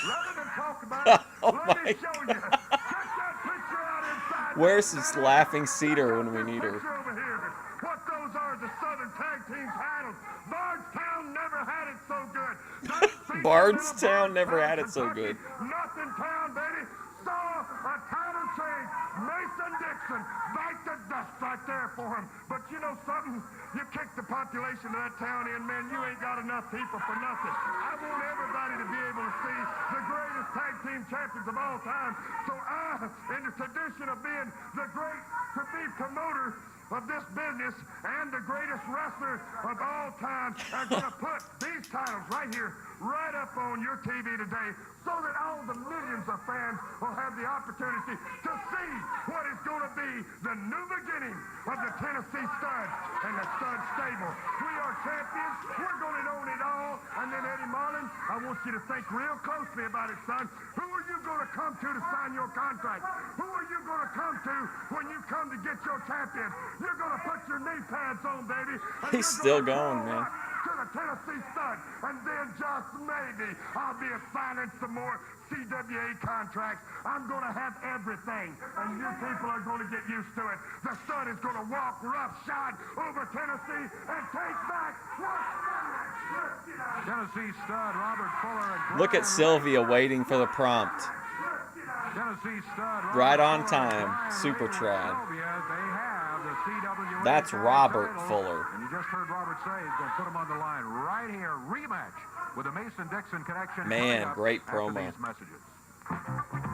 Speaker 6: Rather than talk about it, let me show you. Check that picture out inside.
Speaker 1: Where's this laughing cedar when we need her?
Speaker 6: Picture over here. What those are the Southern Tag Team titles. Bardstown never had it so good.
Speaker 1: Bardstown never had it so good.
Speaker 6: Nothing town, baby. Saw a title change. Mason Dixon, bite the dust right there for him. But you know something? You kick the population of that town in, man, you ain't got enough people for nothing. I want everybody to be able to see the greatest tag team champions of all time. So I, in the tradition of being the great to-be promoter of this business and the greatest wrestler of all time, are going to put these titles right here, right up on your TV today, so that all the millions of fans will have the opportunity to see what is going to be the new beginning of the Tennessee Stud and the Stud Stable. We are champions. We're going to own it all. And then, Eddie Marlin, I want you to think real closely about it, son. Who are you going to come to sign your contract? Who are you going to come to when you come to get your champion? You're going to put your knee pads on, baby.
Speaker 1: He's still going, man.
Speaker 6: To the Tennessee Stud, and then just maybe I'll be signing some more CWA contracts. I'm going to have everything, and you people are going to get used to it. The Stud is going to walk roughshod over Tennessee and take back what?
Speaker 2: Tennessee Stud, Robert Fuller. And
Speaker 1: Look at Sylvia waiting for the prompt.
Speaker 2: Tennessee Stud,
Speaker 1: Right on
Speaker 2: Fuller,
Speaker 1: time.
Speaker 2: Brian
Speaker 1: Super
Speaker 2: Lee, and
Speaker 1: Trad.
Speaker 2: Sylvia, they have the CWA
Speaker 1: That's
Speaker 2: Tag
Speaker 1: Robert
Speaker 2: title.
Speaker 1: Fuller.
Speaker 2: And you just heard Robert say he's going to put him on the line right here. Rematch with the Mason-Dixon connection.
Speaker 1: Man,
Speaker 2: coming up
Speaker 1: great
Speaker 2: after
Speaker 1: promo.
Speaker 2: these messages.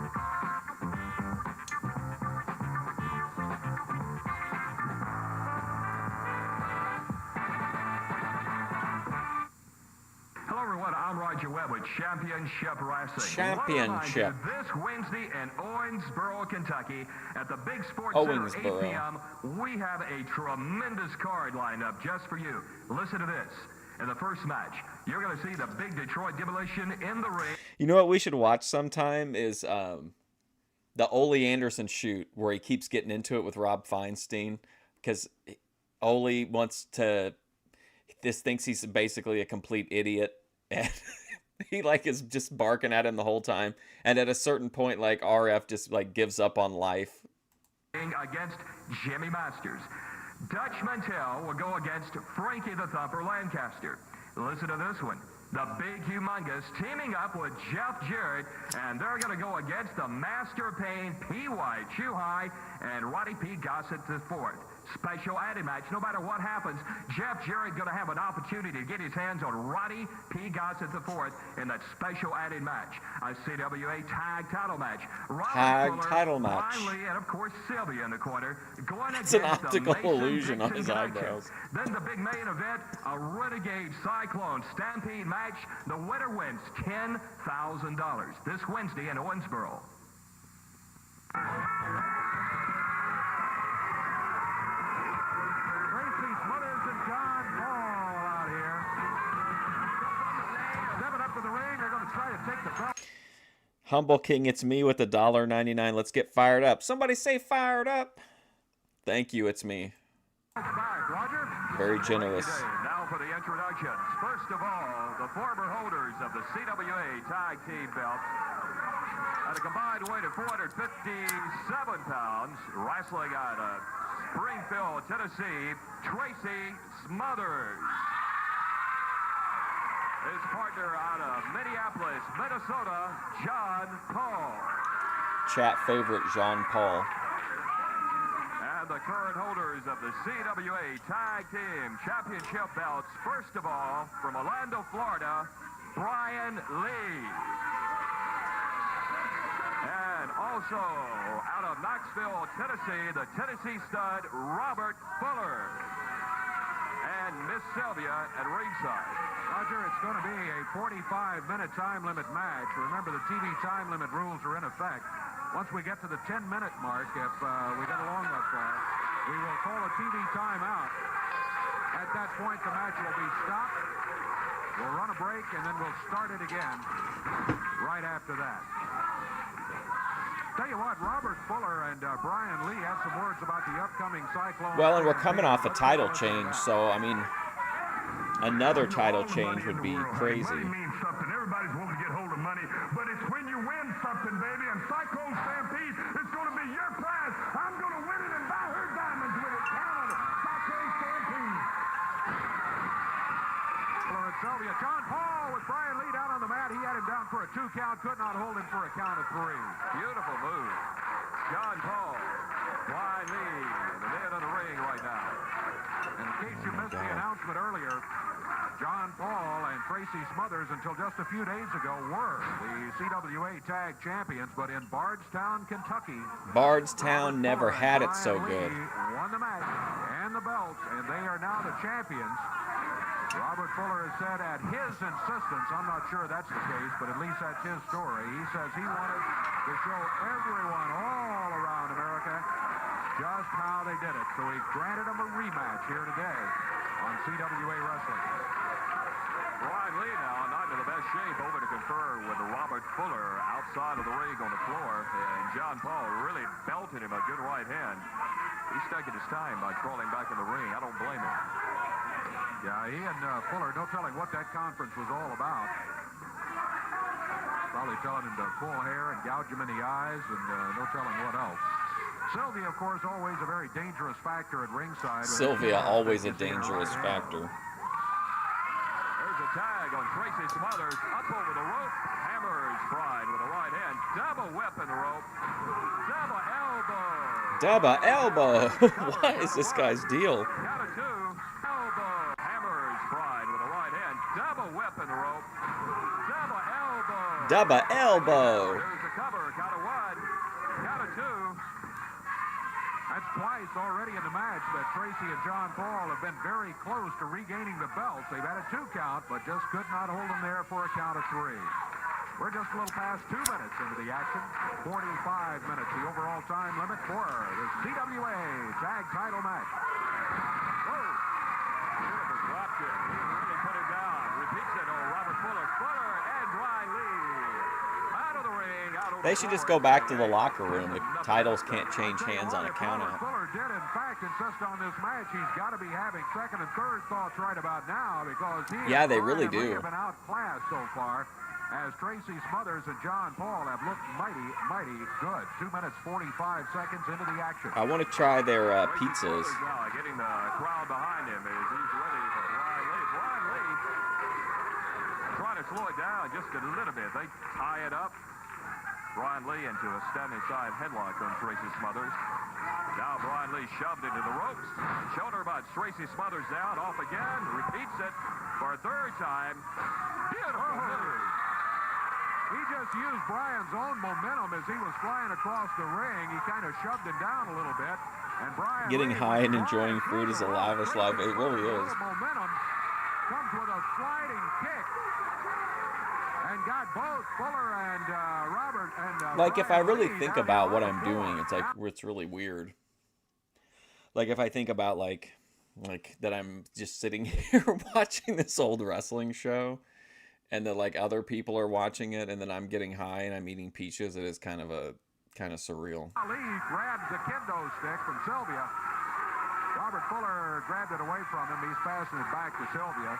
Speaker 2: Hello, everyone. I'm Roger Webb with Championship Wrestling.
Speaker 1: Championship.
Speaker 2: This Wednesday in Owensboro, Kentucky, at the Big Sports Center,
Speaker 1: Owensboro.
Speaker 2: 8 p.m., we have a tremendous card lined up just for you. Listen to this. In the first match, you're going to see the Big Detroit Demolition in the ring.
Speaker 1: You know what we should watch sometime is the Ole Anderson shoot where he keeps getting into it with Rob Feinstein because Ole thinks he's basically a complete idiot and he is just barking at him the whole time, and at a certain point RF just gives up on life.
Speaker 2: Against Jimmy Masters. Dutch Mantell will go against Frankie the Thumper Lancaster. Listen to this one. The Big Humongous teaming up with Jeff Jarrett, and they're going to go against the Master Pain P.Y. Chuhai and Roddy P. Gossett IV. Special added match. No matter what happens, Jeff Jarrett going to have an opportunity to get his hands on Roddy P. Gossett IV in that special added match. A CWA tag title match.
Speaker 1: Tag title match.
Speaker 2: Riley, and of course Sylvia in the corner. Going
Speaker 1: It's an
Speaker 2: against the
Speaker 1: optical
Speaker 2: Mason
Speaker 1: illusion on
Speaker 2: Dixon
Speaker 1: his
Speaker 2: connection.
Speaker 1: eyebrows.
Speaker 2: Then the big main event, a Renegade Cyclone Stampede match. The winner wins $10,000 this Wednesday in Owensboro.
Speaker 7: Tracy Smothers and John Paul out here.
Speaker 2: take the belt.
Speaker 1: Humble King, it's me with the $1.99. Let's get fired up. Somebody say fired up. Thank you, it's me.
Speaker 2: Back, Roger.
Speaker 1: Very generous.
Speaker 4: Now for the introductions. First of all, the former holders of the CWA Tag Team belts. At a combined weight of 457 pounds, wrestling out of Springfield, Tennessee, Tracy Smothers. His partner out of Minneapolis, Minnesota, John Paul.
Speaker 1: Chat favorite, Jean Paul.
Speaker 4: And the current holders of the CWA Tag Team Championship belts, first of all, from Orlando, Florida, Brian Lee. And also, out of Knoxville, Tennessee, the Tennessee stud, Robert Fuller. And Miss Sylvia at ringside.
Speaker 2: Roger, it's going to be a 45-minute time limit match. Remember, the TV time limit rules are in effect. Once we get to the 10-minute mark, if we get along that far, we will call a TV timeout. At that point, the match will be stopped. We'll run a break, and then we'll start it again right after that. Tell you what, Robert Fuller and Brian Lee have some words about the upcoming Cyclone.
Speaker 1: Well, and we're coming off a title change, so, I mean, another title change would be crazy.
Speaker 5: Money means something. Everybody's wanting to get hold of money, but it's when you win something, baby. And Cyclone Stampede is going to be your prize. I'm going to win it and buy her diamonds with it. Count on it. Cyclone Stampede.
Speaker 2: Fuller and Sylvia. John Paul with Brian Lee down on the mat. He had him down for a 2 count. Could not hold him for a count of 3.
Speaker 4: Beautiful move. John Paul, Brian Lee, the man on the ring right now.
Speaker 2: In case you missed the announcement earlier, John Paul and Tracy Smothers, until just a few days ago, were the CWA Tag Champions, but in Bardstown, Kentucky.
Speaker 1: Bardstown never
Speaker 2: Fuller
Speaker 1: had
Speaker 2: and
Speaker 1: it so
Speaker 2: Brian
Speaker 1: good.
Speaker 2: Lee won the match and the belt, and they are now the champions. Robert Fuller has said at his insistence, I'm not sure that's the case, but at least that's his story. He says he wanted to show everyone all around America just how they did it. So he granted them a rematch here today on CWA Wrestling.
Speaker 4: Brian Lee now not in the best shape, over to confer with Robert Fuller outside of the ring on the floor. And John Paul really belted him a good right hand. He's taking his time by crawling back in the ring. I don't blame him.
Speaker 2: Yeah, he and Fuller, no telling what that conference was all about. Probably telling him to pull hair and gouge him in the eyes, and no telling what else. Sylvia, of course, always a very dangerous factor at ringside.
Speaker 1: Sylvia, always a dangerous factor.
Speaker 4: There's a tag on Tracy Smothers. Up over the rope. Hammers Brian with a right hand. Double whip in the rope. Double elbow.
Speaker 1: Double elbow. What is this guy's deal?
Speaker 4: Count of 2. Elbow. Hammers Brian with a right hand. Double whip in the rope. Double elbow.
Speaker 1: Double elbow.
Speaker 4: There's the cover. Count of 1. Count of 2.
Speaker 2: That's twice already in the match that Tracy and John Paul have been very close to regaining the belts. They've had a 2 count, but just could not hold them there for a count of 3. We're just a little past 2 minutes into the action. 45 minutes, the overall time limit for the CWA Tag Title match.
Speaker 4: Whoa. Beautiful drop kick. Really put him down. Repeats it. Robert Fuller. Fuller and Brian Lee. Out of the ring. Out of
Speaker 1: They should just go back to the locker room. The titles can't change hands on a countout.
Speaker 2: Fuller did, in fact, insist on this match. He's got to be having second and third thoughts right about now because he
Speaker 1: Yeah,
Speaker 2: and
Speaker 1: they
Speaker 2: Brian
Speaker 1: really
Speaker 2: Lee
Speaker 1: do.
Speaker 2: have been outclassed so far, as Tracy Smothers and John Paul have looked mighty, mighty good. 2 minutes, 45 seconds into the action.
Speaker 1: I want to try their pizzas.
Speaker 4: Now getting the crowd behind him as he's ready for Brian Lee. Brian Lee trying to slow it down just a little bit. They tie it up. Brian Lee into a standing side headlock on Tracy Smothers. Now Brian Lee shoved into the ropes. Shoulder about Tracy Smothers down. Off again. Repeats it for a 3rd time. Beautiful move.
Speaker 2: He just used Brian's own momentum as he was flying across the ring. He kind of shoved him down a little bit. And Brian
Speaker 1: Getting
Speaker 2: Lee
Speaker 1: high and
Speaker 2: was
Speaker 1: enjoying
Speaker 2: flying
Speaker 1: food
Speaker 2: through
Speaker 1: is
Speaker 2: the
Speaker 1: the
Speaker 2: ropes.
Speaker 1: livest life. It really is.
Speaker 2: Momentum comes with a sliding kick. And got both Fuller and Robert and
Speaker 1: Like, if I
Speaker 2: Brian
Speaker 1: really
Speaker 2: Lee
Speaker 1: think
Speaker 2: down
Speaker 1: about
Speaker 2: on
Speaker 1: what
Speaker 2: the
Speaker 1: I'm
Speaker 2: floor.
Speaker 1: doing, it's like, it's really weird. Like, if I think about, like that I'm just sitting here watching this old wrestling show, and then like other people are watching it, and then I'm getting high and I'm eating peaches. It is kind of surreal.
Speaker 2: Ali grabs the kendo stick from Sylvia. Robert Fuller grabbed it away from him. He's passing it back to Sylvia.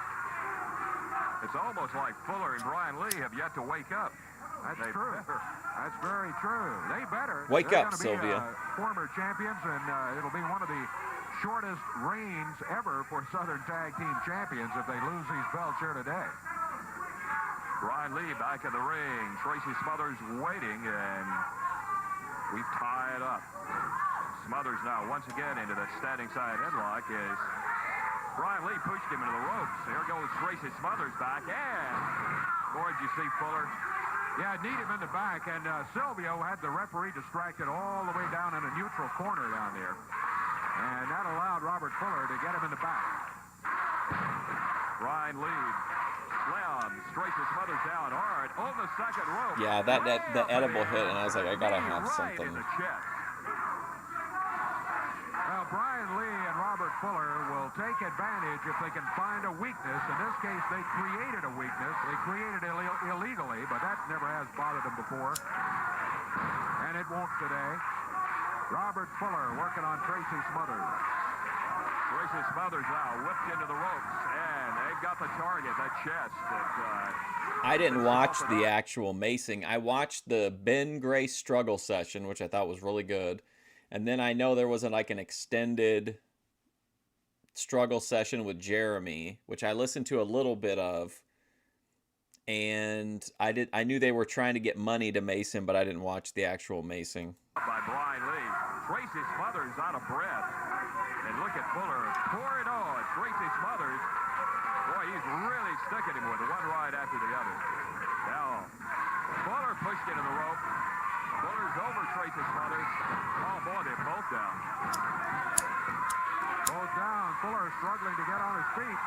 Speaker 6: It's almost like Fuller and Brian Lee have yet to wake up.
Speaker 2: That's true. That's very true. They better.
Speaker 1: Wake
Speaker 2: They're
Speaker 1: up,
Speaker 2: gonna
Speaker 1: Sylvia.
Speaker 2: Be, former champions, and it'll be one of the shortest reigns ever for Southern Tag Team Champions if they lose these belts here today.
Speaker 6: Brian Lee back in the ring. Tracy Smothers waiting, and we tie it up. Smothers now once again into that standing side headlock as Brian Lee pushed him into the ropes. Here goes Tracy Smothers back, and boy, did you see Fuller?
Speaker 2: Yeah, need him in the back, and Silvio had the referee distracted all the way down in a neutral corner down there. And that allowed Robert Fuller to get him in the back.
Speaker 6: Brian Lee slams Tracy Smothers down hard on the second rope.
Speaker 1: Yeah, the edible hit, and I was like, I gotta have
Speaker 6: Right
Speaker 1: something.
Speaker 6: in the chest.
Speaker 2: Well, Brian Lee and Robert Fuller will take advantage if they can find a weakness. In this case, they created a weakness. They created it illegally, but that never has bothered them before. And it won't today. Robert Fuller working on Tracy Smothers.
Speaker 6: Tracy Smothers now whipped into the ropes, and they've got the target, that chest.
Speaker 1: I didn't watch the actual macing. I watched the Ben Gray struggle session, which I thought was really good. And then I know there was like an extended struggle session with Jeremy, which I listened to a little bit of. And I knew they were trying to get money to mace him, but I didn't watch the actual macing.
Speaker 6: By Brian Lee. Tracy Smothers out of breath. And look at Fuller. Pour it on. Tracy Smothers. Boy, he's really sticking him with one right after the other. Now, Fuller pushed into the rope. Fuller's over Tracy Smothers. Oh, boy, they're both down.
Speaker 2: Both down. Fuller struggling to get on his feet.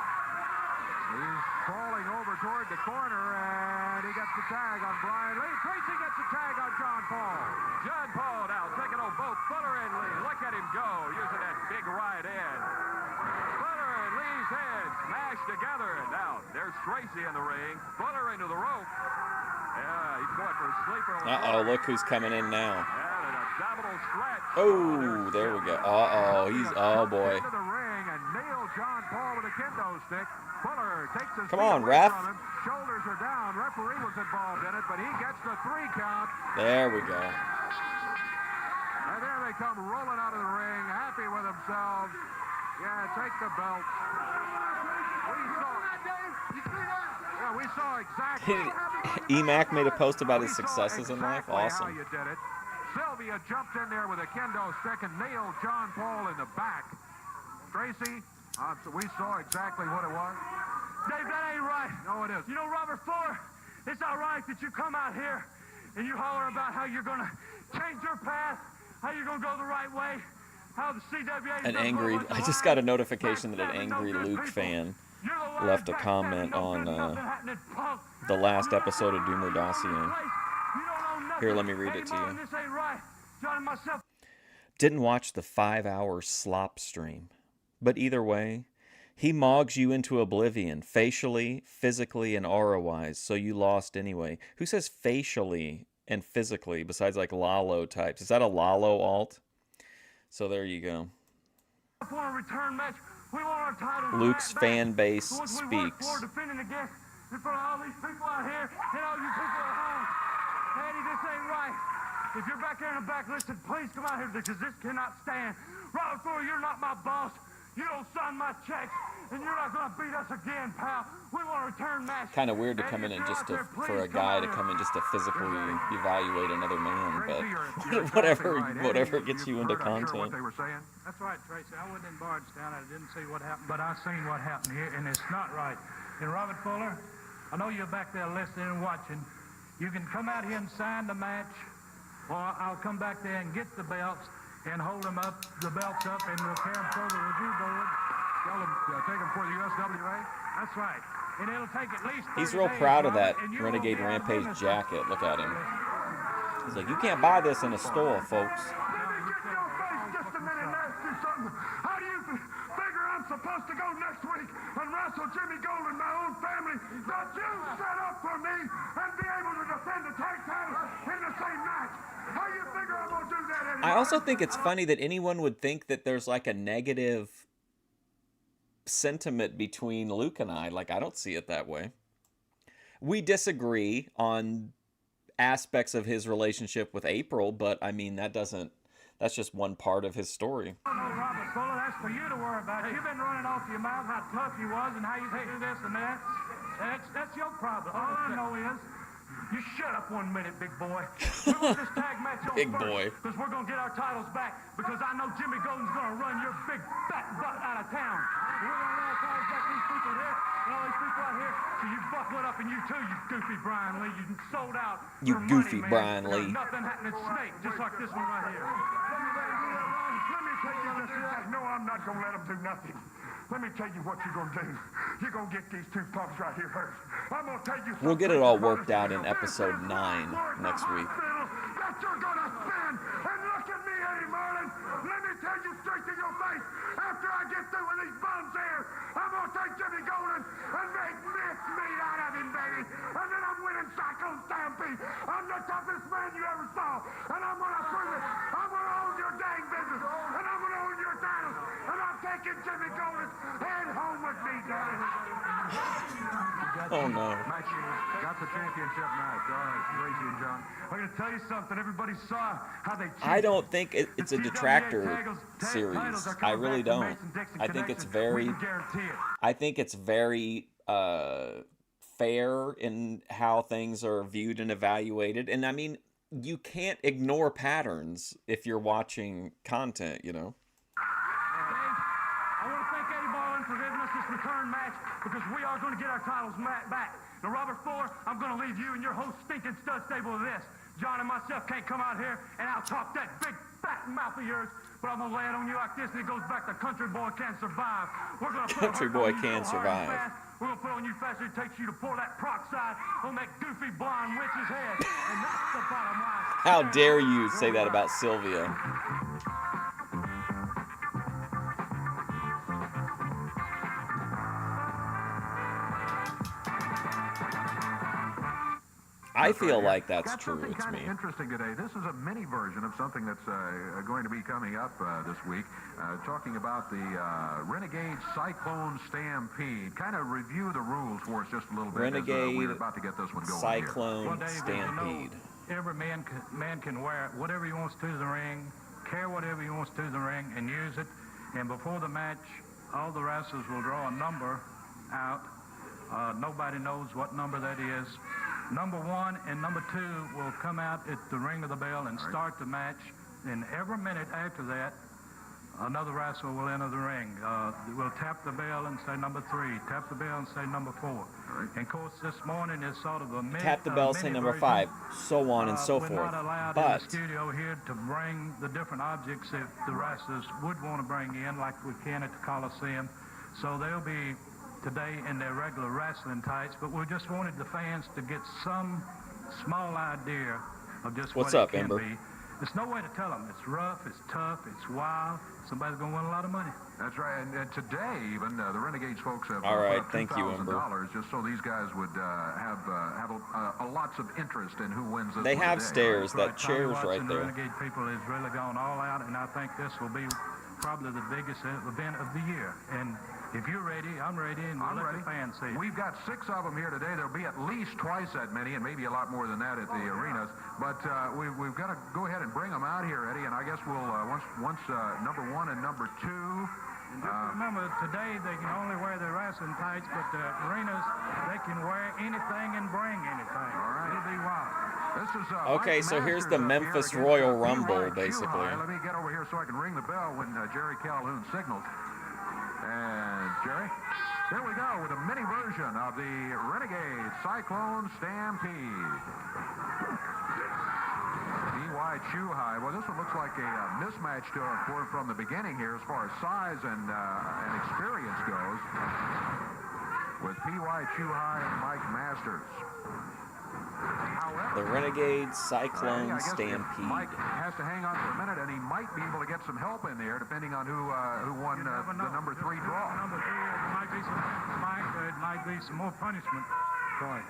Speaker 2: He's crawling over toward the corner, and he gets the tag on Brian Lee. Tracy gets the tag on John Paul.
Speaker 6: John Paul now taking on both Fuller and Lee. Look at him go, using that big right hand. Fuller and Lee's heads smashed together. Now, there's Tracy in the ring. Fuller into the rope. Yeah, he's going for a sleeper.
Speaker 1: Uh-oh, look who's coming in now.
Speaker 6: And an abdominal stretch.
Speaker 1: Oh, there we go. Uh-oh, oh boy.
Speaker 2: Into the ring and nailed John Paul with a kendo stick. Fuller takes his
Speaker 1: Come
Speaker 2: feet
Speaker 1: on,
Speaker 2: away
Speaker 1: ref.
Speaker 2: from him. Shoulders are down. Referee was involved in it, but he gets the 3 count.
Speaker 1: There we go.
Speaker 2: And there they come rolling out of the ring, happy with themselves. Yeah, take the belt. We saw exactly.
Speaker 1: Emac made a post about his successes in life.
Speaker 2: How
Speaker 1: Awesome.
Speaker 2: you did it. Sylvia jumped in there with a kendo stick and nailed John Paul in the back. Tracy, we saw exactly what it was.
Speaker 5: Dave, that ain't right.
Speaker 2: No, it isn't.
Speaker 5: You know, Robert Fuller, it's not right that you come out here and you holler about how you're going to change your path, how you're going to go the right way, how the CWA...
Speaker 1: I just got a notification that an angry Luke fan left a comment on the last episode of Doomer Dossier. Here, let me read it to you.
Speaker 5: This ain't right. John and myself...
Speaker 1: Didn't watch the 5-hour slop stream. But either way, he mogs you into oblivion, facially, physically, and aura-wise, so you lost anyway. Who says facially and physically, besides like Lalo types? Is that a Lalo alt? So there you go.
Speaker 5: For a return match, we want our title
Speaker 1: Luke's
Speaker 5: back.
Speaker 1: fan base
Speaker 5: We work
Speaker 1: speaks.
Speaker 5: for defending against in front of all these people out here and all you people at home. Eddie, this ain't right. If you're back there in the back, listen, please come out here because this cannot stand. Robert Fuller, you're not my boss. You don't sign my checks, and you're not going to beat us again, pal. We want a return match.
Speaker 1: Kind of weird to come in and just to, for a guy to come in just to physically evaluate another man, but whatever gets you into content.
Speaker 2: What they were saying.
Speaker 8: That's right, Tracy. I wasn't in Bardstown. I didn't see what happened, but I seen what happened here, and it's not right. And Robert Fuller, I know you're back there listening and watching. You can come out here and sign the match, or I'll come back there and get the belts and hold them up, the belts up, and we'll carry them for the review board.
Speaker 2: Tell them, take them for the USWA.
Speaker 8: That's right. And it'll take at least 30
Speaker 1: He's real
Speaker 8: days,
Speaker 1: proud of that
Speaker 8: Robert, and you
Speaker 1: Renegade
Speaker 8: won't be able to
Speaker 1: Rampage
Speaker 8: miss it.
Speaker 1: jacket. Look at him. He's like, you can't buy this in a store, folks.
Speaker 5: Get your face just a minute and ask you something. How do you figure I'm supposed to go next week and wrestle Jimmy Gold in my own family that you set up
Speaker 1: I also think it's funny that anyone would think that there's like a negative sentiment between Luke and I. Like, I don't see it that way. We disagree on aspects of his relationship with April, but I mean, that's just one part of his story.
Speaker 8: Oh, no, Robert Fuller, that's for you to worry about. You've been running off your mouth how tough you was and how you do this and that. That's your problem. All I know is, you shut up 1 minute, big boy. We're going to this tag match on
Speaker 1: Big
Speaker 8: first,
Speaker 1: boy.
Speaker 8: because we're going to get our titles back, because I know Jimmy Golden's going to run your big fat butt out of town. And we're going to run our titles back to these people here and all these people out here. So you buckle it up, and you too, you goofy Brian Lee. You sold out
Speaker 1: You
Speaker 8: for
Speaker 1: goofy
Speaker 8: money, man.
Speaker 1: Brian Lee.
Speaker 8: Nothing happening snake, just like this one right here.
Speaker 2: Let me tell you this. No, I'm not going to let them do nothing. Let me tell you what you're going to do. You're going to get these two punks right here hurt. I'm going to tell you something.
Speaker 1: We'll get it all worked out in episode 9 next week.
Speaker 2: That you're going to spin. And look at me, Eddie Marlin. Let me tell you straight to your face. After I get through with these bums here, I'm going to take Jimmy Golden and make mixed meat out of him, baby. And then I'm winning Cyclone Stampede. I'm the toughest man you ever saw. And I'm going to prove it. I'm going to own your dang business. And I'm going to own your titles. And I'm taking Jimmy Golden head home with me, daddy.
Speaker 1: Oh no.
Speaker 2: Got the championship match. All right, Tracy and John.
Speaker 5: I'm going to tell you something. Everybody saw how they cheated.
Speaker 1: I don't think it's a detractor series. I really don't. I think it's very fair in how things are viewed and evaluated. And I mean, you can't ignore patterns if you're watching content, you know.
Speaker 8: I want to thank Eddie Marlin for giving us this return match, because we are going to get our titles back. Now, Robert Fuller, I'm going to leave you and your whole stinking stud stable of this. John and myself can't come out here and out-talk that big fat mouth of yours, but I'm going to lay it on you like this, and it goes back to Country Boy Can Survive. We're going to put
Speaker 1: Country Boy Can Survive.
Speaker 8: We're going to put on you faster. It takes you to pour that peroxide on that goofy blonde witch's head, and that's the bottom line.
Speaker 1: How dare you say that about Sylvia? I feel like that's true. It's
Speaker 2: kind
Speaker 1: me.
Speaker 2: of interesting today. This is a mini version of something that's going to be coming up this week. Talking about the Renegade Cyclone Stampede. Kind of review the rules for us just a little bit.
Speaker 1: Renegade
Speaker 2: we're about to get this one going
Speaker 1: Cyclone
Speaker 8: Dave,
Speaker 1: Stampede.
Speaker 8: Every man can wear whatever he wants to the ring, carry whatever he wants to the ring, and use it. And before the match, all the wrestlers will draw a number out. Nobody knows what number that is. Number 1 and number 2 will come out at the ring of the bell and start the match. And every minute after that, another wrestler will enter the ring. We'll tap the bell and say number 3. Tap the bell and say number 4. And of course, this morning is sort of a
Speaker 1: Tap the bell, say number 5, so on and so
Speaker 8: we're
Speaker 1: forth.
Speaker 8: not allowed in the studio here to bring the different objects that the wrestlers would want to bring in, like we can at the Coliseum. So they'll be today in their regular wrestling tights, but we just wanted the fans to get some small idea of just
Speaker 1: What's
Speaker 8: what
Speaker 1: up,
Speaker 8: it can
Speaker 1: Ember?
Speaker 8: be. There's no way to tell them. It's rough, it's tough, it's wild. Somebody's going to win a lot of money.
Speaker 2: That's right. And today, even the Renegades folks have
Speaker 1: All right,
Speaker 2: put up
Speaker 1: thank you, Ember.
Speaker 2: $2,000 just so these guys would have lots of interest in who wins this.
Speaker 1: They
Speaker 2: one
Speaker 1: have
Speaker 2: today.
Speaker 1: stairs. That
Speaker 8: Tommy
Speaker 1: chair's
Speaker 8: Watson,
Speaker 1: right
Speaker 8: the
Speaker 1: there.
Speaker 8: Renegade people has really gone all out, and I think this will be probably the biggest event of the year. And if you're ready, I'm ready, and we'll let the fans see.
Speaker 2: We've got 6 of them here today. There'll be at least twice that many, and maybe a lot more than that at the arenas. But we've got to go ahead and bring them out here, Eddie. And I guess we'll once number 1 and number 2.
Speaker 8: And just remember, today they can only wear their wrestling tights, but the arenas, they can wear anything and bring anything.
Speaker 2: All right.
Speaker 8: It'll be wild.
Speaker 2: This is
Speaker 1: Okay,
Speaker 2: Mike
Speaker 1: so here's the
Speaker 2: Masters up
Speaker 1: Memphis
Speaker 2: here
Speaker 1: Royal
Speaker 2: against,
Speaker 1: Rumble,
Speaker 2: P-Rod
Speaker 1: basically.
Speaker 2: Shuhai. Let me get over here so I can ring the bell when Jerry Calhoun signals. And Jerry, here we go with a mini version of the Renegade Cyclone Stampede. P.Y. Shuhai. Well, this one looks like a mismatch from the beginning here as far as size and experience goes, with P.Y. Shuhai and Mike Masters. However,
Speaker 1: The Renegade Cyclone
Speaker 2: I guess
Speaker 1: Stampede.
Speaker 2: Mike has to hang on for a minute, and he might be able to get some help in there, depending on who won the number 3 draw.
Speaker 8: Number 3, it might be some Mike, or it might be some more punishment. Sorry.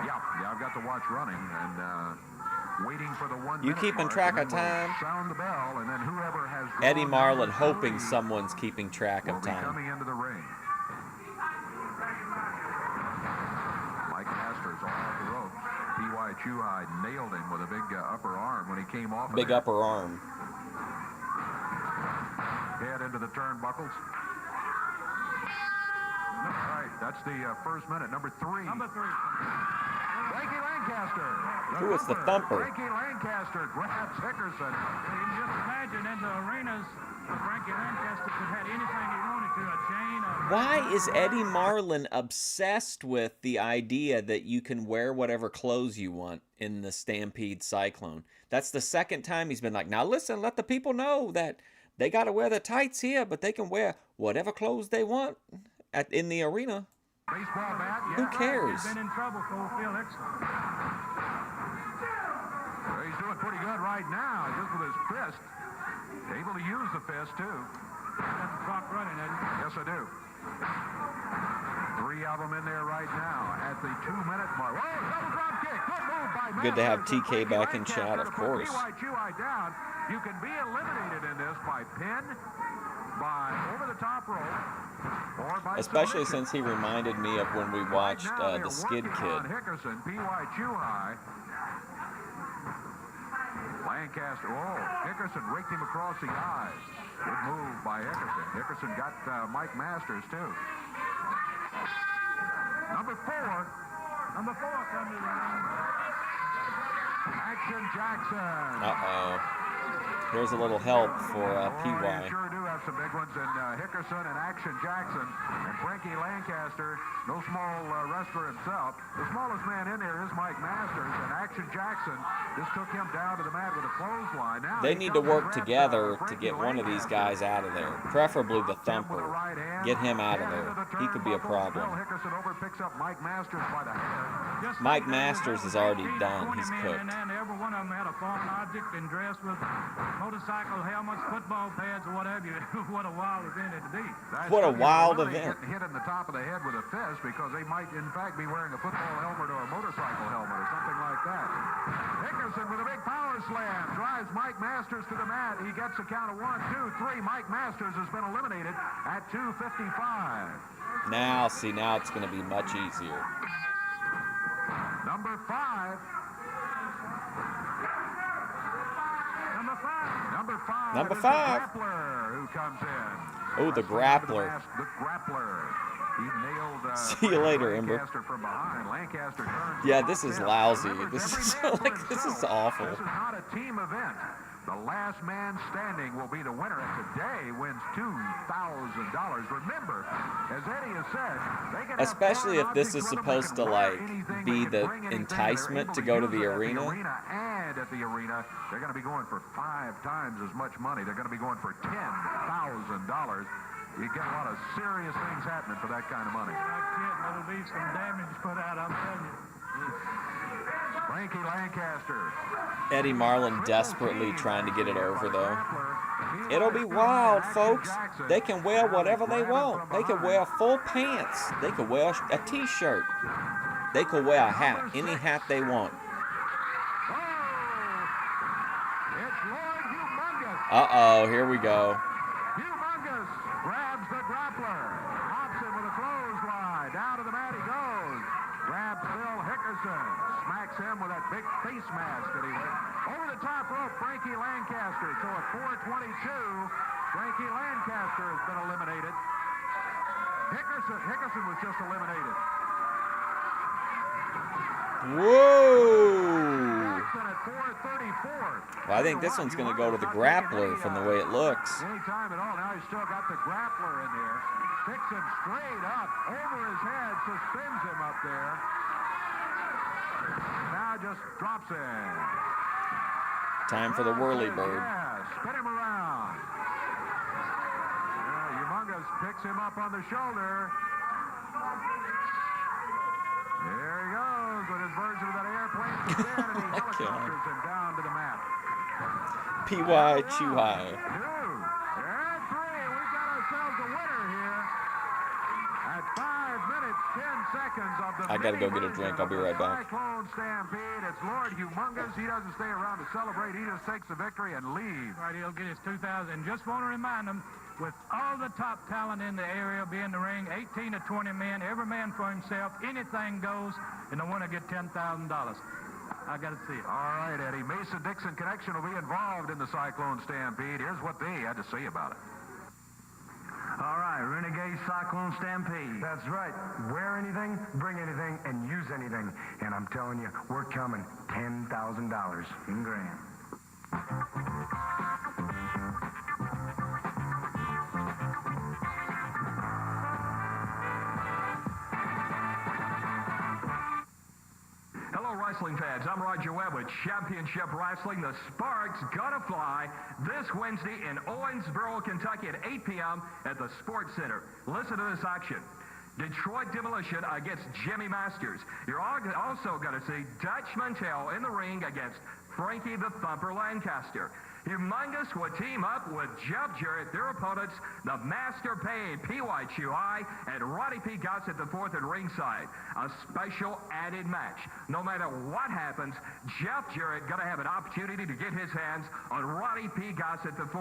Speaker 2: Yeah, I've got the watch running, and waiting for the 1
Speaker 1: You
Speaker 2: minute
Speaker 1: keeping
Speaker 2: mark,
Speaker 1: track
Speaker 2: and
Speaker 1: of
Speaker 2: then we'll
Speaker 1: time?
Speaker 2: sound the bell, and then whoever has
Speaker 1: Eddie
Speaker 2: drawn
Speaker 1: Marlin
Speaker 2: number
Speaker 1: hoping
Speaker 2: 3
Speaker 1: someone's keeping track
Speaker 2: will
Speaker 1: of
Speaker 2: be
Speaker 1: time.
Speaker 2: coming into the ring. Mike Masters off the ropes. P.Y. Chuhai nailed him with a big upper arm when he came off.
Speaker 1: Big upper arm.
Speaker 2: Head into the turnbuckles. All right, that's the first minute. Number 3.
Speaker 8: Number 3.
Speaker 2: Frankie Lancaster.
Speaker 1: Ooh, it's the thumper.
Speaker 2: Frankie Lancaster grabs Hickerson.
Speaker 8: You can just imagine in the arenas, Frankie Lancaster could have anything he wanted to, a chain.
Speaker 1: Why is Eddie Marlin obsessed with the idea that you can wear whatever clothes you want in the Stampede Cyclone? That's the second time he's been like, now listen, let the people know that they got to wear the tights here, but they can wear whatever clothes they want in the arena.
Speaker 2: Baseball bat.
Speaker 1: Who cares?
Speaker 8: He's been in trouble for Phil Hickson.
Speaker 2: Well, he's doing pretty good right now, just with his fist. Able to use the fist, too.
Speaker 8: That's the clock running, isn't it?
Speaker 2: Yes, I do. 3 of them in there right now at the 2-minute mark. Oh, double drop kick. Good move by
Speaker 1: Good to have
Speaker 2: Masters.
Speaker 1: TK back in chat, of course.
Speaker 2: P.Y. Chuhai down. You can be eliminated in this by pin, by over the top rope, or by
Speaker 1: Especially
Speaker 2: submission.
Speaker 1: since he reminded me of when we watched
Speaker 2: Right now,
Speaker 1: the
Speaker 2: they're
Speaker 1: Skid
Speaker 2: working
Speaker 1: Kid.
Speaker 2: on Hickerson, P.Y. Chuhai. Lancaster, Hickerson raked him across the eyes. Good move by Hickerson. Hickerson got Mike Masters, too. Number 4.
Speaker 8: Number 4 coming to the ring.
Speaker 2: Action Jackson.
Speaker 1: Uh-oh. Here's a little help for
Speaker 2: You
Speaker 1: PY.
Speaker 2: sure do have some big ones in Hickerson and Action Jackson. And Frankie Lancaster, no small wrestler himself. The smallest man in there is Mike Masters, and Action Jackson just took him down to the mat with a clothesline. Now
Speaker 1: They
Speaker 2: he
Speaker 1: need to
Speaker 2: comes and
Speaker 1: work
Speaker 2: grabs,
Speaker 1: together to
Speaker 2: Frankie
Speaker 1: get one of these
Speaker 2: Lancaster.
Speaker 1: guys out of there. Preferably the
Speaker 2: Drops him with
Speaker 1: thumper.
Speaker 2: the right hand.
Speaker 1: Get him out of
Speaker 2: Head
Speaker 1: there.
Speaker 2: into the
Speaker 1: He could be a
Speaker 2: turnbuckles.
Speaker 1: problem.
Speaker 2: Bill Hickerson over picks up Mike Masters by the hair.
Speaker 8: Just
Speaker 1: Mike
Speaker 8: like that,
Speaker 1: Masters
Speaker 8: there
Speaker 1: is
Speaker 8: was
Speaker 1: already
Speaker 8: 18,
Speaker 1: done.
Speaker 8: 20
Speaker 1: He's
Speaker 8: men
Speaker 1: cooked.
Speaker 8: in there, and every one of them had a foreign object and dressed with motorcycle helmets, football pads, or whatever. What a wild event it'd be.
Speaker 1: What a wild
Speaker 2: Really
Speaker 1: event.
Speaker 2: Hit in the top of the head with a fist because they might, in fact, be wearing a football helmet or a motorcycle helmet or something like that. Hickerson with a big power slam drives Mike Masters to the mat. He gets a count of 1, 2, 3. Mike Masters has been eliminated at 2:55.
Speaker 1: Now, see, now it's going to be much easier.
Speaker 2: Number 5.
Speaker 8: Number 5.
Speaker 1: Number
Speaker 2: is
Speaker 1: 5.
Speaker 2: The grappler who comes in.
Speaker 1: Oh, the
Speaker 2: Wrestling under the
Speaker 1: grappler.
Speaker 2: mask, the grappler. He nailed.
Speaker 1: See you later, Ember.
Speaker 2: Lancaster from behind. Lancaster turns.
Speaker 1: Yeah, this is lousy.
Speaker 2: Remember,
Speaker 1: This
Speaker 2: every
Speaker 1: is
Speaker 2: man for
Speaker 1: like this is
Speaker 2: himself.
Speaker 1: awful.
Speaker 2: This is not a team event. The last man standing will be the winner, and today wins $2,000. Remember, as Eddie has said, they can have
Speaker 1: Especially if
Speaker 2: foreign
Speaker 1: this is
Speaker 2: objects with them.
Speaker 1: supposed
Speaker 2: They
Speaker 1: to
Speaker 2: can wear
Speaker 1: like
Speaker 2: anything.
Speaker 1: be
Speaker 2: They can
Speaker 1: the
Speaker 2: bring anything.
Speaker 1: enticement
Speaker 2: They're
Speaker 1: to
Speaker 2: able
Speaker 1: go to
Speaker 2: use
Speaker 1: the
Speaker 2: it at
Speaker 1: arena.
Speaker 2: And at the arena, they're going to be going for 5 times as much money. They're going to be going for $10,000. You get a lot of serious things happening for that kind of money.
Speaker 8: Not kidding. There'll be some damage put out, I'm telling you.
Speaker 2: Frankie Lancaster.
Speaker 1: Eddie Marlin desperately trying to get it over, though. It'll be wild, folks. They can wear whatever they want. They can wear full pants. They can wear a t-shirt. They can wear a hat, any hat they want.
Speaker 2: It's Lloyd Humongous.
Speaker 1: Uh-oh, here we go.
Speaker 2: Humongous grabs the grappler. Hops him with a clothesline. Down to the mat he goes. Grabs Phil Hickerson. Smacks him with that big face mask that he wears. Over the top rope, Frankie Lancaster. So at 4:22, Frankie Lancaster has been eliminated. Hickerson was just eliminated.
Speaker 1: Whoa!
Speaker 2: Jackson at 4:34.
Speaker 1: Well, I think this one's going to go to the grappler from the way it looks.
Speaker 2: Any time at all. Now he's still got the grappler in there. Picks him straight up over his head, suspends him up there. Now just drops him.
Speaker 1: Time for the whirly bird.
Speaker 2: Yeah, spin him around. Humongous picks him up on the shoulder. There he goes with his version of that airplane spin, and he helicopters him down to the mat.
Speaker 1: P.Y. Chuhai.
Speaker 2: 2 and 3. We've got ourselves a winner here at 5 minutes minutes, 10 seconds of the
Speaker 1: I gotta go
Speaker 2: mini
Speaker 1: get a drink.
Speaker 2: version
Speaker 1: I'll be
Speaker 2: of the
Speaker 1: right back.
Speaker 2: Cyclone Stampede. It's Lord Humongous. He doesn't stay around to celebrate. He just takes the victory and leaves.
Speaker 8: Right, he'll get his 2,000. And just want to remind them, with all the top talent in the area be in the ring, 18 to 20 men, every man for himself, anything goes, and the winner get $10,000. I got to see it.
Speaker 2: All right, Eddie. Mason-Dixon Connection will be involved in the Cyclone Stampede. Here's what they had to say about it.
Speaker 5: All right, Renegade Cyclone Stampede. That's right. Wear anything, bring anything, and use anything. And I'm telling you, we're coming. $10,000 in grand.
Speaker 4: Hello, wrestling fans. I'm Roger Webb with Championship Wrestling. The spark's gonna fly this Wednesday in Owensboro, Kentucky at 8 p.m. at the Sports Center. Listen to this action. Detroit Demolition against Jimmy Masters. You're also going to see Dutch Mantell in the ring against Frankie the Thumper Lancaster. Humongous would team up with Jeff Jarrett, their opponents, the Master Pain, P.Y. Chuai, and Roddy P. Gossett IV at ringside. A special added match. No matter what happens, Jeff Jarrett going to have an opportunity to get his hands on Roddy P. Gossett IV.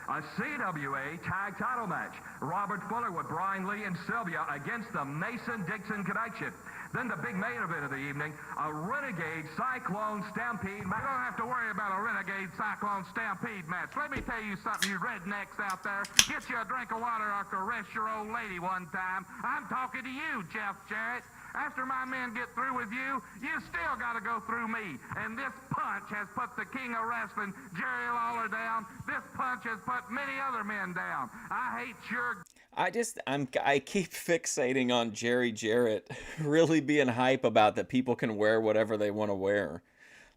Speaker 4: A CWA tag title match. Robert Fuller with Brian Lee and Sylvia against the Mason-Dixon Connection. Then the big main event of the evening, a Renegade Cyclone Stampede match.
Speaker 7: You don't have to worry about a Renegade Cyclone Stampede match. Let me tell you something, you rednecks out there. Get you a drink of water or caress your old lady one time. I'm talking to you, Jeff Jarrett. After my men get through with you, you still got to go through me. And this punch has put the king of wrestling, Jerry Lawler, down. This punch has put many other men down. I hate your...
Speaker 1: I keep fixating on Jerry Jarrett really being hype about that people can wear whatever they want to wear.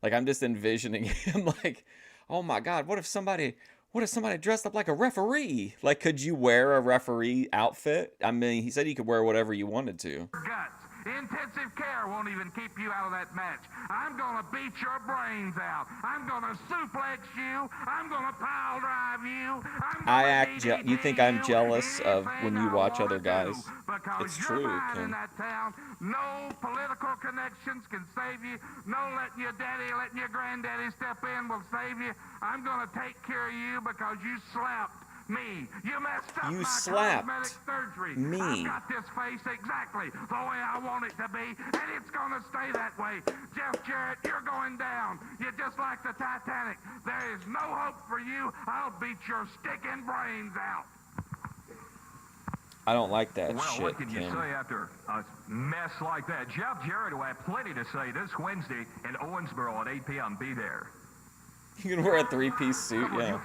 Speaker 1: Like, I'm just envisioning him like, oh my God, what if somebody dressed up like a referee? Like, could you wear a referee outfit? I mean, he said you could wear whatever you wanted to.
Speaker 7: Guts. Intensive care won't even keep you out of that match. I'm going to beat your brains out. I'm going to suplex you. I'm going to pile drive you.
Speaker 1: You think I'm jealous of when you watch other guys? It's true,
Speaker 7: Ken. In that town, no political connections can save you. No letting your daddy, letting your granddaddy step in will save you. I'm going to take care of you because you slapped me. You messed up
Speaker 1: you
Speaker 7: my
Speaker 1: slapped
Speaker 7: cosmetic surgery.
Speaker 1: me.
Speaker 7: I've got this face exactly the way I want it to be, and it's going to stay that way. Jeff Jarrett, you're going down. You're just like the Titanic. There is no hope for you. I'll beat your sticking brains out.
Speaker 1: I don't like that
Speaker 4: well,
Speaker 1: shit,
Speaker 4: what can you
Speaker 1: Kim.
Speaker 4: say after a mess like that? Jeff Jarrett will have plenty to say this Wednesday in Owensboro at 8 p.m. Be there.
Speaker 1: You can wear a three-piece suit, yeah.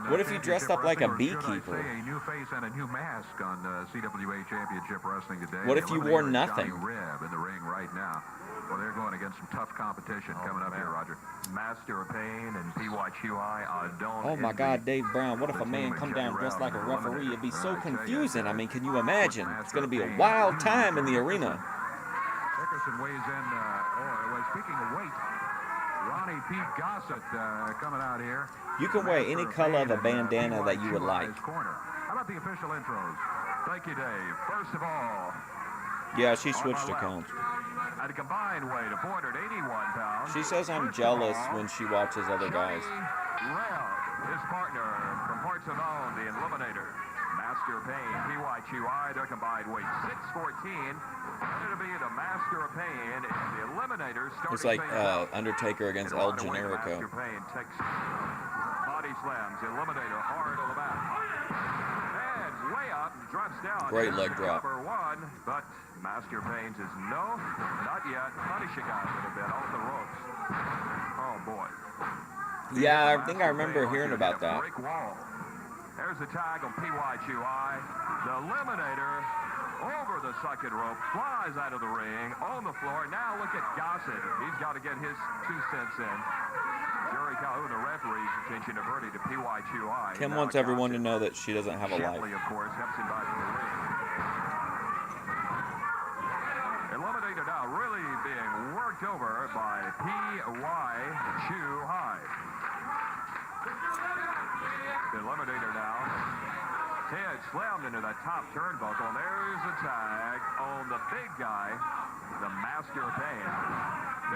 Speaker 1: What if you dressed up like a beekeeper?
Speaker 2: A new face and a new mask on CWA Championship Wrestling today.
Speaker 1: What if you wore nothing?
Speaker 2: Johnny Reb in the ring right now. Well, they're going against some tough competition coming up here, Roger.
Speaker 4: Master of Pain and P.Y. Chuai don't.
Speaker 1: Oh my God, Dave Brown, what if a man come down dressed like a referee? It'd be so confusing. I mean, can you imagine? It's going to be a wild time in the arena.
Speaker 2: Dickerson weighs in, speaking of weight, Ronnie P. Gossett coming out here.
Speaker 1: You can wear any color of a bandana that you would like.
Speaker 2: How about the official intros?
Speaker 4: Thank you, Dave. First of all,
Speaker 1: Yeah, she switched accounts.
Speaker 4: at a combined weight of 481 pounds.
Speaker 1: She says I'm jealous when she watches other guys.
Speaker 4: Rel, his partner from Parts Unknown, the Eliminator. Master of Pain, P.Y. Chuai, their combined weight 614. Going to be the Master of Pain and the Eliminator.
Speaker 1: It's like Undertaker against El Generico.
Speaker 4: Master of Pain takes body slams, the Eliminator hard on the back. And way up, drops down.
Speaker 1: Great leg drop.
Speaker 4: Number one, but Master of Pain says no, not yet. Punishing guy a little bit off the ropes. Oh boy.
Speaker 1: Yeah, I think I remember hearing about that.
Speaker 4: Brick wall. There's the tag on P.Y. Chuai. The Eliminator over the second rope, flies out of the ring, on the floor. Now look at Gossett. He's got to get his 2 cents in. Jerry Calhoun, the referee's attention diverted to P.Y. Chuai.
Speaker 1: Kim wants everyone to know that she doesn't have a life.
Speaker 4: Shepley, of course, helps him back to the ring. Eliminator now really being worked over by P.Y. Chuai. The Eliminator now. Head slammed into that top turnbuckle. There's a tag on the big guy, the master of pain.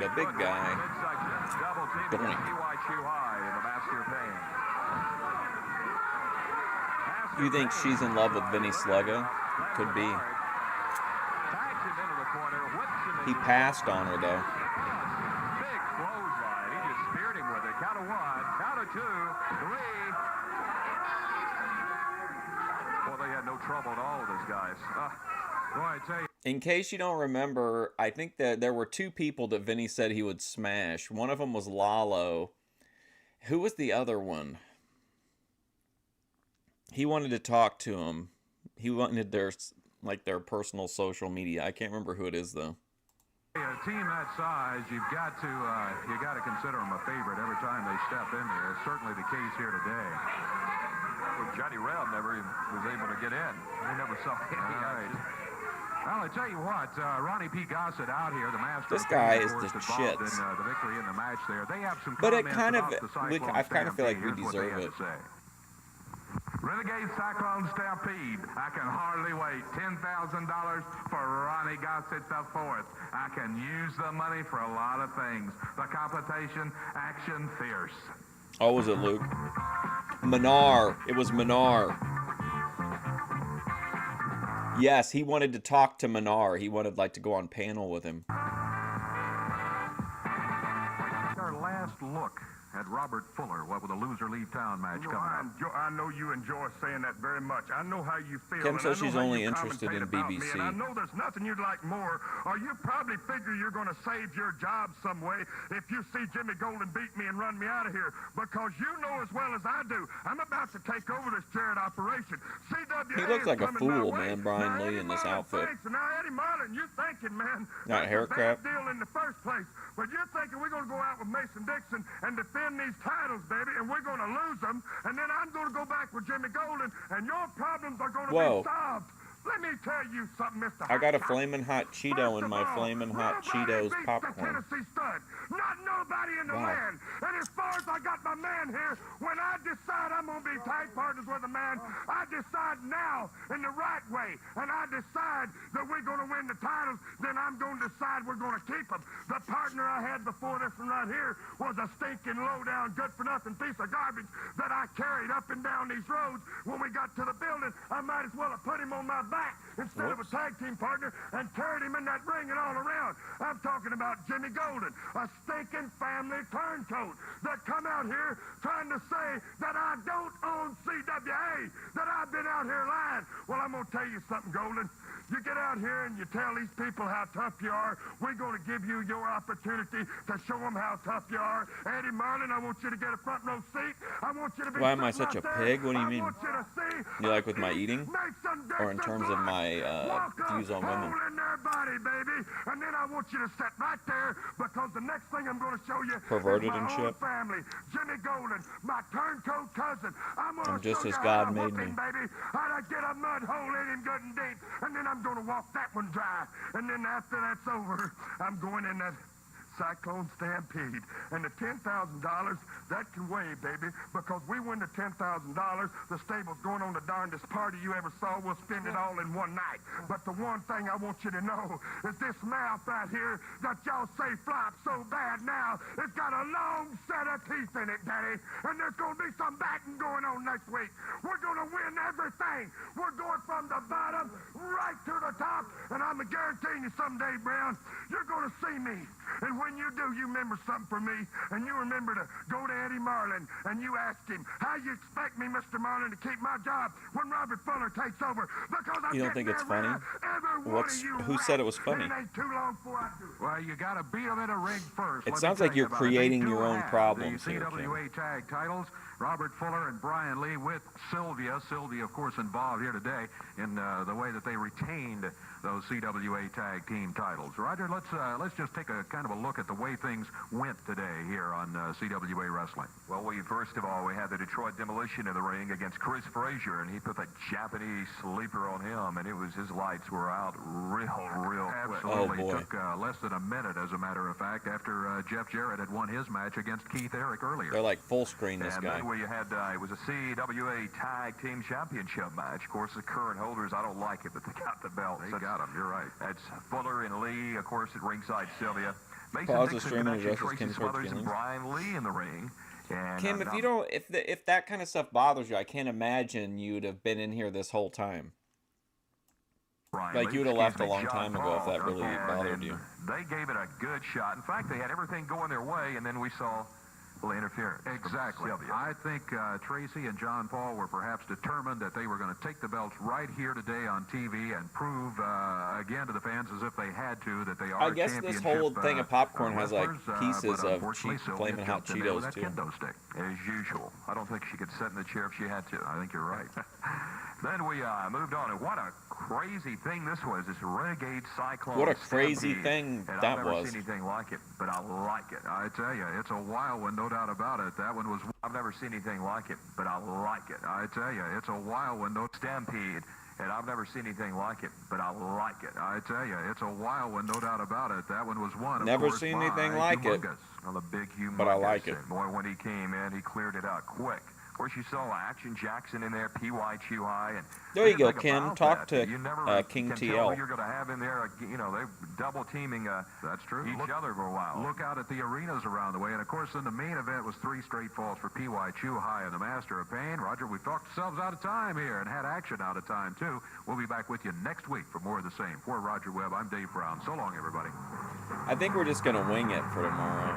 Speaker 1: The big guy.
Speaker 4: Midsection, double team against T.Y. Chuhai in the master of pain.
Speaker 1: You think she's in love with Vinny Sluggo? Could be. He passed on her, though.
Speaker 4: Big clothesline. He just speared him with it. Count of one, count of two, three. Well, they had no trouble at all with those guys. Boy, I tell you.
Speaker 1: In case you don't remember, I think that there were two people that Vinny said he would smash. One of them was Lalo. Who was the other one? He wanted to talk to him. He wanted their personal social media. I can't remember who it is, though.
Speaker 2: A team that size, you got to consider them a favorite every time they step in there. It's certainly the case here today.
Speaker 4: Well, Johnny Reb never was able to get in. We never saw him.
Speaker 2: Right. Well, I tell you what, Ronnie P. Gossett out here, the master.
Speaker 1: This guy is
Speaker 2: of
Speaker 1: the
Speaker 2: course, involved
Speaker 1: shits.
Speaker 2: in the victory in the match there. They have some
Speaker 1: But it
Speaker 2: comments
Speaker 1: kind of,
Speaker 2: about the Cyclone
Speaker 1: I kind of feel like we
Speaker 2: Stampede. Here's what they
Speaker 1: deserve
Speaker 2: had
Speaker 1: it.
Speaker 2: to say. Renegade Cyclone Stampede. I can hardly wait. $10,000 for Ronnie Gossett IV. I can use the money for a lot of things. The competition, action, fierce.
Speaker 1: Oh, was it Luke? Minar. It was Minar. Yes, he wanted to talk to Minar. He wanted to go on panel with him.
Speaker 2: Our last look at Robert Fuller, what with a loser leave town match coming up.
Speaker 6: I know you enjoy saying that very much. I know how you feel.
Speaker 1: Kim
Speaker 6: and
Speaker 1: says
Speaker 6: I know
Speaker 1: she's
Speaker 6: how
Speaker 1: only
Speaker 6: you
Speaker 1: interested
Speaker 6: commentate
Speaker 1: in
Speaker 6: about me,
Speaker 1: BBC.
Speaker 6: and I know there's nothing you'd like more, or you probably figure you're going to save your job some way if you see Jimmy Golden beat me and run me out of here, because you know as well as I do, I'm about to take over this Jared operation. CWA
Speaker 1: He looks like a
Speaker 6: is coming my
Speaker 1: fool,
Speaker 6: way.
Speaker 1: man, Brian
Speaker 6: Now,
Speaker 1: Lee
Speaker 6: Eddie
Speaker 1: in this
Speaker 6: Marlin
Speaker 1: outfit.
Speaker 6: thinks, now, Eddie Marlin, you're thinking, man,
Speaker 1: Not
Speaker 6: that's
Speaker 1: hair
Speaker 6: a
Speaker 1: crap.
Speaker 6: bad deal in the first place, but you're thinking we're going to go out with Mason Dixon and defend these titles, baby, and we're going to lose them, and then I'm going to go back with Jimmy Golden, and your problems are going to
Speaker 1: Whoa.
Speaker 6: be solved. Let me tell you something, Mr.
Speaker 1: I got a
Speaker 6: Hot Shot.
Speaker 1: Flamin' Hot Cheeto in my Flamin' Hot Cheetos
Speaker 6: The
Speaker 1: popcorn.
Speaker 6: Tennessee Stud. Not nobody in the
Speaker 1: Wow.
Speaker 6: land. And as far as I got my man here, when I decide I'm going to be tag partners with a man, I decide now in the right way. And I decide that we're going to win the titles, then I'm going to decide we're going to keep them. The partner I had before this one right here was a stinking, low-down, good-for-nothing piece of garbage that I carried up and down these roads. When we got to the building, I might as well have put him on my back instead of a tag team partner and carried him in that ring and all around. I'm talking about Jimmy Golden, a stinking family turncoat that come out here trying to say that I don't own CWA, that I've been out here lying. Well, I'm going to tell you something, Golden. You get out here and you tell these people how tough you are. We're going to give you your opportunity to show them how tough you are. Eddie Marlin, I want you to get a front row seat. I want you to be
Speaker 1: Why am I
Speaker 6: sitting
Speaker 1: such a
Speaker 6: out there.
Speaker 1: pig? What do you mean?
Speaker 6: I want you to see
Speaker 1: You like with my eating?
Speaker 6: Mason
Speaker 1: Or in terms of my views on women?
Speaker 6: in their body, baby. And then I want you to sit right there, because the next thing I'm going to show you
Speaker 1: Perverted
Speaker 6: is my
Speaker 1: and
Speaker 6: own
Speaker 1: shit?
Speaker 6: family. Jimmy Golden, my turncoat cousin. I'm
Speaker 1: I'm just
Speaker 6: show
Speaker 1: as
Speaker 6: you
Speaker 1: God
Speaker 6: how I
Speaker 1: made
Speaker 6: whoop him,
Speaker 1: me.
Speaker 6: baby. How to get a mud hole in him good and deep. And then I'm going to walk that one dry. And then after that's over, I'm going in that Cyclone Stampede. And the $10,000, that can wait, baby, because we win the $10,000, the stable's going on the darndest party you ever saw. We'll spend it all in one night. But the one thing I want you to know is this mouth right here that y'all say flops so bad now, it's got a long set of teeth in it, Daddy. And there's going to be some batting going on next week. We're going to win everything. We're going from the bottom right to the top. And I'm guaranteeing you someday, Brown, you're going to see me. And when you do, you remember something for me, and you remember to go to Eddie Marlin, and you ask him, how you expect me, Mr. Marlin, to keep my job when Robert Fuller takes over? Because I'm
Speaker 1: You don't think it's funny? Who said it was funny?
Speaker 6: It ain't too long before I do.
Speaker 2: Well, you got to beat them in a ring first.
Speaker 1: It
Speaker 2: Let me
Speaker 1: sounds
Speaker 2: tell
Speaker 1: like
Speaker 2: you
Speaker 1: you're
Speaker 2: about it. They
Speaker 1: creating
Speaker 2: do
Speaker 1: your own
Speaker 2: have
Speaker 1: problems
Speaker 2: the
Speaker 1: here, Kim.
Speaker 2: CWA tag titles. Robert Fuller and Brian Lee with Sylvia. Sylvia, of course, involved here today in the way that they retained those CWA tag team titles. Roger, let's just take a kind of a look at the way things went today here on CWA Wrestling.
Speaker 4: Well, first of all, we had the Detroit Demolition in the ring against Chris Frazier, and he put that Japanese sleeper on him, and his lights were out real quick.
Speaker 2: literally
Speaker 1: boy.
Speaker 2: took less than a minute, as a matter of fact, after Jeff Jarrett had won his match against Keith Eric earlier.
Speaker 1: They're like full screen this
Speaker 4: And
Speaker 1: guy.
Speaker 4: then we had, it was a CWA Tag Team Championship match. Of course, the current holders, I don't like it, but they got the belts.
Speaker 2: They got him, you're right.
Speaker 4: That's Fuller and Lee, of course, at ringside Sylvia. Mason
Speaker 1: Pause the
Speaker 4: Dixon
Speaker 1: stream and
Speaker 4: Connection,
Speaker 1: address
Speaker 4: Tracy
Speaker 1: Kim Ford
Speaker 4: Smothers, and
Speaker 1: feelings.
Speaker 4: Brian Lee in the ring. And,
Speaker 1: Kim, if you don't, if that kind of stuff bothers you, I can't imagine you'd have been in here this whole time.
Speaker 4: Brian
Speaker 1: Like,
Speaker 4: Lee,
Speaker 1: you would have left a
Speaker 4: excuse me,
Speaker 1: long
Speaker 4: John
Speaker 1: time ago if
Speaker 4: Paul.
Speaker 1: that really bothered
Speaker 4: And
Speaker 1: you.
Speaker 4: They gave it a good shot. In fact, they had everything going their way, and then we saw a little interference. from
Speaker 2: Exactly.
Speaker 4: Sylvia.
Speaker 2: I think Tracy and John Paul were perhaps determined that they were going to take the belts right here today on TV and prove again to the fans as if they had to that they are
Speaker 1: I guess this whole thing of popcorn has like pieces of cheap flaming hot Cheetos too.
Speaker 2: Kendo stick.
Speaker 4: As usual. I don't think she could sit in the chair if she had to.
Speaker 2: I think you're right.
Speaker 4: Then we moved on, and what a crazy thing this was, this Renegade Cyclone
Speaker 1: What a crazy
Speaker 4: Stampede.
Speaker 1: thing
Speaker 4: And
Speaker 1: that
Speaker 4: I've never
Speaker 1: was.
Speaker 4: seen anything like it, but I like it.
Speaker 2: I tell you, it's a wild one, no doubt about it. That one was.
Speaker 4: I've never seen anything like it, but I like it.
Speaker 2: I tell you, it's a wild one, no.
Speaker 4: Stampede, and I've never seen anything like it, but I like it.
Speaker 2: I tell you, it's a wild one, no doubt about it. That one was one.
Speaker 1: Never
Speaker 2: of course,
Speaker 1: seen
Speaker 2: by
Speaker 1: anything like it.
Speaker 2: Humongous.
Speaker 4: Well, the big humongous.
Speaker 1: But I like it.
Speaker 4: And boy, when he came in, he cleared it out quick. Of course, you saw Action Jackson in there, P.Y. Chuhai, and
Speaker 1: There you
Speaker 4: the
Speaker 1: go,
Speaker 4: thing
Speaker 1: Kim.
Speaker 4: about
Speaker 1: Talk
Speaker 4: that,
Speaker 1: to
Speaker 4: you never
Speaker 1: King
Speaker 4: can tell
Speaker 1: TL.
Speaker 4: who you're going to have in there. You know, they're double teaming
Speaker 2: That's true.
Speaker 4: each other for a while.
Speaker 2: Look out at the arenas around the way. And, of course, in the main event was 3 straight falls for P.Y. Chuhai and the Master of Pain. Roger, we've talked ourselves out of time here and had action out of time, too. We'll be back with you next week for more of the same. For Roger Webb, I'm Dave Brown. So long, everybody.
Speaker 1: I think we're just gonna wing it for tomorrow.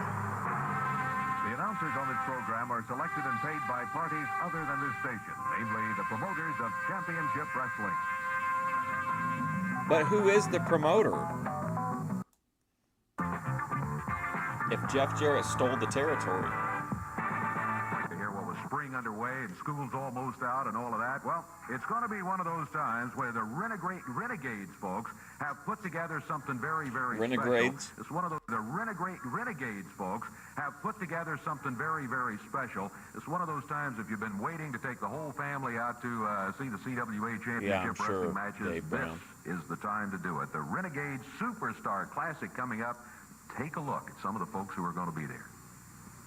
Speaker 2: The announcers on this program are selected and paid by parties other than this station, namely the promoters of Championship Wrestling.
Speaker 1: But who is the promoter? If Jeff Jarrett stole the territory.
Speaker 2: Here, what was spring underway and school's almost out and all of that. Well, it's going to be one of those times where the Renegades folks have put together something very, very
Speaker 1: Renegades?
Speaker 2: special. It's one of those, the Renegades folks have put together something very, very special. It's one of those times if you've been waiting to take the whole family out to see the CWA Championship
Speaker 1: sure,
Speaker 2: Wrestling matches,
Speaker 1: Dave Brown.
Speaker 2: this is the time to do it. The Renegades Superstar Classic coming up. Take a look at some of the folks who are going to be there.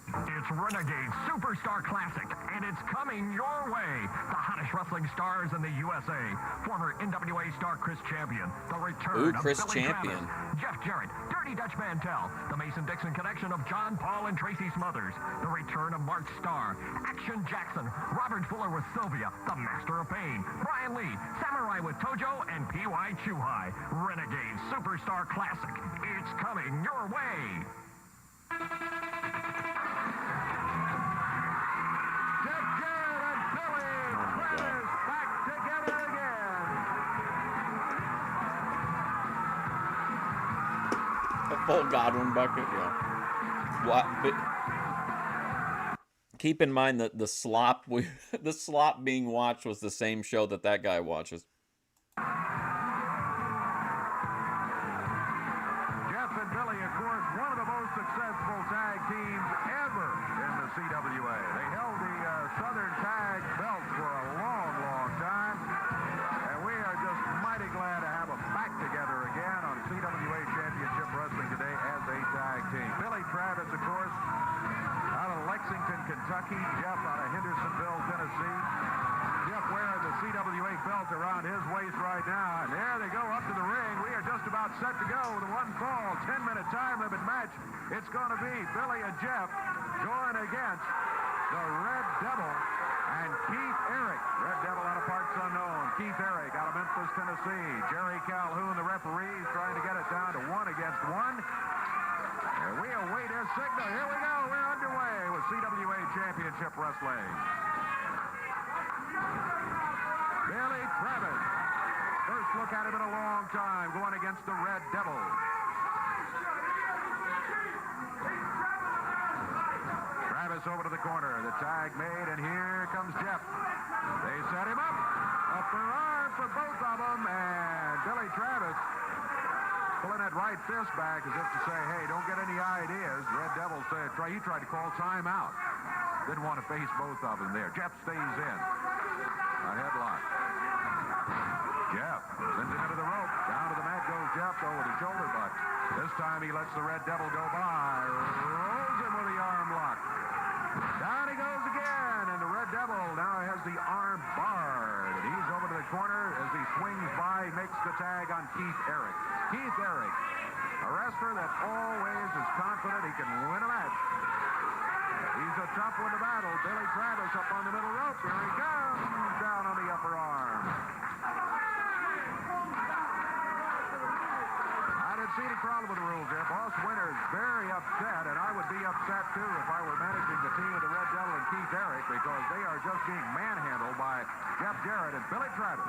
Speaker 4: It's Renegade Superstar Classic, and it's coming your way. The hottest wrestling stars in the USA. Former NWA star Chris Champion. The return of
Speaker 1: Chris
Speaker 4: Billy
Speaker 1: Champion.
Speaker 4: Travis, Jeff Jarrett, Dirty Dutch Mantel. The Mason Dixon connection of John Paul and Tracy Smothers. The return of Mark Starr, Action Jackson, Robert Fuller with Sylvia, the Master of Pain, Brian Lee, Samurai with Tojo, and P.Y. Chuhai. Renegade Superstar Classic. It's coming your way.
Speaker 2: Jeff Jarrett and Billy Travis back together again.
Speaker 1: A full Godwin bucket, yeah. What? But keep in mind that the slop the slop being watched was the same show that guy watches.
Speaker 2: Jeff and Billy, of course, one of the most successful tag teams ever in the CWA. They held the Southern Tag belts for a long, long time. And we are just mighty glad to have them back together again on CWA Championship Wrestling today as a tag team. Billy Travis, of course, out of Lexington, Kentucky. Jeff out of Hendersonville, Tennessee. Jeff wearing the CWA belt around his waist right now. And there they go up to the ring. We are just about set to go. The one fall, 10-minute time limit match. It's going to be Billy and Jeff going against the Red Devil and Keith Eric. Red Devil out of parts unknown. Keith Eric out of Memphis, Tennessee. Jerry Calhoun, the referee, is trying to get it down to 1 against 1. And we await his signal. Here we go. We're underway with CWA Championship Wrestling. Billy Travis. First look at him in a long time, going against the Red Devil. Travis over to the corner. The tag made, and here comes Jeff. They set him up. Upper arm for both of them, and Billy Travis pulling that right fist back as if to say, hey, don't get any ideas. Red Devil said, he tried to call timeout. Didn't want to face both of them there. Jeff stays in. A headlock. Jeff sends him into the rope. Down to the mat goes Jeff, though, with shoulder butt. This time he lets the Red Devil go by. Rolls him with the arm lock. Down he goes again, and the Red Devil now has the arm barred. He's over to the corner as he swings by, makes the tag on Keith Eric. Keith Eric, a wrestler that always is confident he can win a match. He's a tough one to battle. Billy Travis up on the middle rope. Here he comes, down on the upper arm. I didn't see any problem with the rules there. Boss Winter's very upset, and I would be upset too if I were managing the team of the Red Devil and Keith Eric, because they are just being manhandled by Jeff Jarrett and Billy Travis.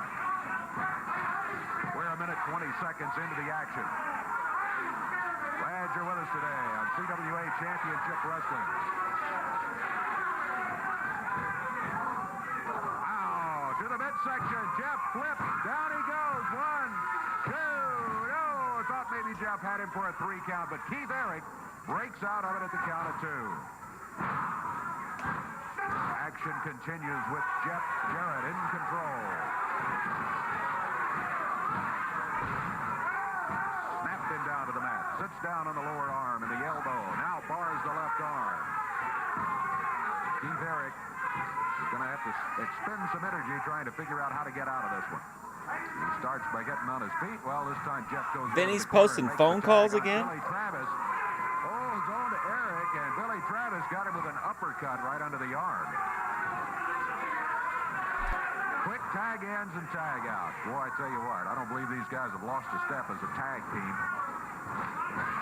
Speaker 2: We're a minute 20 seconds into the action. Glad you're with us today on CWA Championship Wrestling. Wow, to the midsection. Jeff flips. Down he goes. 1, 2. No, I thought maybe Jeff had him for a 3 count, but Keith Eric breaks out of it at the count of 2. Action continues with Jeff Jarrett in control. Snapped him down to the mat. Sits down on the lower arm and the elbow. Now bars the left arm. Keith Eric is going to have to expend some energy trying to figure out how to get out of this one. He starts by getting on his feet. Well, this time Jeff goes.
Speaker 1: Vinny's posting phone calls again?
Speaker 2: Billy Travis holds on to Eric, and Billy Travis got him with an uppercut right under the arm. Quick tag ends and tag out. Boy, I tell you what, I don't believe these guys have lost a step as a tag team.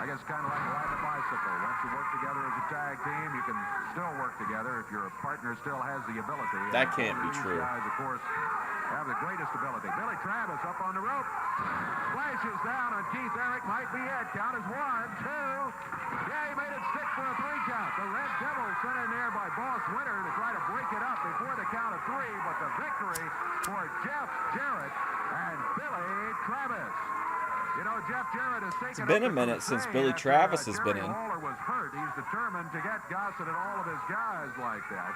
Speaker 2: I guess kind of like riding a bicycle. Once you work together as a tag team, you can still work together if your partner still has the ability.
Speaker 1: That can't be true.
Speaker 2: These guys, of course, have the greatest ability. Billy Travis up on the rope. Flashes down on Keith Eric. Might be it. Count is 1, 2. Yeah, he made it stick for a 3 count. The Red Devil sent in there by Boss Winter to try to break it up before the count of 3, but the victory for Jeff Jarrett and Billy Travis. You know, Jeff Jarrett has taken.
Speaker 1: It's been a minute since Billy Travis has been in.
Speaker 2: Jerry Lawler was hurt. He's determined to get Gossett and all of his guys like that.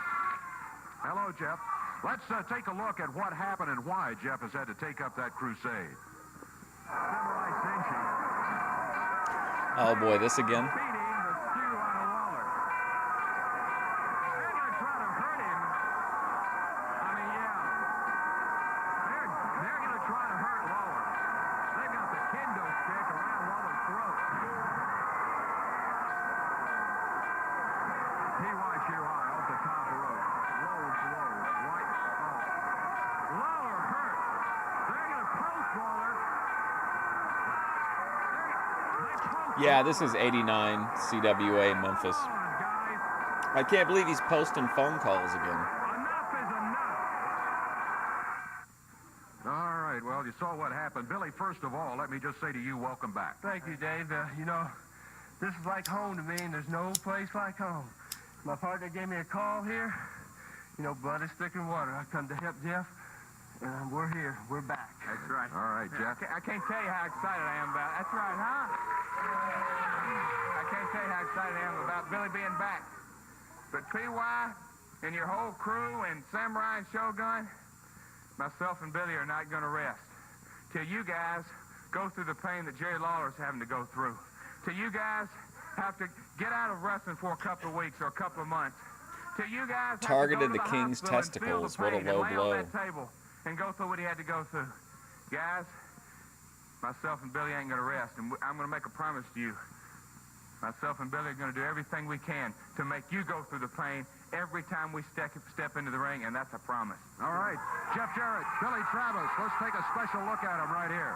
Speaker 2: Hello, Jeff. Let's take a look at what happened and why Jeff has had to take up that crusade.
Speaker 1: Oh boy, this again. Yeah, this is 89 CWA Memphis. I can't believe he's posting phone calls again.
Speaker 2: Enough is enough. All right, well, you saw what happened. Billy, first of all, let me just say to you, welcome back.
Speaker 5: Thank you, Dave. You know, this is like home to me, and there's no place like home. My partner gave me a call here. You know, blood is thicker than water. I come to help Jeff, and we're here. We're back.
Speaker 3: That's right.
Speaker 2: All right, Jeff.
Speaker 3: I can't tell you how excited I am about it. That's right, huh? I can't tell you how excited I am about Billy being back. But PY and your whole crew and Samurai and Shogun, myself and Billy are not going to rest till you guys go through the pain that Jerry Lawler is having to go through. Till you guys have to get out of wrestling for a couple of weeks or a couple of months. Till you guys
Speaker 1: Targeted
Speaker 3: have to go
Speaker 1: the
Speaker 3: to
Speaker 1: King's
Speaker 3: hospital and feel
Speaker 1: testicles.
Speaker 3: the
Speaker 1: What a
Speaker 3: pain
Speaker 1: low
Speaker 3: and lay
Speaker 1: blow.
Speaker 3: on that table and go through what he had to go through. Guys, myself and Billy ain't going to rest, and I'm going to make a promise to you. Myself and Billy are going to do everything we can to make you go through the pain every time we step into the ring, and that's a promise.
Speaker 2: All right, Jeff Jarrett, Billy Travis, let's take a special look at him right here.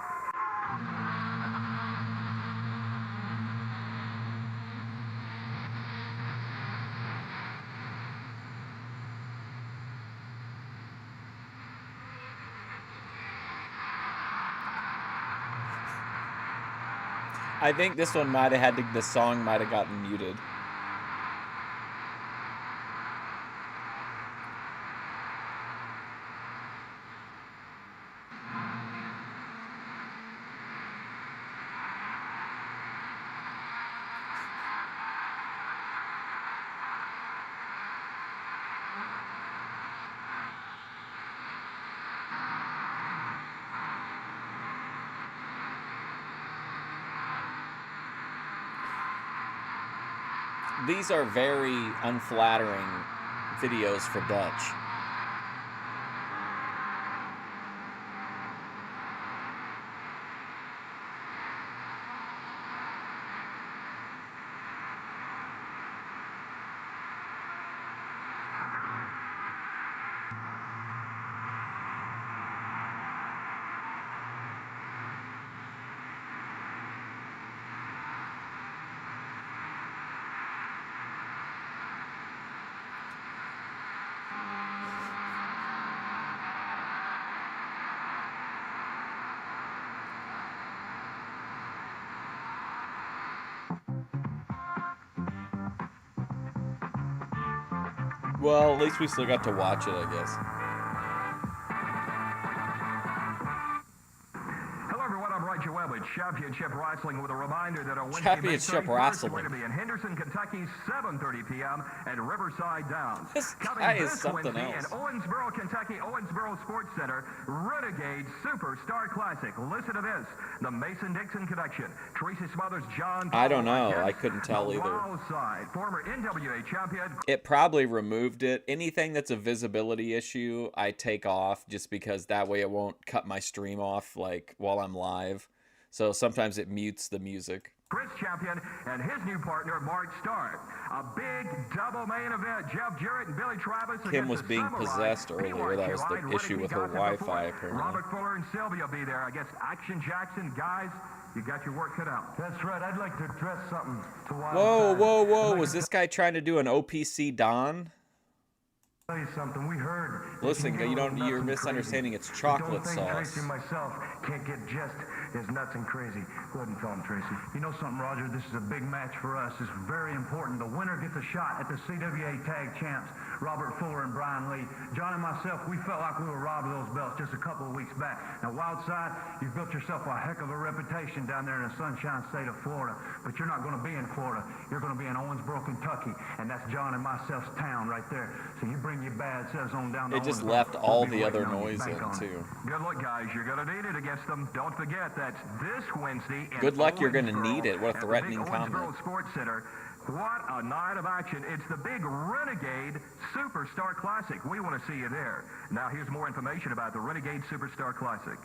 Speaker 1: I think this one might have had to, the song might have gotten muted. These are very unflattering videos for Dutch. Well, at least we still got to watch it, I guess.
Speaker 4: Hello, everyone. I'm Roger Webb with Championship Wrestling with a reminder that on Wednesday,
Speaker 1: Championship
Speaker 4: May 31st,
Speaker 1: Wrestling.
Speaker 4: we're going to be in Henderson, Kentucky, 7:30 p.m. at Riverside Downs.
Speaker 1: This
Speaker 4: Coming
Speaker 1: guy is
Speaker 4: this
Speaker 1: something
Speaker 4: Wednesday
Speaker 1: else.
Speaker 4: in Owensboro, Kentucky, Owensboro Sports Center, Renegade Superstar Classic. Listen to this. The Mason-Dixon Connection. Tracy Smothers, John Paul.
Speaker 1: I don't know.
Speaker 4: Against
Speaker 1: I couldn't tell
Speaker 4: the
Speaker 1: either.
Speaker 4: Wild Side, former NWA champion.
Speaker 1: It probably removed it. Anything that's a visibility issue, I take off just because that way it won't cut my stream off like while I'm live. So sometimes it mutes the music.
Speaker 4: Chris Champion and his new partner, Mark Stark. A big double main event. Jeff Jarrett and Billy Travis.
Speaker 1: Kim was
Speaker 4: against the
Speaker 1: being
Speaker 4: Samurai.
Speaker 1: possessed earlier. That was the
Speaker 4: PYQI,
Speaker 1: issue with her
Speaker 4: Renegade
Speaker 1: Wi-Fi,
Speaker 4: Gossip
Speaker 1: apparently.
Speaker 4: Robert Fuller and Sylvia will be there. I guess Action Jackson, guys, you got your work cut out.
Speaker 5: That's right. I'd like to address something to Wild
Speaker 1: Whoa,
Speaker 5: Side.
Speaker 1: whoa, whoa.
Speaker 5: I'd like
Speaker 1: Was
Speaker 5: to
Speaker 1: this guy trying to do an OPC Don?
Speaker 5: tell you something. We heard. that
Speaker 1: Listen,
Speaker 5: can get
Speaker 1: you
Speaker 5: a little
Speaker 1: don't,
Speaker 5: nuts
Speaker 1: you're
Speaker 5: and
Speaker 1: misunderstanding.
Speaker 5: crazy.
Speaker 1: It's
Speaker 5: But
Speaker 1: chocolate
Speaker 5: don't think
Speaker 1: sauce.
Speaker 5: Tracy and myself can't get just as nuts and crazy. Go ahead and tell him, Tracy.
Speaker 8: You know something, Roger? This is a big match for us. It's very important. The winner gets a shot at the CWA Tag Champs, Robert Fuller and Brian Lee. John and myself, we felt like we were robbed of those belts just a couple of weeks back. Now, Wildside, you've built yourself a heck of a reputation down there in the sunshine state of Florida, but you're not going to be in Florida. You're going to be in Owensboro, Kentucky, and that's John and myself's town right there. So you bring your bad selves on down to
Speaker 1: It just
Speaker 8: Owensboro.
Speaker 1: left
Speaker 8: We'll
Speaker 1: all
Speaker 8: be
Speaker 1: the other
Speaker 8: waiting on you.
Speaker 1: noise
Speaker 8: Bank
Speaker 1: in,
Speaker 8: on it.
Speaker 1: too.
Speaker 4: Good luck, guys. You're going to need it against them. Don't forget, that's this Wednesday in
Speaker 1: Good luck, you're gonna
Speaker 4: Owensboro
Speaker 1: need it. What a
Speaker 4: at the
Speaker 1: threatening
Speaker 4: big
Speaker 1: comment.
Speaker 4: Owensboro Sports Center. What a night of action. It's the big Renegade Superstar Classic. We want to see you there. Now, here's more information about the Renegade Superstar Classic.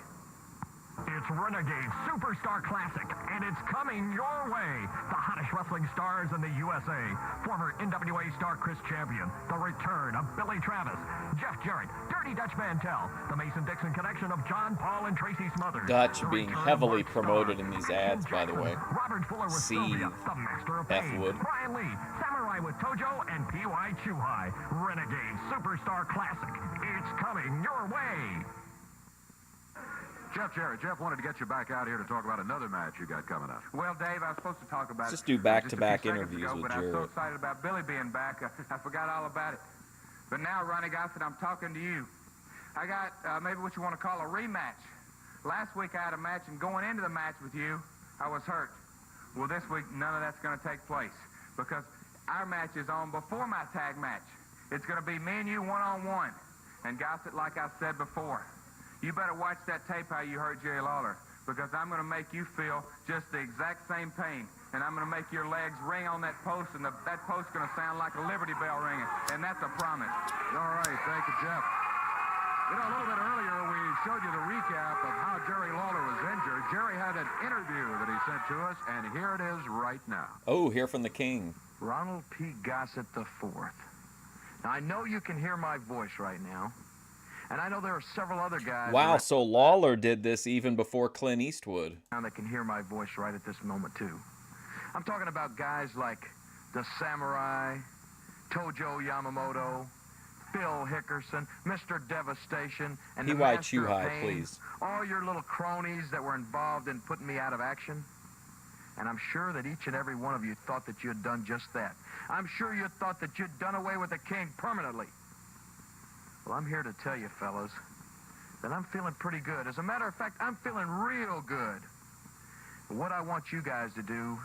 Speaker 4: It's Renegade Superstar Classic, and it's coming your way. The hottest wrestling stars in the USA. Former NWA star Chris Champion. The return of Billy Travis. Jeff Jarrett. Dirty Dutch Mantel. The Mason-Dixon connection of John Paul and Tracy Smothers.
Speaker 1: Dutch
Speaker 4: The
Speaker 1: being
Speaker 4: return of
Speaker 1: heavily
Speaker 4: Mark
Speaker 1: promoted
Speaker 4: Starr.
Speaker 1: in these
Speaker 4: Action
Speaker 1: ads, by the way.
Speaker 4: Jackson. Robert Fuller with
Speaker 1: C.
Speaker 4: Sylvia. The Master of
Speaker 1: F.
Speaker 4: Pain.
Speaker 1: Wood.
Speaker 4: Brian Lee. Samurai with Tojo and PYQI. Renegade Superstar Classic. It's coming your way.
Speaker 2: Jeff Jarrett, Jeff wanted to get you back out here to talk about another match you got coming up.
Speaker 3: Well, Dave, I was supposed to talk about
Speaker 1: Just
Speaker 3: it
Speaker 1: do back-to-back
Speaker 3: just a few seconds
Speaker 1: interviews
Speaker 3: ago,
Speaker 1: with
Speaker 3: but I was so
Speaker 1: Jarrett.
Speaker 3: excited about Billy being back, I forgot all about it. But now, Ronnie Gossett, I'm talking to you. I got maybe what you want to call a rematch. Last week I had a match, and going into the match with you, I was hurt. Well, this week, none of that's going to take place because our match is on before my tag match. It's going to be me and you one-on-one. And Gossett, like I said before, you better watch that tape how you hurt Jerry Lawler because I'm going to make you feel just the exact same pain. And I'm going to make your legs ring on that post, and that post's going to sound like a Liberty Bell ringing. And that's a promise.
Speaker 2: All right, thank you, Jeff. You know, a little bit earlier, we showed you the recap of how Jerry Lawler was injured. Jerry had an interview that he sent to us, and here it is right now.
Speaker 1: Oh, hear from the king.
Speaker 9: Ronald P. Gossett IV. Now, I know you can hear my voice right now, and I know there are several other guys
Speaker 1: Wow,
Speaker 9: around
Speaker 1: so Lawler did this even before Clint Eastwood.
Speaker 9: that can hear my voice right at this moment, too. I'm talking about guys like the Samurai, Tojo Yamamoto, Phil Hickerson, Mr. Devastation, and the Master of
Speaker 1: PYQI,
Speaker 9: Pain,
Speaker 1: please.
Speaker 9: all your little cronies that were involved in putting me out of action. And I'm sure that each and every one of you thought that you had done just that. I'm sure you thought that you'd done away with the king permanently. Well, I'm here to tell you, fellas, that I'm feeling pretty good. As a matter of fact, I'm feeling real good. What I want you guys to do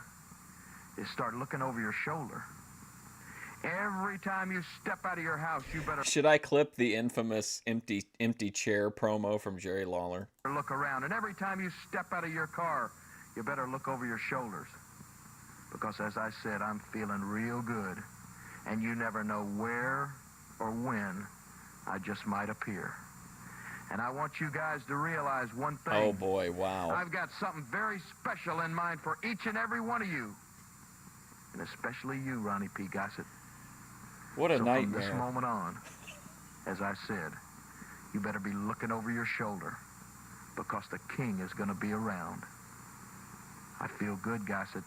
Speaker 9: is start looking over your shoulder. Every time you step out of your house, you better
Speaker 1: Should I clip the infamous empty chair promo from Jerry Lawler?
Speaker 9: look around. And every time you step out of your car, you better look over your shoulders. because, as I said, I'm feeling real good, and you never know where or when I just might appear. And I want you guys to realize one thing.
Speaker 1: Oh, boy, wow.
Speaker 9: I've got something very special in mind for each and every one of you, and especially you, Ronnie P. Gossett.
Speaker 1: What a
Speaker 9: so
Speaker 1: nightmare.
Speaker 9: From this moment on, as I said, you better be looking over your shoulder, because the king is going to be around. I feel good, Gossett.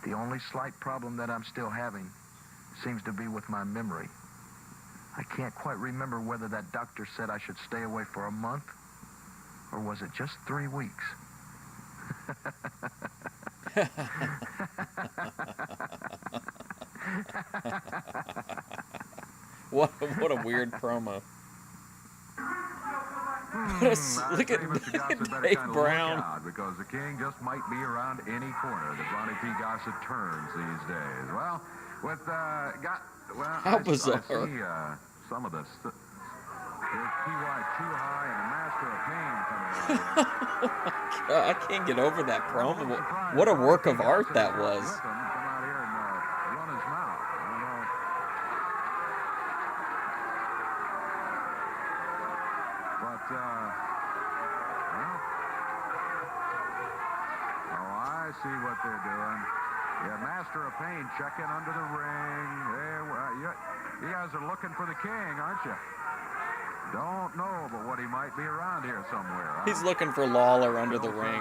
Speaker 9: The only slight problem that I'm still having seems to be with my memory. I can't quite remember whether that doctor said I should stay away for a month, or was it just 3 weeks?
Speaker 1: What a weird promo. Look at Dave Brown.
Speaker 2: Because the king just might be around any corner that Ronnie P. Gossett turns these days. Well, with
Speaker 1: How bizarre.
Speaker 2: I see some of this. There's P.Y. Too High and the Master of Pain coming out.
Speaker 1: God, I can't get over that promo. What a work of art that was.
Speaker 2: Come out here and run his mouth. I don't know. But, well, oh, I see what they're doing. Yeah, Master of Pain checking under the ring. You guys are looking for the king, aren't you? Don't know, but what he might be around here somewhere. Huh?
Speaker 1: He's looking for Lawler under the ring.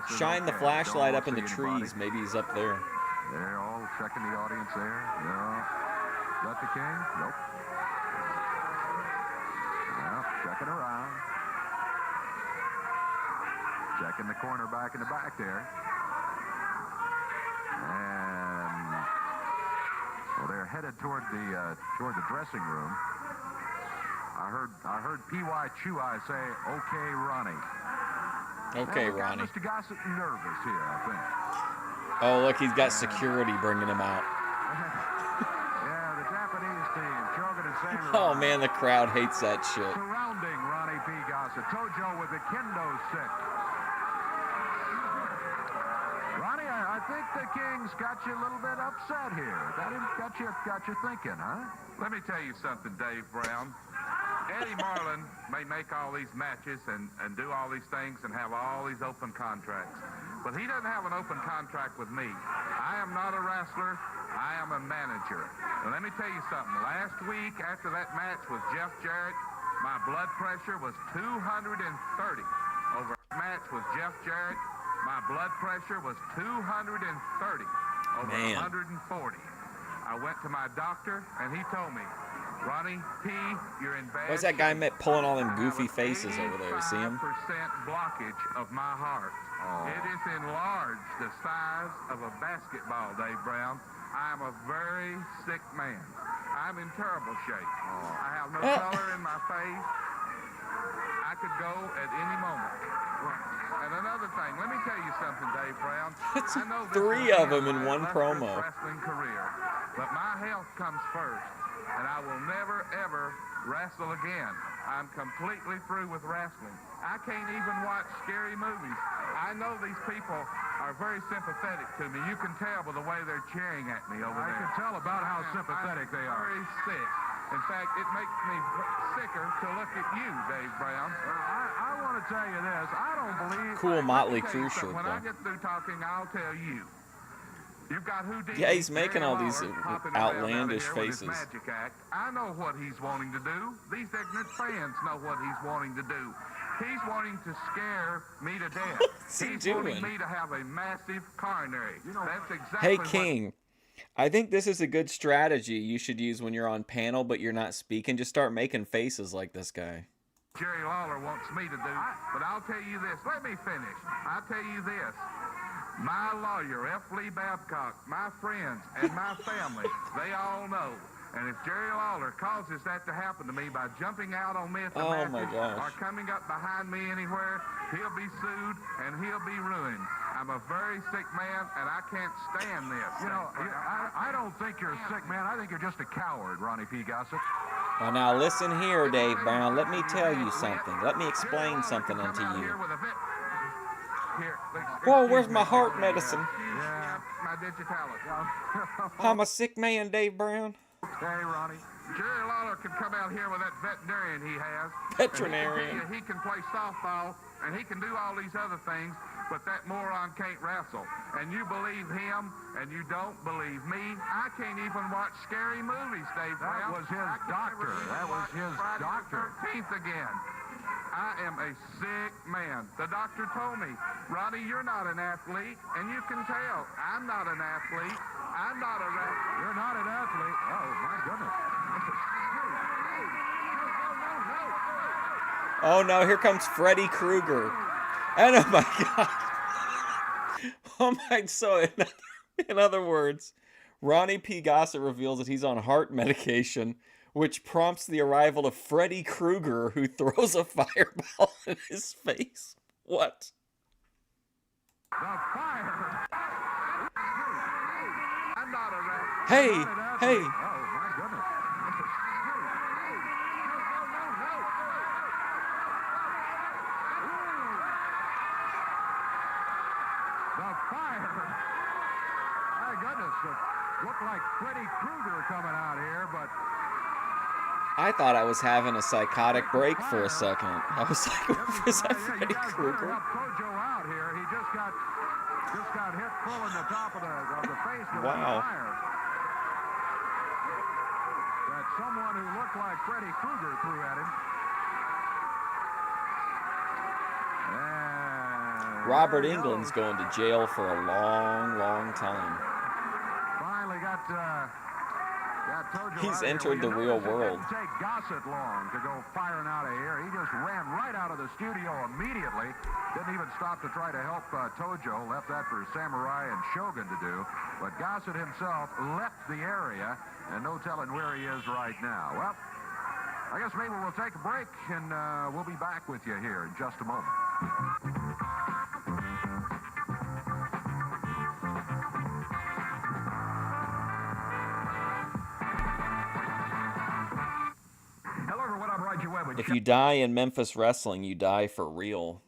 Speaker 2: says,
Speaker 1: Shine the
Speaker 2: okay,
Speaker 1: flashlight
Speaker 2: don't
Speaker 1: up in the
Speaker 2: see anybody.
Speaker 1: trees. Maybe he's up there.
Speaker 2: They're all checking the audience there. No. Is that the king? Nope. Well, checking around. Checking the corner back in the back there. And well, they're headed toward the dressing room. I heard P.Y. Chewy say, "Okay, Ronnie."
Speaker 1: Okay,
Speaker 2: we got
Speaker 1: Ronnie.
Speaker 2: Mr. Gossett nervous here, I think.
Speaker 1: Oh, look, he's got security bringing him out.
Speaker 2: Yeah, the Japanese team, Shogun and Samurai.
Speaker 1: Oh, man, the crowd hates that shit.
Speaker 2: Surrounding Ronnie P. Gossett. Tojo with the kendo stick. Ronnie, I think the King's got you a little bit upset here. Got you thinking, huh?
Speaker 7: Let me tell you something, Dave Brown. Eddie Marlin may make all these matches and do all these things and have all these open contracts. But he doesn't have an open contract with me. I am not a wrestler. I am a manager. And let me tell you something. Last week, after that match with Jeff Jarrett, my blood pressure was 230. Over that match with Jeff Jarrett, my blood pressure was 230 over
Speaker 1: Man.
Speaker 7: 140. I went to my doctor, and he told me, Ronnie P., you're in bad
Speaker 1: What's that guy
Speaker 7: shape.
Speaker 1: pulling all them goofy faces over there? See him?
Speaker 7: 85% blockage of my heart.
Speaker 2: Oh.
Speaker 7: It is enlarged the size of a basketball, Dave Brown. I am a very sick man. I'm in terrible shape. I have no color in my face. I could go at any moment. And another thing, let me tell you something, Dave Brown.
Speaker 1: It's
Speaker 7: I know this
Speaker 1: three
Speaker 7: will
Speaker 1: of them
Speaker 7: end
Speaker 1: in
Speaker 7: my
Speaker 1: one
Speaker 7: illustrious
Speaker 1: promo.
Speaker 7: wrestling career, but my health comes first, and I will never, ever wrestle again. I'm completely through with wrestling. I can't even watch scary movies. I know these people are very sympathetic to me. You can tell by the way they're cheering at me over
Speaker 2: I
Speaker 7: there.
Speaker 2: can tell about how sympathetic they are.
Speaker 7: I'm very sick. In fact, it makes me sicker to look at you, Dave Brown.
Speaker 2: I want to tell you this. I don't believe...
Speaker 1: Cool Motley
Speaker 7: Let me tell you
Speaker 1: Crue shirt,
Speaker 7: something. When I
Speaker 1: though.
Speaker 7: get through talking, I'll tell you. You've got Houdini.
Speaker 1: Yeah, he's making
Speaker 7: Jerry
Speaker 1: all these
Speaker 7: Lawler popping around
Speaker 1: outlandish
Speaker 7: out of here with his
Speaker 1: faces.
Speaker 7: magic act. I know what he's wanting to do. These ignorant fans know what he's wanting to do. He's wanting to scare me to death.
Speaker 1: What's he
Speaker 7: He's
Speaker 1: doing?
Speaker 7: wanting me to have a massive coronary. That's exactly
Speaker 1: Hey,
Speaker 7: what
Speaker 1: King. I think this is a good strategy you should use when you're on panel, but you're not speaking. Just start making faces like this guy.
Speaker 7: Jerry Lawler wants me to do. But I'll tell you this. Let me finish. I'll tell you this. My lawyer, F. Lee Babcock, my friends, and my family, they all know. And if Jerry Lawler causes that to happen to me by jumping out on me at the
Speaker 1: Oh,
Speaker 7: matches
Speaker 1: my gosh.
Speaker 7: or coming up behind me anywhere, he'll be sued and he'll be ruined. I'm a very sick man, and I can't stand this.
Speaker 2: You know, I don't think you're a sick man. I think you're just a coward, Ronnie P. Gossett.
Speaker 1: Well, now listen here, Dave Brown. Let me tell you something. Let me explain something unto you. Whoa, where's my heart medicine?
Speaker 7: Yeah, my did you tell us?
Speaker 1: I'm a sick man, Dave Brown.
Speaker 2: Hey, Ronnie.
Speaker 7: Jerry Lawler can come out here with that veterinarian he has.
Speaker 1: Veterinarian.
Speaker 7: And he can play softball, and he can do all these other things, but that moron can't wrestle. And you believe him, and you don't believe me. I can't even watch scary movies, Dave Brown.
Speaker 2: That was his doctor. That was his
Speaker 7: Friday
Speaker 2: doctor.
Speaker 7: the 13th again. I am a sick man. The doctor told me, Ronnie, you're not an athlete, and you can tell. I'm not an athlete. I'm not a wrestler.
Speaker 2: You're not an athlete. Oh, my goodness.
Speaker 1: Oh no, here comes Freddy Krueger. And oh my god. Oh my, so in other words, Ronnie P. Gossett reveals that he's on heart medication, which prompts the arrival of Freddy Krueger, who throws a fireball in his face. What?
Speaker 2: The fire.
Speaker 7: I'm not a wrestler.
Speaker 1: Hey,
Speaker 2: Not an athlete.
Speaker 1: hey.
Speaker 2: Oh, my goodness. The fire. My goodness. It looked like Freddy Krueger coming out here, but
Speaker 1: I thought I was having a psychotic break for a second. I was like, is that
Speaker 2: you
Speaker 1: Freddy
Speaker 2: guys better
Speaker 1: Krueger?
Speaker 2: help Tojo out here. He just got hit full in the top of the face with
Speaker 1: Wow.
Speaker 2: the fire. That someone who looked like Freddy Krueger threw at him. And
Speaker 1: Robert
Speaker 2: there he
Speaker 1: Englund's
Speaker 2: goes.
Speaker 1: going to jail for a long, long time.
Speaker 2: Finally got Tojo
Speaker 1: He's
Speaker 2: out of here.
Speaker 1: entered the
Speaker 2: Well, you
Speaker 1: real
Speaker 2: notice
Speaker 1: world.
Speaker 2: It didn't take Gossett long to go firing out of here. He just ran right out of the studio immediately. Didn't even stop to try to help Tojo. Left that for Samurai and Shogun to do. But Gossett himself left the area, and no telling where he is right now. Well, I guess maybe we'll take a break, and we'll be back with you here in just a moment.
Speaker 4: Hello, everyone. I'm Roger Webb with
Speaker 1: If you die in Memphis wrestling, you die for real.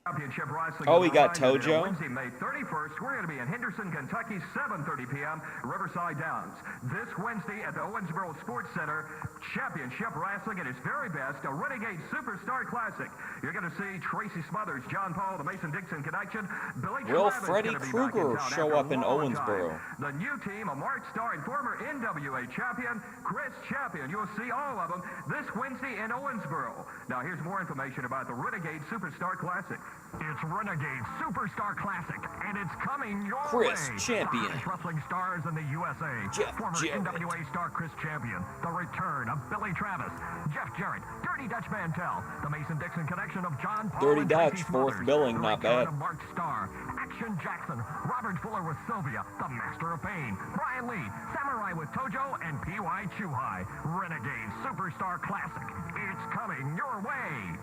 Speaker 4: Championship Wrestling.
Speaker 1: Oh, we got
Speaker 4: Reminder that
Speaker 1: Tojo?
Speaker 4: on Wednesday, May 31st, we're going to be in Henderson, Kentucky, 7:30 p.m., Riverside Downs. This Wednesday at the Owensboro Sports Center, Championship Wrestling at its very best, a Renegade Superstar Classic. You're going to see Tracy Smothers, John Paul, the Mason-Dixon Connection, Billy
Speaker 1: Will
Speaker 4: Travis
Speaker 1: Freddy
Speaker 4: gonna be back in
Speaker 1: Krueger
Speaker 4: town
Speaker 1: show
Speaker 4: after
Speaker 1: up
Speaker 4: a
Speaker 1: in
Speaker 4: long
Speaker 1: Owensboro?
Speaker 4: time. The new team, a Mark Starr and former NWA champion, Chris Champion. You'll see all of them this Wednesday in Owensboro. Now, here's more information about the Renegade Superstar Classic. It's Renegade Superstar Classic, and it's coming your
Speaker 1: Chris
Speaker 4: way.
Speaker 1: Champion.
Speaker 4: The hottest wrestling stars in the USA.
Speaker 1: Jeff
Speaker 4: Former
Speaker 1: Jarrett.
Speaker 4: NWA star Chris Champion. The return of Billy Travis. Jeff Jarrett. Dirty Dutch Mantel. The Mason-Dixon connection of John Paul
Speaker 1: Dirty
Speaker 4: and
Speaker 1: Dutch,
Speaker 4: Tracy
Speaker 1: fourth
Speaker 4: Smothers.
Speaker 1: billing,
Speaker 4: The
Speaker 1: not
Speaker 4: return
Speaker 1: bad.
Speaker 4: of Mark Starr. Action Jackson. Robert Fuller with Sylvia. The Master of Pain. Brian Lee. Samurai with Tojo and P.Y. Chuhai. Renegade Superstar Classic. It's coming your way.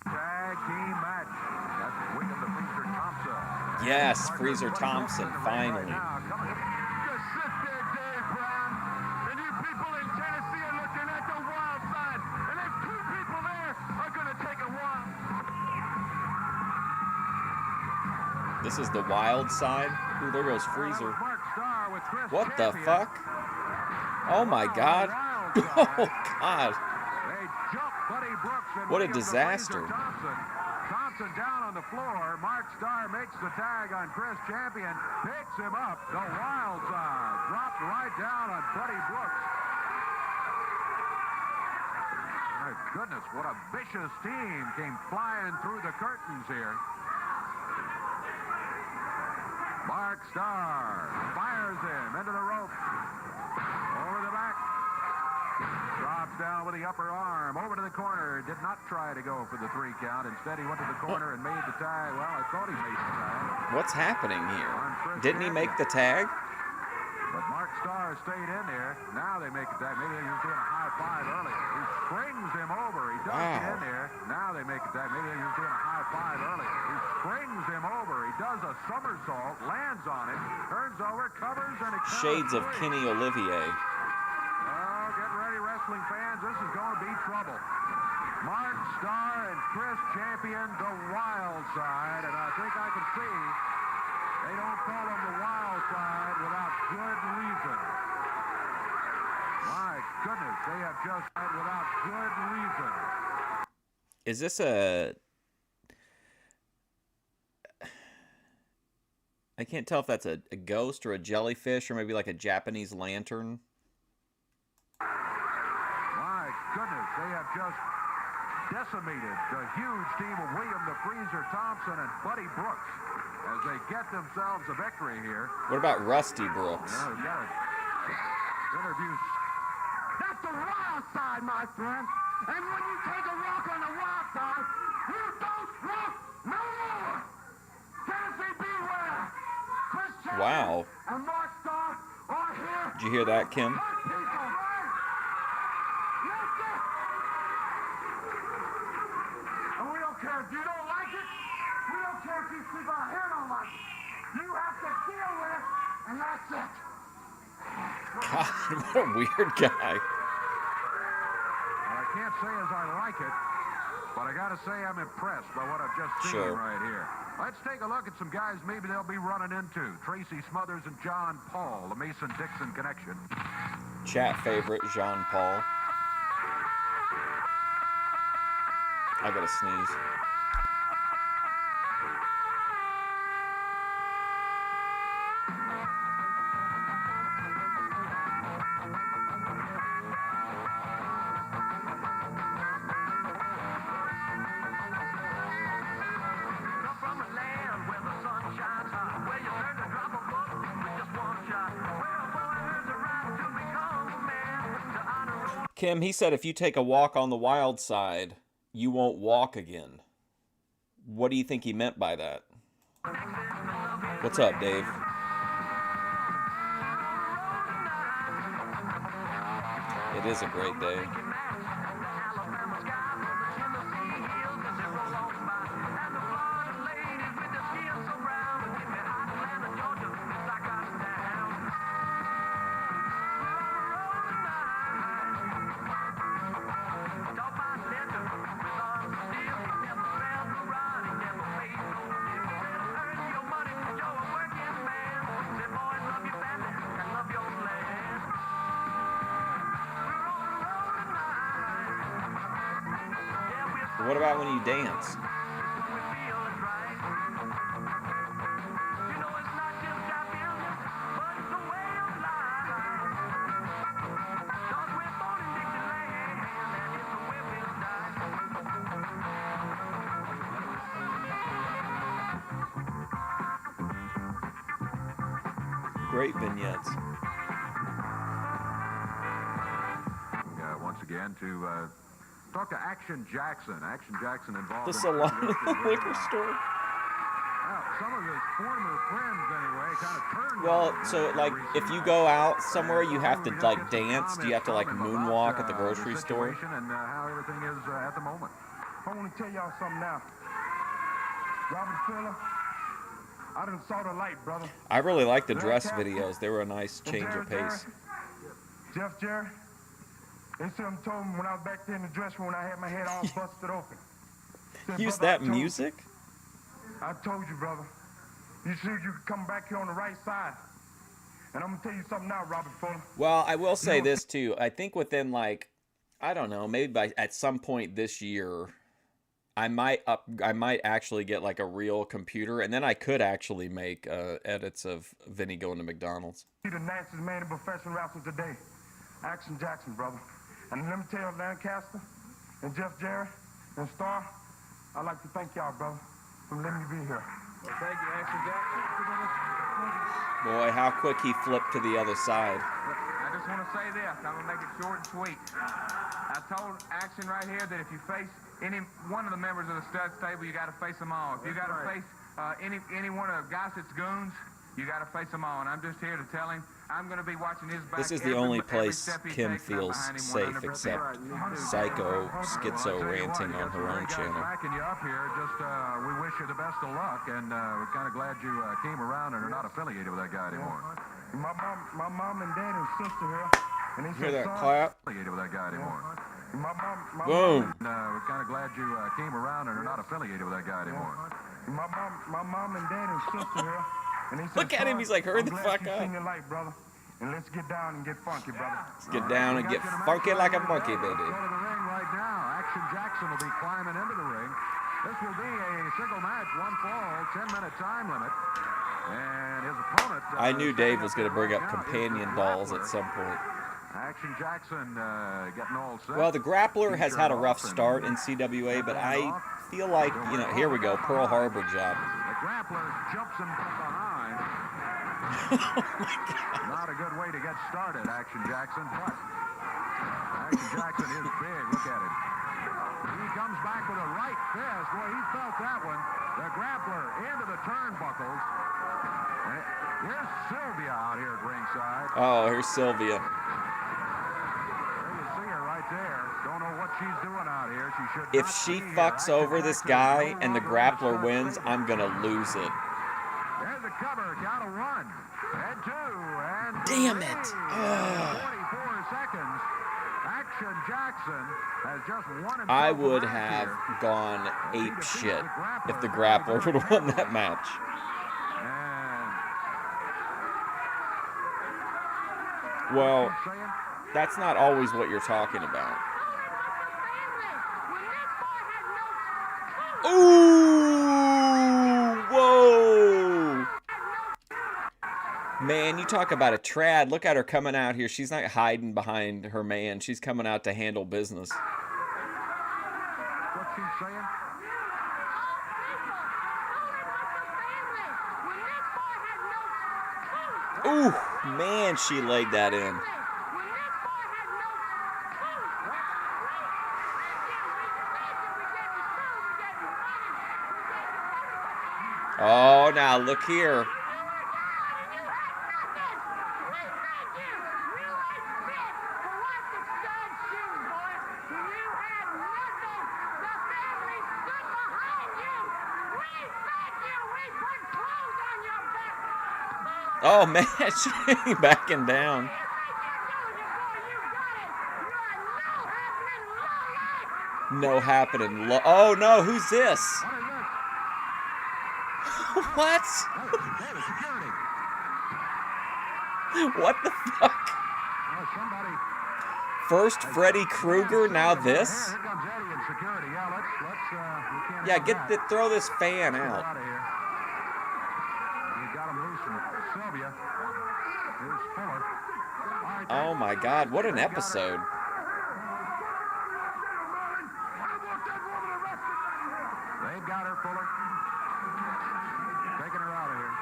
Speaker 2: Tag team match. That's William the Freezer Thompson.
Speaker 1: Yes, Freezer Thompson, finally.
Speaker 2: Now, coming up.
Speaker 7: Just sit there, Dave Brown, and you people in Tennessee are looking at the wild side, and there's two people there are going to take a wild.
Speaker 1: This is the wild side. Ooh, there goes Freezer.
Speaker 2: Mark Starr with Chris
Speaker 1: What the
Speaker 2: Champion.
Speaker 1: fuck? Oh my god. Oh god.
Speaker 2: They jump Buddy Brooks and
Speaker 1: What a
Speaker 2: William the
Speaker 1: disaster.
Speaker 2: Freezer Thompson. Thompson down on the floor. Mark Starr makes the tag on Chris Champion. Picks him up. The wild side. Dropped right down on Buddy Brooks. My goodness, what a vicious team came flying through the curtains here. Mark Starr fires him into the rope. Over the back. Drops down with the upper arm. Over to the corner. Did not try to go for the 3 count. Instead, he went to the corner and made the tag. Well, I thought he made the tag.
Speaker 1: What's happening
Speaker 2: On
Speaker 1: here?
Speaker 2: Chris
Speaker 1: Didn't he make the
Speaker 2: Champion.
Speaker 1: tag?
Speaker 2: But Mark Starr stayed in there. Now they make the tag. Maybe he was doing a high five earlier. He springs him over. He does get
Speaker 1: Wow.
Speaker 2: in there. Now they make the tag. Maybe he was doing a high five earlier. He springs him over. He does a somersault, lands on him, turns over, covers, and it counts
Speaker 1: Shades of
Speaker 2: 3.
Speaker 1: Kenny Olivier.
Speaker 2: Oh, get ready, wrestling fans. This is going to be trouble. Mark Starr and Chris Champion, the wild side. And I think I can see they don't call him the wild just without good reason.
Speaker 1: Is this a... I can't tell if that's a ghost or a jellyfish or maybe like a Japanese lantern.
Speaker 2: My goodness, they have just decimated the huge team of William the Freezer Thompson and Buddy Brooks as they get themselves a victory here.
Speaker 1: What about Rusty Brooks?
Speaker 2: We've got interviews.
Speaker 10: That's the wild side, my friend. And when you take a walk on the wild side, you don't walk no more. Tennessee, beware. Chris Chapman
Speaker 1: Wow.
Speaker 10: and Mark Starr are here.
Speaker 1: Did you hear that, Kim?
Speaker 10: Hurt people. Yes, sir. And we don't care if you don't like it. We don't care if these people out here don't like it. You have to deal with it, and that's it.
Speaker 1: God, what a weird guy.
Speaker 2: I can't say as I like it, but I got to say I'm impressed by what I've just seen right here. Let's take a look at some guys maybe they'll be running into. Tracy Smothers and John Paul, the Mason-Dixon connection.
Speaker 1: Chat favorite, Jean Paul. I gotta sneeze. Kim, he said if you take a walk on the wild side, you won't walk again. What do you think he meant by that? What's up, Dave? It is a great day. What about when you dance? Great vignettes.
Speaker 2: Once again to talk to Action Jackson. Action Jackson involved
Speaker 1: The
Speaker 2: in
Speaker 1: salon liquor store.
Speaker 2: Well, some of his former friends, anyway, kind of turned.
Speaker 1: Well, so like if you go out somewhere, you have to like dance. Do you have to like moonwalk at the grocery store?
Speaker 2: And how everything is at the moment.
Speaker 5: I want to tell y'all something now. Robert Fuller, I done saw the light, brother.
Speaker 1: I really like the dress videos. They were a nice change of pace.
Speaker 5: Jeff Jarrett, they told me when I was back there in the dressing room when I had my head all busted open. Said,
Speaker 1: Use
Speaker 5: "Brother,
Speaker 1: that music?
Speaker 5: I told you, brother. You said you could come back here on the right side. And I'm going to tell you something now, Robert Fuller.
Speaker 1: Well, I will say this too. I think within like, I don't know, maybe at some point this year, I might actually get like a real computer, and then I could actually make edits of Vinny going to McDonald's.
Speaker 5: He's the nastiest man in professional wrestling today. Action Jackson, brother. And let me tell you, Lancaster and Jeff Jarrett and Starr, I'd like to thank y'all, brother, for letting me be here.
Speaker 3: Well, thank you, Action Jackson.
Speaker 1: Boy, how quick he flipped to the other side.
Speaker 3: I just want to say this. I'm going to make it short and sweet. I told Action right here that if you face any one of the members of the stud stable, you got to face them all. If you got to face any one of Gossett's goons, you got to face them all. And I'm just here to tell him I'm going to be watching his back.
Speaker 1: This is the only place Kim feels safe except psycho schizo ranting on her own channel.
Speaker 2: Backing you up here, just we wish you the best of luck, and we're kind of glad you came around and are not affiliated with that guy anymore.
Speaker 5: My mom and dad and sister here, and they
Speaker 1: Hear
Speaker 5: said,
Speaker 1: that
Speaker 5: son,
Speaker 1: clap?
Speaker 2: Affiliated with that guy anymore.
Speaker 5: my
Speaker 1: Boom.
Speaker 2: We're kind of glad you came around and are not affiliated with that guy anymore.
Speaker 5: my mom and dad and sister here, and they said,
Speaker 1: Look at him,
Speaker 5: son,
Speaker 1: he's like, hurry
Speaker 5: I'm
Speaker 1: the
Speaker 5: glad
Speaker 1: fuck
Speaker 5: you
Speaker 1: up.
Speaker 5: seen your light, brother.
Speaker 6: and let's get down and get funky, brother.
Speaker 1: Let's get down and get funky like a monkey, baby.
Speaker 2: Go to the ring right now. Action Jackson will be climbing into the ring. This will be a single match, one fall, 10-minute time limit. And his opponent...
Speaker 1: I knew Dave was going to bring up companion dolls at some point.
Speaker 2: Action Jackson getting all set.
Speaker 1: Well, the Grappler has had a rough start in CWA, but I feel like, you know, here we go, Pearl Harbor job.
Speaker 2: The Grappler jumps him from behind.
Speaker 1: Oh my God.
Speaker 2: Not a good way to get started, Action Jackson, but Action Jackson is big. Look at him. He comes back with a right fist. Boy, he felt that one. The Grappler into the turnbuckles. Here's Sylvia out here at ringside.
Speaker 1: Oh, here's Sylvia.
Speaker 2: There you see her right there. Don't know what she's doing out here. She should
Speaker 1: If
Speaker 2: not
Speaker 1: she
Speaker 2: be here.
Speaker 1: fucks
Speaker 2: Action
Speaker 1: over this
Speaker 2: Jackson
Speaker 1: guy
Speaker 2: no
Speaker 1: and the
Speaker 2: longer in
Speaker 1: Grappler
Speaker 2: start
Speaker 1: wins,
Speaker 2: figure.
Speaker 1: I'm going to lose it.
Speaker 2: There's the cover. Count of 1 and 2 and
Speaker 1: Damn
Speaker 2: 3.
Speaker 1: it.
Speaker 2: 44 seconds. Action Jackson has just won himself
Speaker 1: I
Speaker 2: a
Speaker 1: would
Speaker 2: match
Speaker 1: have
Speaker 2: here.
Speaker 1: gone
Speaker 2: He
Speaker 1: ape
Speaker 2: defeated
Speaker 1: shit
Speaker 2: the
Speaker 1: if the
Speaker 2: Grappler.
Speaker 1: Grappler would have won that match.
Speaker 2: And
Speaker 1: Well,
Speaker 2: saying,
Speaker 1: that's not always what you're talking about. Ooh! Whoa! Man, you talk about a trad. Look at her coming out here. She's not hiding behind her man. She's coming out to handle business.
Speaker 2: what's she saying?
Speaker 1: Ooh, man, she laid that in. Oh, now look here. Oh man, she backing down. No happening. Oh no, who's this? What? What the fuck? First Freddy Krueger, now this?
Speaker 2: Here comes Eddie in security. Yeah, let's
Speaker 1: Yeah, throw this fan out.
Speaker 2: out of here. You got him loose from Sylvia. Here's Fuller. All right,
Speaker 1: Oh my God, what an episode.
Speaker 2: they've got her, Fuller. Taking her out of here.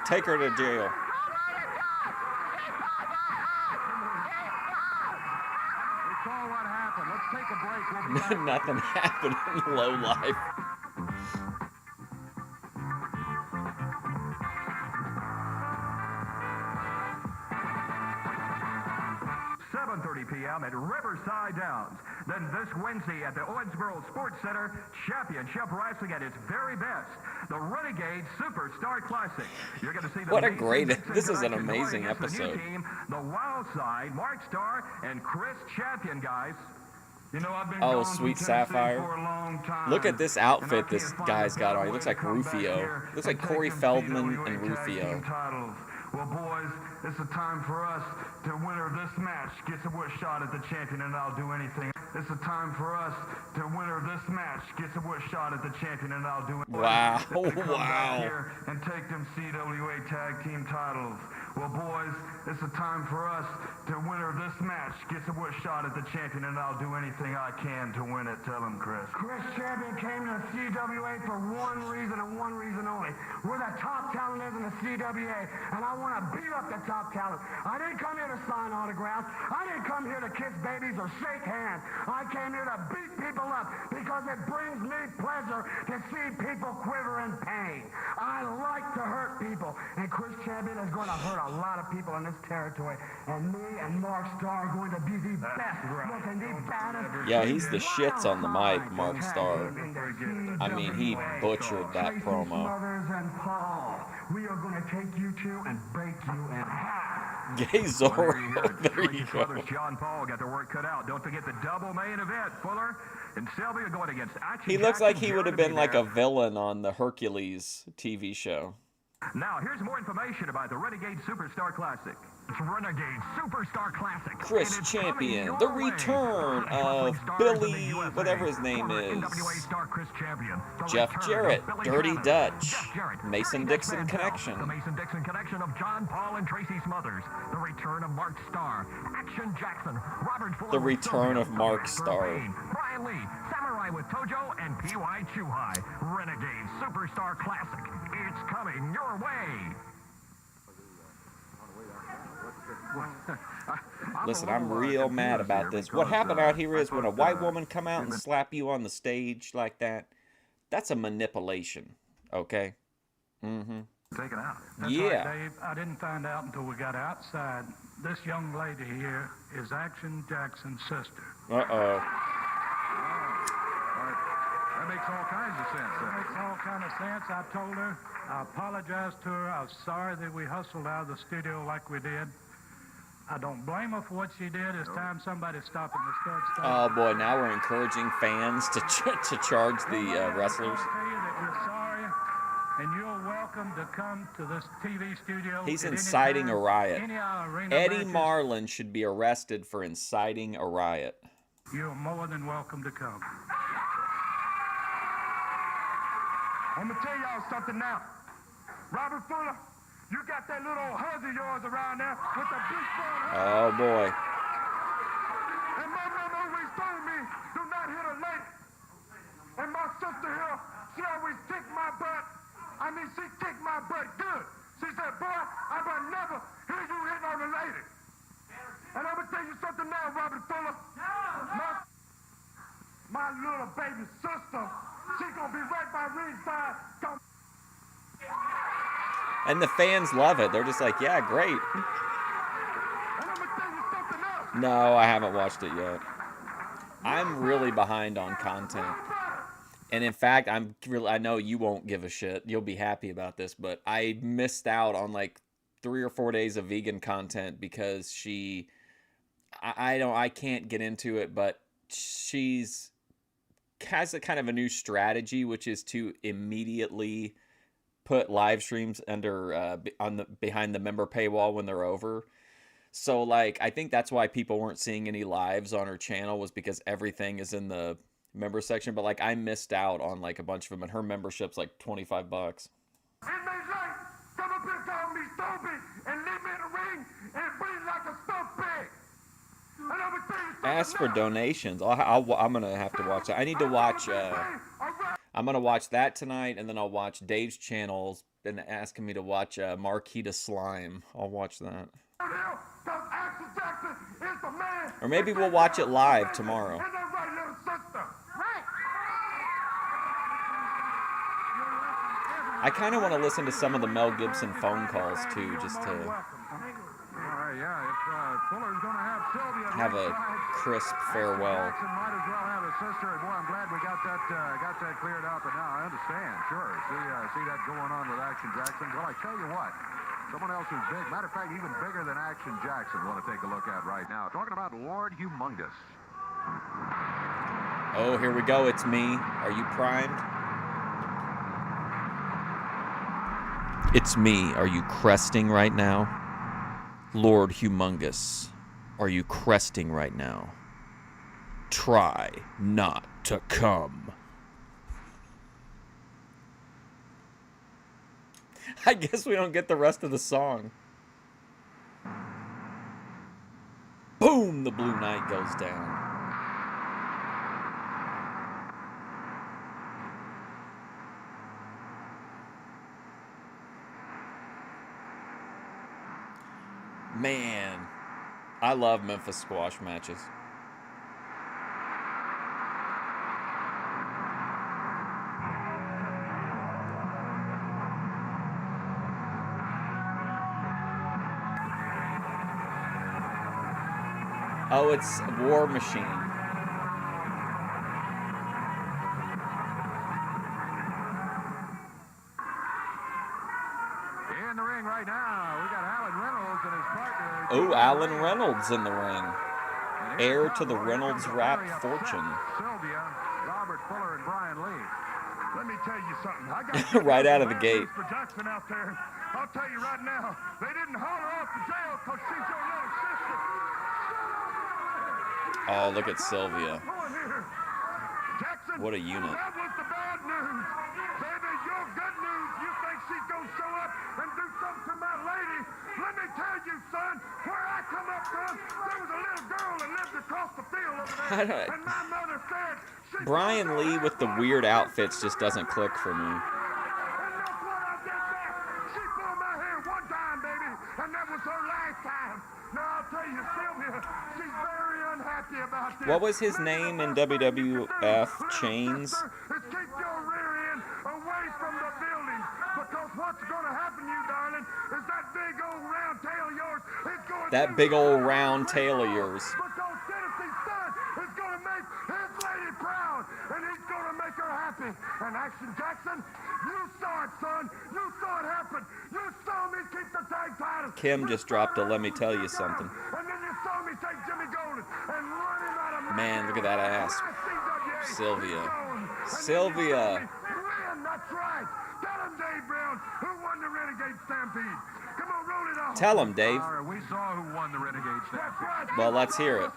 Speaker 1: Take her to jail.
Speaker 2: We saw what happened. Let's take a break. We'll be back.
Speaker 1: Nothing happened in low life.
Speaker 4: p.m. at Riverside Downs. Then this Wednesday at the Owensboro Sports Center, Championship Wrestling at its very best. The Renegade Superstar Classic. You're going to see the
Speaker 1: What a
Speaker 4: Mason
Speaker 1: great-
Speaker 4: Dixon
Speaker 1: this is an
Speaker 4: Connection going
Speaker 1: amazing
Speaker 4: against the new
Speaker 1: episode.
Speaker 4: team, the Wild Side, Mark Starr, and Chris Champion, guys.
Speaker 5: You know, I've been
Speaker 1: Oh,
Speaker 5: gone from
Speaker 1: Sweet
Speaker 5: Tennessee
Speaker 1: Sapphire.
Speaker 5: for a long time,
Speaker 1: Look at this
Speaker 5: and I
Speaker 1: outfit this
Speaker 5: can't find
Speaker 1: guy's
Speaker 5: a
Speaker 1: got
Speaker 5: better
Speaker 1: on. He
Speaker 5: way
Speaker 1: looks
Speaker 5: to
Speaker 1: like
Speaker 5: come back
Speaker 1: Rufio.
Speaker 5: here
Speaker 1: Looks
Speaker 5: and
Speaker 1: like Corey
Speaker 5: take them
Speaker 1: Feldman
Speaker 5: CWA
Speaker 1: and
Speaker 5: tag
Speaker 1: Rufio.
Speaker 5: team titles. Well, boys, it's a time for us. The winner of this match gets a wish shot at the champion, and I'll do anything. It's a time for us. The winner of this match gets a wish shot at the champion, and I'll do anything.
Speaker 1: Wow,
Speaker 5: To come
Speaker 1: wow.
Speaker 5: back here and take them CWA tag team titles. Well, boys, it's a time for us. The winner of this match gets a wish shot at the champion, and I'll do anything I can to win it. Tell him, Chris.
Speaker 10: Chris Champion came to the CWA for one reason and one reason only. We're the top talent in the CWA, and I want to beat up the top talent. I didn't come here to sign autographs. I didn't come here to kiss babies or shake hands. I came here to beat people up because it brings me pleasure to see people quiver in pain. I like to hurt people, and Chris Champion is going to hurt a lot of people in this territory. And me and Mark Starr are going to be the best looking, the baddest.
Speaker 1: Yeah, he's the shits on the mic, Mark Starr. I mean, he butchered that
Speaker 10: Tracy
Speaker 1: promo.
Speaker 10: Smothers and Paul, we are going to take you two and break you in half.
Speaker 1: Gay Zorro. There you
Speaker 4: Tracy
Speaker 1: go.
Speaker 4: Brothers, John Paul got their work cut out. Don't forget the double main event. Fuller and Sylvia going against Action
Speaker 1: He looks
Speaker 4: Jackson.
Speaker 1: like he would have
Speaker 4: Jared
Speaker 1: been like
Speaker 4: there.
Speaker 1: a villain on the Hercules TV show.
Speaker 4: Now, here's more information about the Renegade Superstar Classic. It's Renegade Superstar Classic.
Speaker 1: Chris
Speaker 4: and it's
Speaker 1: Champion,
Speaker 4: coming
Speaker 1: the
Speaker 4: your way.
Speaker 1: return of
Speaker 4: Wrestling stars
Speaker 1: Billy,
Speaker 4: in the USA.
Speaker 1: whatever his name
Speaker 4: Former
Speaker 1: is.
Speaker 4: NWA star Chris Champion. The
Speaker 1: Jeff
Speaker 4: return of
Speaker 1: Jarrett,
Speaker 4: Billy
Speaker 1: Dirty
Speaker 4: Shannon.
Speaker 1: Dutch,
Speaker 4: Jeff Jarrett,
Speaker 1: Mason
Speaker 4: Dirty
Speaker 1: Dixon
Speaker 4: Dutch Mantel,
Speaker 1: connection.
Speaker 4: The Mason Dixon connection of John Paul and Tracy Smothers. The return of Mark Starr. Action Jackson. Robert Fuller.
Speaker 1: The
Speaker 4: with
Speaker 1: return
Speaker 4: Sylvia,
Speaker 1: of Mark
Speaker 4: Sylvester
Speaker 1: Starr.
Speaker 4: Wayne, Brian Lee. Samurai with Tojo and P.Y. Chuhai. Renegade Superstar Classic. It's coming your way.
Speaker 1: Listen, I'm real mad about this. What happened out here is when a white woman come out and slap you on the stage like that, that's a manipulation, okay? Mm-hmm.
Speaker 6: Taken out.
Speaker 8: That's
Speaker 1: Yeah.
Speaker 8: right, Dave. I didn't find out until we got outside. This young lady here is Action Jackson's sister.
Speaker 1: Uh-oh.
Speaker 2: That makes all kinds of sense.
Speaker 8: It makes all kind of sense. I told her, I apologized to her. I was sorry that we hustled out of the studio like we did. I don't blame her for what she did. It's time somebody stopping the stud stuff.
Speaker 1: Oh, boy, now we're encouraging fans to charge the wrestlers.
Speaker 8: I tell you that we're sorry, and you're welcome to come to this TV studio.
Speaker 1: He's
Speaker 8: at any
Speaker 1: inciting
Speaker 8: time,
Speaker 1: a riot.
Speaker 8: any arena
Speaker 1: Eddie
Speaker 8: matches.
Speaker 1: Marlin should be arrested for inciting a riot.
Speaker 8: You're more than welcome to come.
Speaker 10: I'm gonna tell y'all something now. Robert Fuller, you got that little old huzz of yours around there with the big bone.
Speaker 1: Oh, boy.
Speaker 10: And my mom always told me, do not hit a lady. And my sister here, she always kicked my butt. I mean, she kicked my butt good. She said, boy, I will never hear you hitting on a lady. And I'm gonna tell you something now, Robert Fuller. My little baby sister, she's gonna be right by ringside.
Speaker 1: And the fans love it. They're just like, yeah, great.
Speaker 10: And I'm gonna tell you something else.
Speaker 1: No, I haven't watched it yet. I'm really behind on content. And in fact, I know you won't give a shit. You'll be happy about this, but I missed out on like 3 or 4 days of vegan content because I can't get into it, but she's has a kind of a new strategy, which is to immediately put live streams under behind the member paywall when they're over. So like I think that's why people weren't seeing any lives on her channel, was because everything is in the member section. But like I missed out on like a bunch of them, and her membership's like $25.
Speaker 10: In they life, come up here, call me Stupid, and leave me in the ring and bleed like a stuffed pig. And I'm gonna tell you something
Speaker 1: Ask for
Speaker 10: now.
Speaker 1: donations. I'm gonna have to watch that. I need to watch. I'm gonna watch that tonight, and then I'll watch Dave's channels and asking me to watch Marquita Slime. I'll watch that. Or maybe we'll watch it live tomorrow. I kind of want to listen to some of the Mel Gibson phone calls too, just to
Speaker 2: Yeah, if Fuller's going to have Sylvia
Speaker 1: have a crisp farewell.
Speaker 2: Jackson might as well have a sister. And boy, I'm glad we got that cleared up. And now I understand. Sure, see that going on with Action Jackson. Well, I tell you what, someone else who's big, matter of fact, even bigger than Action Jackson, want to take a look at right now. Talking about Lord Humongous.
Speaker 1: Oh, here we go. It's me. Are you primed? It's me. Are you cresting right now? Lord Humongous, are you cresting right now? Try not to come. I guess we don't get the rest of the song. Boom! The Blue Knight goes down. Man, I love Memphis squash matches. Oh, it's War Machine.
Speaker 2: In the ring right now, we got Alan Reynolds and his partner.
Speaker 1: Oh, Alan Reynolds in the ring. Heir to the Reynolds rap fortune.
Speaker 2: Sylvia, Robert Fuller, and Brian Lee.
Speaker 10: Let me tell you something. I got
Speaker 1: Right out of the gate.
Speaker 10: production.
Speaker 2: Jackson out there. I'll tell you right now, they didn't haul her off to jail because she's your little sister.
Speaker 1: Oh, look at Sylvia.
Speaker 2: Jackson,
Speaker 1: What a unit.
Speaker 2: that was the bad news. Baby, your good news. You think she's going to show up and do something to my lady? Let me tell you, son, where I come up from, there was a little girl that lived across the field over there. And my mother said she...
Speaker 1: Brian Lee with the weird outfits just doesn't click for me.
Speaker 2: And that's what I did there. She pulled my hair one time, baby, and that was her last time. Now, I'll tell you, Sylvia, she's very unhappy about this.
Speaker 1: What was his name in WWF Chains?
Speaker 2: Is keep your rear end away from the building, because what's going to happen to you, darling, is that big old round tail of yours is going
Speaker 1: That big old round tail of yours.
Speaker 2: Because Tennessee's son is going to make his lady proud, and he's going to make her happy. And Action Jackson, you saw it, son. You saw it happen. You saw me keep the tag title.
Speaker 1: Kim just dropped a let me tell you something.
Speaker 2: And then you saw me take Jimmy Golden and run him out of
Speaker 1: Man, look at that ass. Sylvia. Sylvia.
Speaker 2: Win, that's right. Tell him, Dave Brown, who won the Renegade Stampede. Come on, roll it off.
Speaker 1: Tell him, Dave.
Speaker 2: All right, we saw who won the Renegade Stampede.
Speaker 1: Well, let's hear it.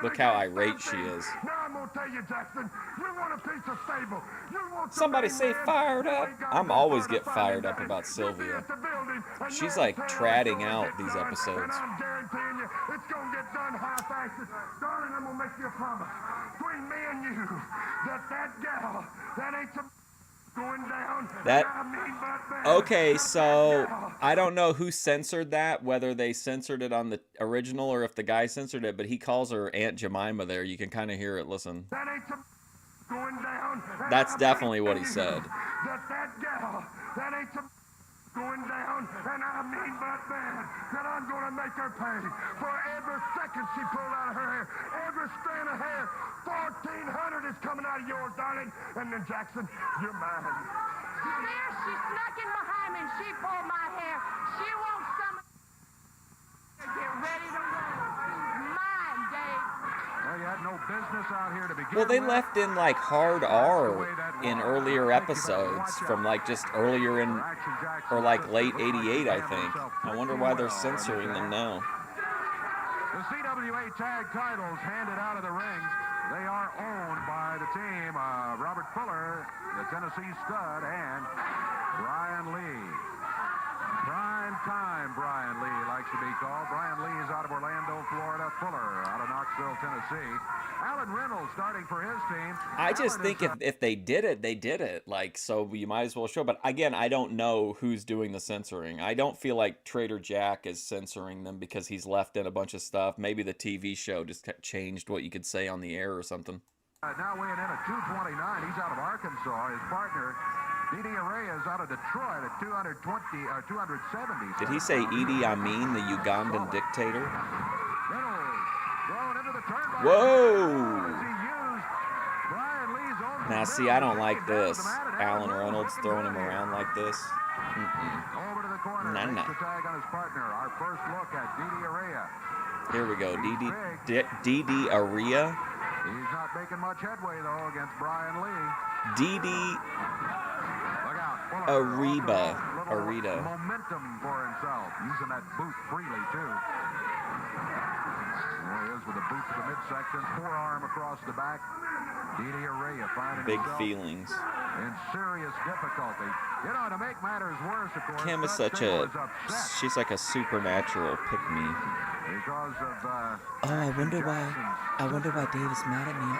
Speaker 2: Look
Speaker 1: how irate she is.
Speaker 2: Now I'm gonna tell you, Jackson, you want a piece of stable. You want
Speaker 1: Somebody say fired up. I'm always get fired up about Sylvia. She's like treading out these episodes.
Speaker 2: I'm guaranteeing you, it's gonna get done high fashion. Darling, I'm gonna make you a promise. Between me and you, that gal, that ain't some going down.
Speaker 1: Okay, so I don't know who censored that, whether they censored it on the original or if the guy censored it, but he calls her Aunt Jemima there. You can kind of hear it. Listen.
Speaker 2: That ain't some going down.
Speaker 1: That's definitely what he said.
Speaker 2: That gal, that ain't some going down, and I mean by that I'm gonna make her pay for every second she pulled out of her hair, every strand of hair. 1,400 is coming out of yours, darling. And then Jackson, you're mine.
Speaker 11: There, she snuck in behind me and she pulled my hair. She wants some. Get ready to roll. Mine, Dave.
Speaker 2: Well, you had no business out here to begin
Speaker 1: Well, they
Speaker 2: with.
Speaker 1: left in like hard R in earlier episodes from like just earlier in, or like late 88, I think. I wonder why they're censoring them now.
Speaker 2: The CWA tag titles handed out of the rings. They are owned by the team of Robert Fuller, the Tennessee Stud, and Brian Lee. Prime time Brian Lee likes to be called. Brian Lee is out of Orlando, Florida. Fuller out of Knoxville, Tennessee. Alan Reynolds starting for his team.
Speaker 1: I just think if they did it, they did it. Like, so you might as well show. But again, I don't know who's doing the censoring. I don't feel like Trader Jack is censoring them because he's left in a bunch of stuff. Maybe the TV show just changed what you could say on the air or something.
Speaker 2: Now weighing in at 229. He's out of Arkansas. His partner, Didi Araya, is out of Detroit at 270.
Speaker 1: Did he say Idi Amin, the Ugandan dictator?
Speaker 2: Reynolds thrown into the turnbuckle.
Speaker 1: Whoa!
Speaker 2: He used Brian Lee's own
Speaker 1: Now, see, I don't like this. Alan Reynolds throwing him around like this.
Speaker 2: Over to the corner.
Speaker 1: Nah.
Speaker 2: Makes the tag on his partner. Our first look at Didi Araya.
Speaker 1: Here we go. Didi Araya.
Speaker 2: He's not making much headway, though, against Brian Lee.
Speaker 1: Didi
Speaker 2: Look out.
Speaker 1: Ariba.
Speaker 2: Little momentum for himself. Using that boot freely, too. There he is with the boot to the midsection. Forearm across the back. Didi Araya finding
Speaker 1: Big
Speaker 2: himself
Speaker 1: feelings.
Speaker 2: in serious difficulty. You know, to make matters worse, of course,
Speaker 1: Kim is
Speaker 2: Dutch
Speaker 1: such
Speaker 2: Taylor
Speaker 1: a...
Speaker 2: is upset
Speaker 1: She's like a supernatural pick-me.
Speaker 2: because of
Speaker 12: I wonder why Dave is mad at me.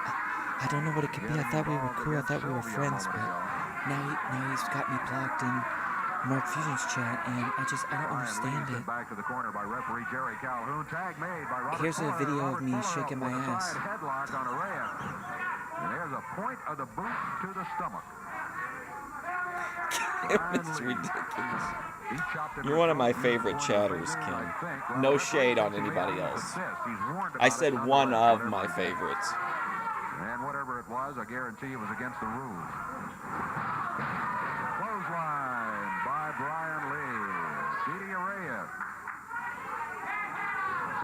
Speaker 12: I don't know what it could be. I thought we were cool. I thought we were friends, but now he's got me blocked in Mark Fusion's chat, and I don't understand it.
Speaker 2: Back to the corner by referee Jerry Calhoun. Tag made by Robert
Speaker 12: Here's a
Speaker 2: Fuller.
Speaker 12: video of
Speaker 2: Robert
Speaker 12: me
Speaker 2: Fuller
Speaker 12: shaking my
Speaker 2: with a
Speaker 12: ass.
Speaker 2: side headlock on Araya. And there's a point of the boot to the stomach.
Speaker 1: It was ridiculous. You're one of my favorite chatters, Kim. No shade on anybody else. I said one of my favorites.
Speaker 2: And whatever it was, I guarantee it was against the rules. Clothesline by Brian Lee. Didi Araya.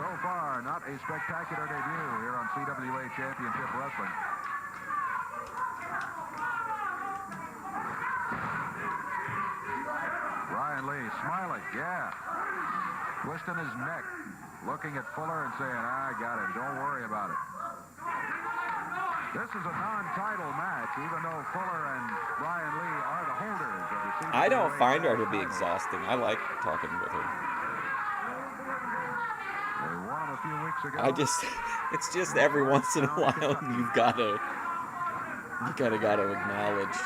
Speaker 2: So far, not a spectacular debut here on CWA Championship Wrestling. he's smiling, yeah. Twisting his neck, looking at Fuller and saying, I got it, don't worry about it. This is a non-title match, even though Fuller and Brian Lee are the holders of the CWA.
Speaker 1: I don't find her to be exhausting. I like talking with her.
Speaker 2: They won him a few weeks ago.
Speaker 1: It's just every once in a while you gotta acknowledge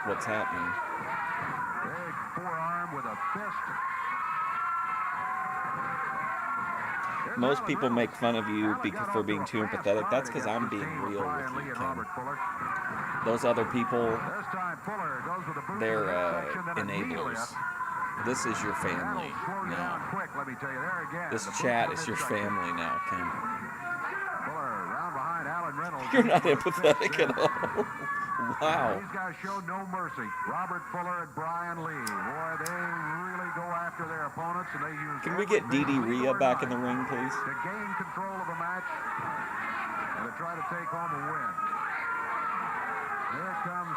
Speaker 1: what's happening.
Speaker 2: Big forearm with a fist.
Speaker 1: Most people make fun of you for being too empathetic. That's because I'm being real with you, Ken. Those other people, they're enablers. This is your family now. This chat is your family now, Ken. You're not empathetic at all. Wow.
Speaker 2: These guys show no mercy. Robert Fuller and Brian Lee. Boy, they really go after their opponents, and they use.
Speaker 1: Can we get Dee Rhea back in the ring, please?
Speaker 2: To gain control of a match and to try to take home a win. Here comes.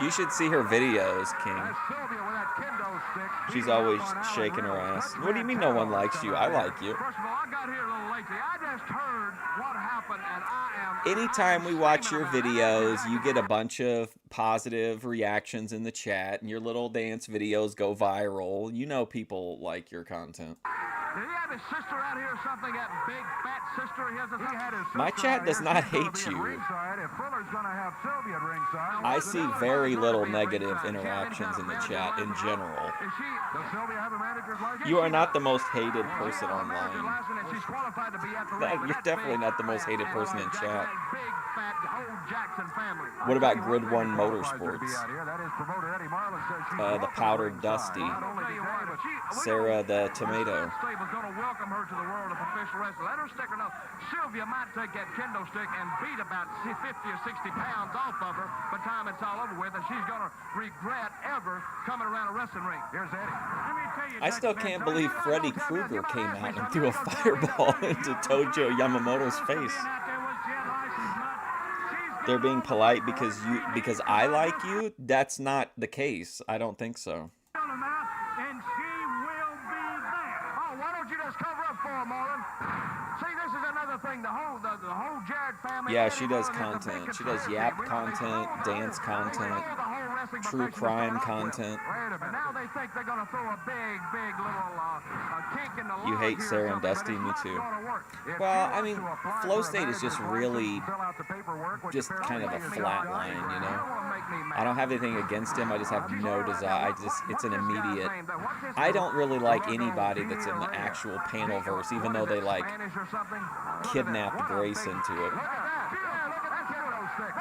Speaker 1: You should see her videos, King.
Speaker 2: Sylvia with that kendo stick.
Speaker 1: She's always shaking her ass. What do you mean no one likes you? I like you.
Speaker 7: First of all, I got here a little late. I just heard what happened, and I am...
Speaker 1: Anytime we watch your videos, you get a bunch of positive reactions in the chat, and your little dance videos go viral. You know people like your content.
Speaker 7: Did he have his sister out here or something? That big, fat sister he has? He had his
Speaker 1: My chat does not hate you. I see very little negative interactions in the chat in general. You are not the most hated person online. You're definitely not the most hated person in chat. What about Grid 1 Motorsports? The Powdered Dusty. Sarah the Tomato.
Speaker 7: Going to welcome her to the world of professional wrestling. Let her stick her nose. Sylvia might take that kendo stick and beat about 50 or 60 pounds off of her by the time it's all over with, and she's going to regret ever coming around a wrestling ring. Here's Eddie.
Speaker 1: I still can't believe Freddy Krueger came out and threw a fireball into Tojo Yamamoto's face. They're being polite because I like you? That's not the case. I don't think so. Yeah, she does content. She does yap content, dance content, true crime content. You hate Sarah and Dusty? Me too. Well, I mean, Flow State is just really just kind of a flat line, you know? I don't have anything against him. I just have no desire. It's an immediate. I don't really like anybody that's in the actual panel verse, even though they like kidnapped Grace into it.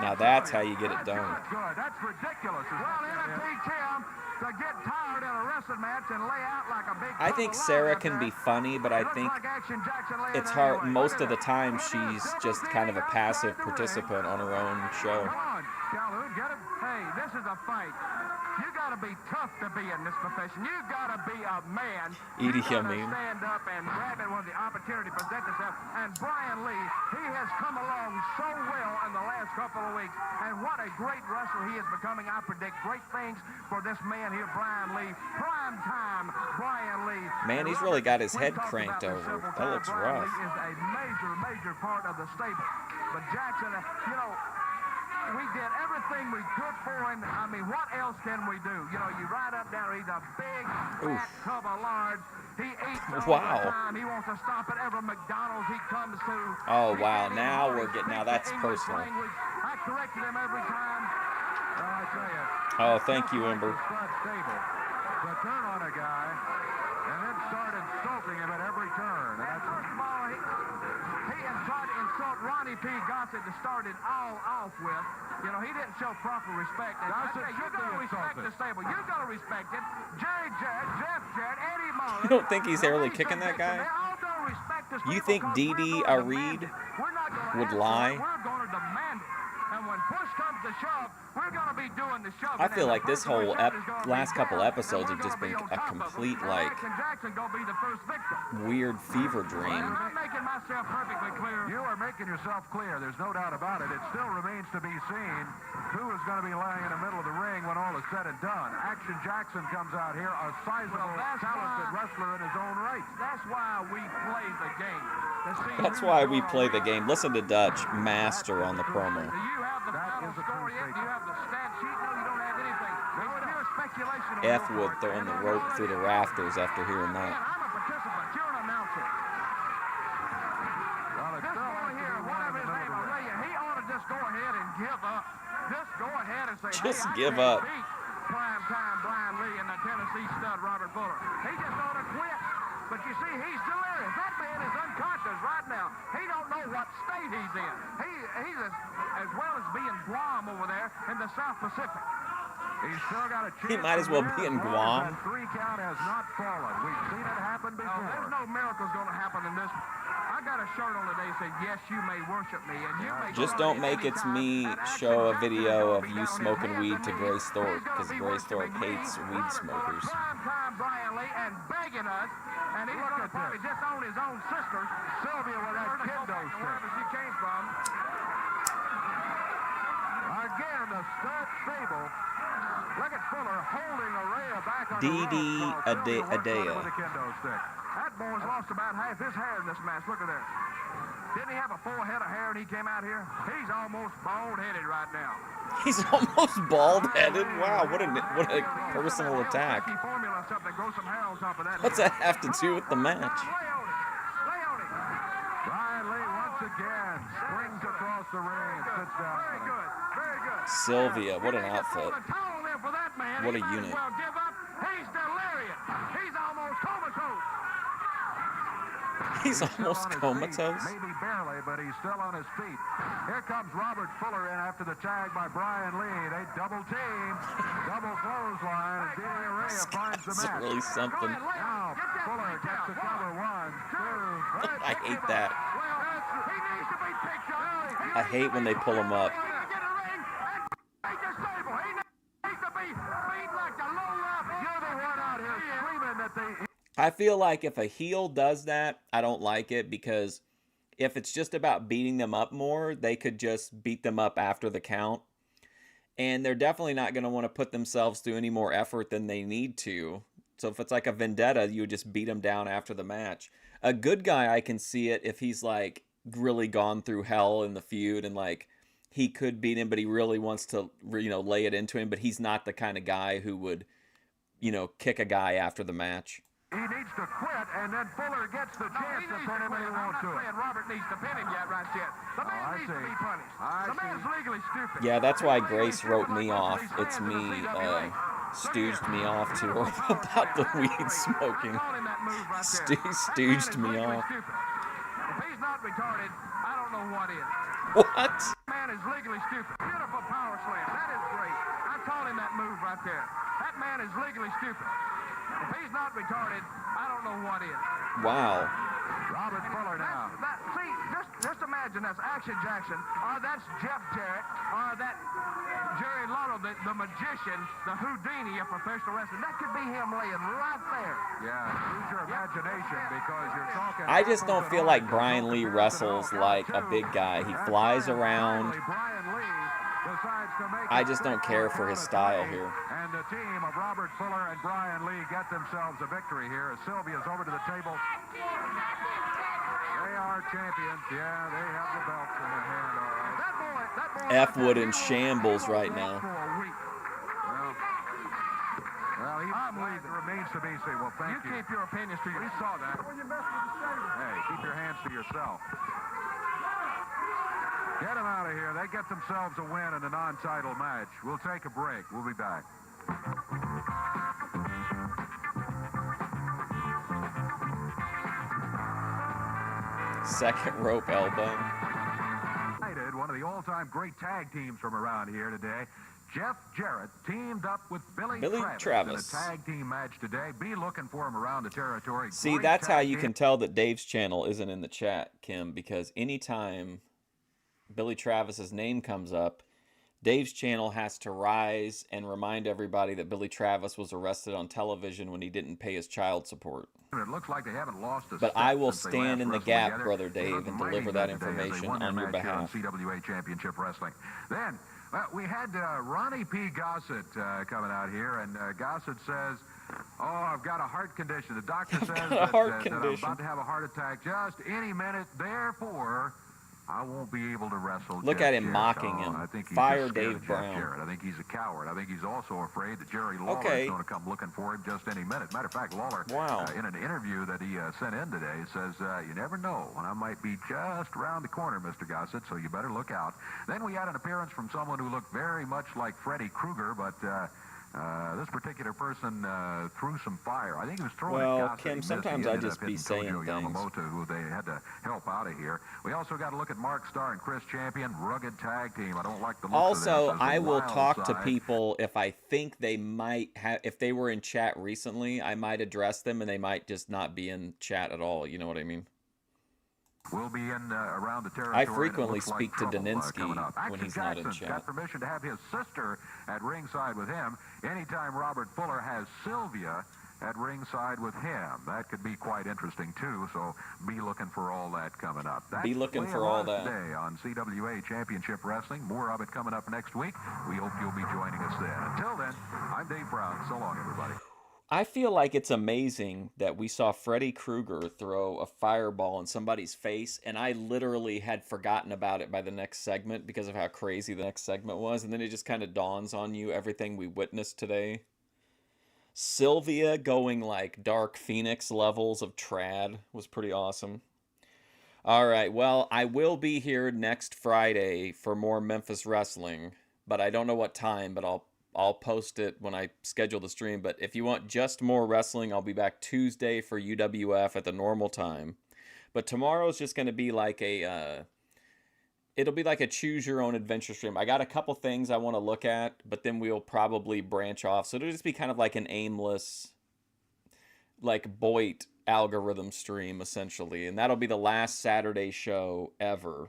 Speaker 1: Now that's how you get it done.
Speaker 2: That's ridiculous. To get tired in a wrestling match and lay out like a big.
Speaker 1: I think Sarah can be funny, but I think it's hard. Most of the time, she's just kind of a passive participant on her own show.
Speaker 7: Calhoun, get it? Hey, this is a fight. You got to be tough to be in this profession. You got to be a man.
Speaker 1: Edie,
Speaker 7: you got to stand up and grab it when the opportunity presents itself. And Brian Lee, he has come along so well in the last couple of weeks. And what a great wrestler he is becoming. I predict great things for this man here, Brian Lee. Prime time, Brian Lee.
Speaker 1: Man, he's really got his head cranked over. That looks rough.
Speaker 7: Brian Lee is a major part of the stable. But Jackson, you know, we did everything we could for him. I mean, what else can we do? You know, you ride up there, he's a big, fat tub of lard. He eats all the time. He wants to stop at every McDonald's he comes to.
Speaker 1: Oh, wow. Now we're getting, now that's personal.
Speaker 7: I corrected him every time.
Speaker 2: Well, I tell you.
Speaker 1: Oh, thank you, Ember.
Speaker 2: To turn on a guy and then start insulting him at every turn. And that's
Speaker 7: first of all, he tried to insult Ronnie P. Gossett to start it all off with. You know, he didn't show proper respect. And I say, you got to respect the stable. You got to respect it. Jerry Jarrett, Jeff Jarrett, Eddie Mullins.
Speaker 1: You don't think he's really kicking that guy? You think Dee Reed would lie?
Speaker 7: We're going to demand it. And when push comes to shove, we're going to be be doing the shoving.
Speaker 1: I feel
Speaker 7: and
Speaker 1: like
Speaker 7: the
Speaker 1: this
Speaker 7: person
Speaker 1: whole
Speaker 7: with shirt is gonna be
Speaker 1: last couple
Speaker 7: down,
Speaker 1: episodes
Speaker 7: and
Speaker 1: have just
Speaker 7: we're
Speaker 1: been
Speaker 7: gonna be
Speaker 1: a
Speaker 7: on top of 'em.
Speaker 1: complete,
Speaker 7: And
Speaker 1: like,
Speaker 7: Action Jackson gonna be the first victim.
Speaker 1: weird fever dream.
Speaker 7: I'm making myself perfectly clear.
Speaker 2: You are making yourself clear. There's no doubt about it. It still remains to be seen who is going to be laying in the middle of the ring when all is said and done. Action Jackson comes out here, a sizable, talented wrestler in his own right.
Speaker 7: That's why we play the game. To see
Speaker 1: That's
Speaker 7: who's
Speaker 1: why we
Speaker 7: gonna
Speaker 1: play the
Speaker 7: win.
Speaker 1: game. Listen to Dutch, master on the promo.
Speaker 7: Do you have the
Speaker 2: That
Speaker 7: final
Speaker 2: is a
Speaker 7: score
Speaker 2: true
Speaker 7: yet? Do you have the stat sheet? No, you don't have anything. It's pure speculation on
Speaker 1: F
Speaker 7: your
Speaker 1: Wood
Speaker 7: part.
Speaker 1: throwing the rope through the rafters after hearing
Speaker 7: Man,
Speaker 1: that.
Speaker 7: I'm a participant. You're an announcer.
Speaker 2: Well, it
Speaker 7: This
Speaker 2: still
Speaker 7: boy
Speaker 2: has to
Speaker 7: here,
Speaker 2: be won
Speaker 7: whatever
Speaker 2: in
Speaker 7: his
Speaker 2: the
Speaker 7: name,
Speaker 2: middle of the ring.
Speaker 7: Aurelia, he ought to just go ahead and give up. Just go ahead and say,
Speaker 1: Just
Speaker 7: hey,
Speaker 1: give
Speaker 7: I can't
Speaker 1: up.
Speaker 7: beat prime-time Brian Lee and the Tennessee stud Robert Fuller. He just ought to quit. But you see, he's delirious. That man is unconscious right now. He don't know what state he's in. He's as well as being Guam over there in the South Pacific.
Speaker 2: He's still got a chance.
Speaker 1: He might as well be in Guam.
Speaker 2: That 3 count has not fallen. We've seen it happen before.
Speaker 7: Oh, there's no miracles going to happen in this. I got a shirt on today that said, yes, you may worship me, and you may
Speaker 1: Just
Speaker 7: go
Speaker 1: don't
Speaker 7: on
Speaker 1: make It's
Speaker 7: anytime,
Speaker 1: Me
Speaker 7: and Action
Speaker 1: show a
Speaker 7: Jackson
Speaker 1: video
Speaker 7: is
Speaker 1: of
Speaker 7: gonna be
Speaker 1: you
Speaker 7: down on his
Speaker 1: smoking
Speaker 7: hands
Speaker 1: weed
Speaker 7: and
Speaker 1: to
Speaker 7: knees.
Speaker 1: Grace Thorpe,
Speaker 7: He's gonna
Speaker 1: because
Speaker 7: be
Speaker 1: Grace Thorpe
Speaker 7: worshiping
Speaker 1: hates
Speaker 7: me,
Speaker 1: weed
Speaker 7: Robert
Speaker 1: smokers.
Speaker 7: Fuller, prime-time Brian Lee, and begging us, and he's
Speaker 2: Look
Speaker 7: going
Speaker 2: at
Speaker 7: to probably
Speaker 2: this.
Speaker 7: disown his own sister,
Speaker 2: Sylvia with that
Speaker 7: her to go
Speaker 2: kendo
Speaker 7: back to
Speaker 2: stick.
Speaker 7: wherever she came from.
Speaker 2: Again, the stud stable. Look at Fuller holding Araya back on
Speaker 1: Dee
Speaker 2: the
Speaker 1: Dee
Speaker 2: ropes while Sylvia works on
Speaker 1: Adea.
Speaker 2: it with a kendo stick.
Speaker 7: That boy's lost about half his hair in this match. Look at there. Didn't he have a full head of hair when he came out here? He's almost bald-headed right now.
Speaker 1: He's almost bald-headed. Wow, what a personal attack.
Speaker 7: Formula or something, grow some hair on top of that.
Speaker 1: What's that have to do with the match?
Speaker 7: Lay on it. Lay on it.
Speaker 2: Brian Lee once again springs across the ring and sits down.
Speaker 7: Very good. Very good.
Speaker 1: Sylvia, what an outfit.
Speaker 7: Pull the towel in for that man.
Speaker 1: What
Speaker 7: He
Speaker 1: a
Speaker 7: might as
Speaker 1: unit.
Speaker 7: well give up. He's delirious. He's almost comatose.
Speaker 1: He's almost
Speaker 2: Still on his feet.
Speaker 1: comatose.
Speaker 2: Maybe barely, but he's still on his feet. Here comes Robert Fuller in after the tag by Brian Lee. They double team, double clothesline, and Didi Araya
Speaker 1: This
Speaker 2: finds the
Speaker 1: guy's
Speaker 2: match.
Speaker 1: really something.
Speaker 2: Now Fuller gets to cover 1, 2.
Speaker 1: I hate that.
Speaker 7: Well, he needs to be picked up.
Speaker 1: I hate when they pull him up.
Speaker 7: He needs to get a ring and take the stable. He needs to be beat like the low-life.
Speaker 2: You're the one out here screaming that they...
Speaker 1: I feel like if a heel does that, I don't like it, because if it's just about beating them up more, they could just beat them up after the count. And they're definitely not going to want to put themselves through any more effort than they need to. So if it's like a vendetta, you would just beat them down after the match. A good guy, I can see it if he's like really gone through hell in the feud and like he could beat him, but he really wants to, lay it into him. But he's not the kind of guy who would, kick a guy after the match.
Speaker 2: He needs to quit, and then Fuller gets the chance to pin him, and he won't do it.
Speaker 7: I'm not saying Robert needs to pin him yet, right yet. The man
Speaker 2: I
Speaker 7: needs to
Speaker 2: see.
Speaker 7: be punished.
Speaker 2: I
Speaker 7: The man's
Speaker 2: see.
Speaker 7: legally stupid.
Speaker 1: Yeah, that's why
Speaker 7: He's
Speaker 1: Grace
Speaker 7: legally
Speaker 1: wrote
Speaker 7: stupid
Speaker 1: me
Speaker 7: like
Speaker 1: off.
Speaker 7: most of these
Speaker 1: It's
Speaker 7: fans in
Speaker 1: me,
Speaker 7: the CWA.
Speaker 1: stooged me off to her about the weed smoking.
Speaker 7: I called him that move right there. That man
Speaker 1: Stooged
Speaker 7: is
Speaker 1: me
Speaker 7: legally
Speaker 1: off.
Speaker 7: stupid. If he's not retarded, I don't know what is.
Speaker 1: What?
Speaker 7: That man is legally stupid. Beautiful power slam. That is great. I called him that move right there. That man is legally stupid. If he's not retarded, I don't know what is.
Speaker 1: Wow.
Speaker 2: Robert Fuller now.
Speaker 7: See, just imagine that's Action Jackson, or that's Jeff Jarrett, or that Jerry Lawler, the magician, the Houdini of professional wrestling. That could be him laying right there.
Speaker 2: Yeah, use your imagination because you're talking...
Speaker 1: I just don't feel like Brian Lee wrestles like a big guy. He flies around.
Speaker 2: Brian Lee decides to make
Speaker 1: I just don't care for his style here.
Speaker 2: And the team of Robert Fuller and Brian Lee get themselves a victory here as Sylvia's over to the table. They are champions. Yeah, they have the belts in their hand, all right.
Speaker 7: That boy
Speaker 1: F Wood in shambles right now.
Speaker 2: Well, I'm leaving. It remains to be seen. Well, thank you.
Speaker 7: You keep your opinions to yourself. We saw that.
Speaker 2: Hey, keep your hands to yourself. Get them out of here. They get themselves a win in a non-title match. We'll take a break. We'll be back.
Speaker 1: Second rope elbow.
Speaker 2: One of the all-time great tag teams from around here today. Jeff Jarrett teamed up with Billy Travis in a tag team match today. Be looking for him around the territory.
Speaker 1: See,
Speaker 2: Great
Speaker 1: that's how
Speaker 2: tag
Speaker 1: you
Speaker 2: team.
Speaker 1: can tell that Dave's channel isn't in the chat, Kim, because anytime Billy Travis's name comes up, Dave's channel has to rise and remind everybody that Billy Travis was arrested on television when he didn't pay his child support.
Speaker 2: It looks like they haven't lost a
Speaker 1: But
Speaker 2: step
Speaker 1: I will
Speaker 2: since they
Speaker 1: stand
Speaker 2: last
Speaker 1: in the
Speaker 2: wrestled
Speaker 1: gap,
Speaker 2: together.
Speaker 1: Brother
Speaker 2: They
Speaker 1: Dave,
Speaker 2: look
Speaker 1: and
Speaker 2: mighty
Speaker 1: deliver
Speaker 2: good
Speaker 1: that
Speaker 2: today as they
Speaker 1: information
Speaker 2: won their
Speaker 1: on your
Speaker 2: match here
Speaker 1: behalf.
Speaker 2: CWA Championship Wrestling. Then we had Ronnie P. Gossett coming out here, and Gossett says, "Oh, I've got a heart condition. The doctor says that I'm about to have a heart attack just any minute. Therefore, I won't be able to wrestle."
Speaker 1: Look
Speaker 2: Jeff
Speaker 1: at him
Speaker 2: Jarrett.
Speaker 1: mocking
Speaker 2: Oh,
Speaker 1: him.
Speaker 2: I think he's
Speaker 1: Fire
Speaker 2: just scared
Speaker 1: Dave
Speaker 2: of Jeff
Speaker 1: Brown.
Speaker 2: Jarrett. I think he's a coward. I think he's also afraid that Jerry Lawler
Speaker 1: Okay.
Speaker 2: is going to come looking for him just any minute. Matter of fact, Lawler,
Speaker 1: Wow.
Speaker 2: in an interview that he sent in today, says, "You never know, and I might be just around the corner, Mr. Gossett, so you better look out." Then we had an appearance from someone who looked very much like Freddy Krueger, but this particular person threw some fire. I think he was throwing
Speaker 1: Well,
Speaker 2: at Gossett.
Speaker 1: Kim,
Speaker 2: He missed.
Speaker 1: sometimes
Speaker 2: He
Speaker 1: I
Speaker 2: ended
Speaker 1: just
Speaker 2: up
Speaker 1: be
Speaker 2: hitting
Speaker 1: saying
Speaker 2: Tojo
Speaker 1: things.
Speaker 2: Yamamoto, who they had to help out of here. We also got to look at Mark Starr and Chris Champion, rugged tag team. I don't like the looks
Speaker 1: Also,
Speaker 2: of them.
Speaker 1: I will
Speaker 2: Wild
Speaker 1: talk to
Speaker 2: side.
Speaker 1: people if I think they might have, if they were in chat recently, I might address them and they might just not be in chat at all. You know what I mean?
Speaker 2: We'll be in around the territory.
Speaker 1: I
Speaker 2: and it
Speaker 1: frequently
Speaker 2: looks like
Speaker 1: speak to
Speaker 2: trouble,
Speaker 1: Daninsky
Speaker 2: coming up.
Speaker 1: when
Speaker 2: Action
Speaker 1: he's not in
Speaker 2: Jackson's
Speaker 1: chat.
Speaker 2: got permission to have his sister at ringside with him. Anytime Robert Fuller has Sylvia at ringside with him, that could be quite interesting too. So be looking for all that coming up. That's
Speaker 1: Be looking
Speaker 2: the way
Speaker 1: for
Speaker 2: it
Speaker 1: all
Speaker 2: was
Speaker 1: that.
Speaker 2: today on CWA Championship Wrestling. More of it coming up next week. We hope you'll be joining us then. Until then, I'm Dave Brown. So long, everybody.
Speaker 1: I feel like it's amazing that we saw Freddy Krueger throw a fireball in somebody's face, and I literally had forgotten about it by the next segment because of how crazy the next segment was, and then it just kind of dawns on you everything we witnessed today. Sylvia going like Dark Phoenix levels of trad was pretty awesome. All right, well, I will be here next Friday for more Memphis wrestling, but I don't know what time, but I'll post it when I schedule the stream. But if you want just more wrestling, I'll be back Tuesday for UWF at the normal time. But tomorrow's just going to be like it'll be like a choose your own adventure stream. I got a couple things I want to look at, but then we'll probably branch off. So it'll just be kind of like an aimless, like Boyd algorithm stream essentially. And that'll be the last Saturday show ever.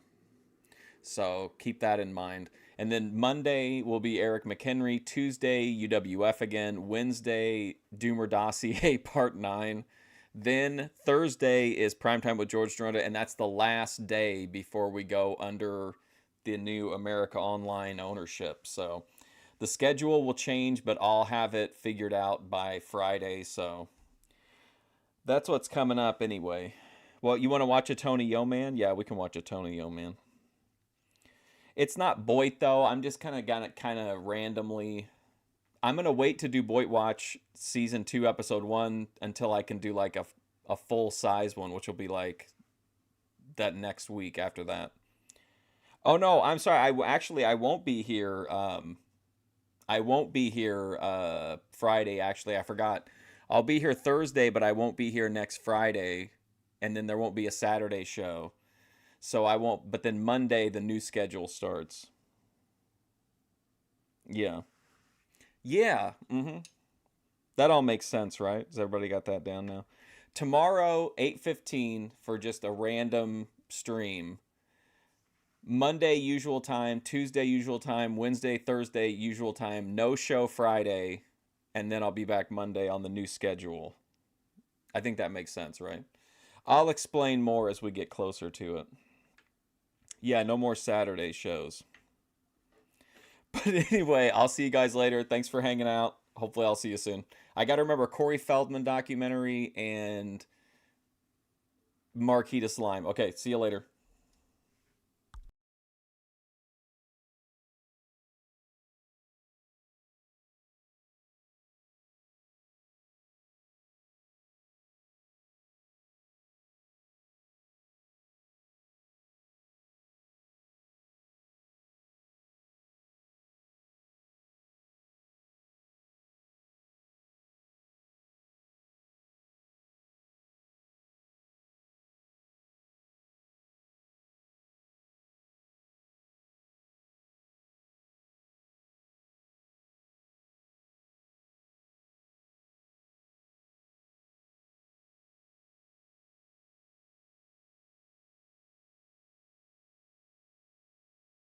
Speaker 1: So keep that in mind. And then Monday will be Eric McHenry. Tuesday, UWF again. Wednesday, Doomer Dossier Part 9. Then Thursday is Primetime with George Stronda, and that's the last day before we go under the new America Online ownership. So the schedule will change, but I'll have it figured out by Friday. So that's what's coming up anyway. Well, you want to watch a Tony Yo-Man? Yeah, we can watch a Tony Yo-Man. It's not Boyd though. I'm just kind of randomly. I'm gonna wait to do Boyd Watch season 2 episode 1 until I can do like a full size one, which will be like that next week after that. Oh no, I'm sorry. I won't be here. I won't be here Friday. Actually, I forgot. I'll be here Thursday, but I won't be here next Friday, and then there won't be a Saturday show. So I won't, but then Monday, the new schedule starts. Yeah. Yeah. That all makes sense, right? Has everybody got that down now? Tomorrow, 8:15 for just a random stream. Monday, usual time. Tuesday, usual time. Wednesday, Thursday, usual time. No show Friday. And then I'll be back Monday on the new schedule. I think that makes sense, right? I'll explain more as we get closer to it. Yeah, no more Saturday shows. But anyway, I'll see you guys later. Thanks for hanging out. Hopefully I'll see you soon. I got to remember Corey Feldman documentary and Marquita Slime. Okay, see you later.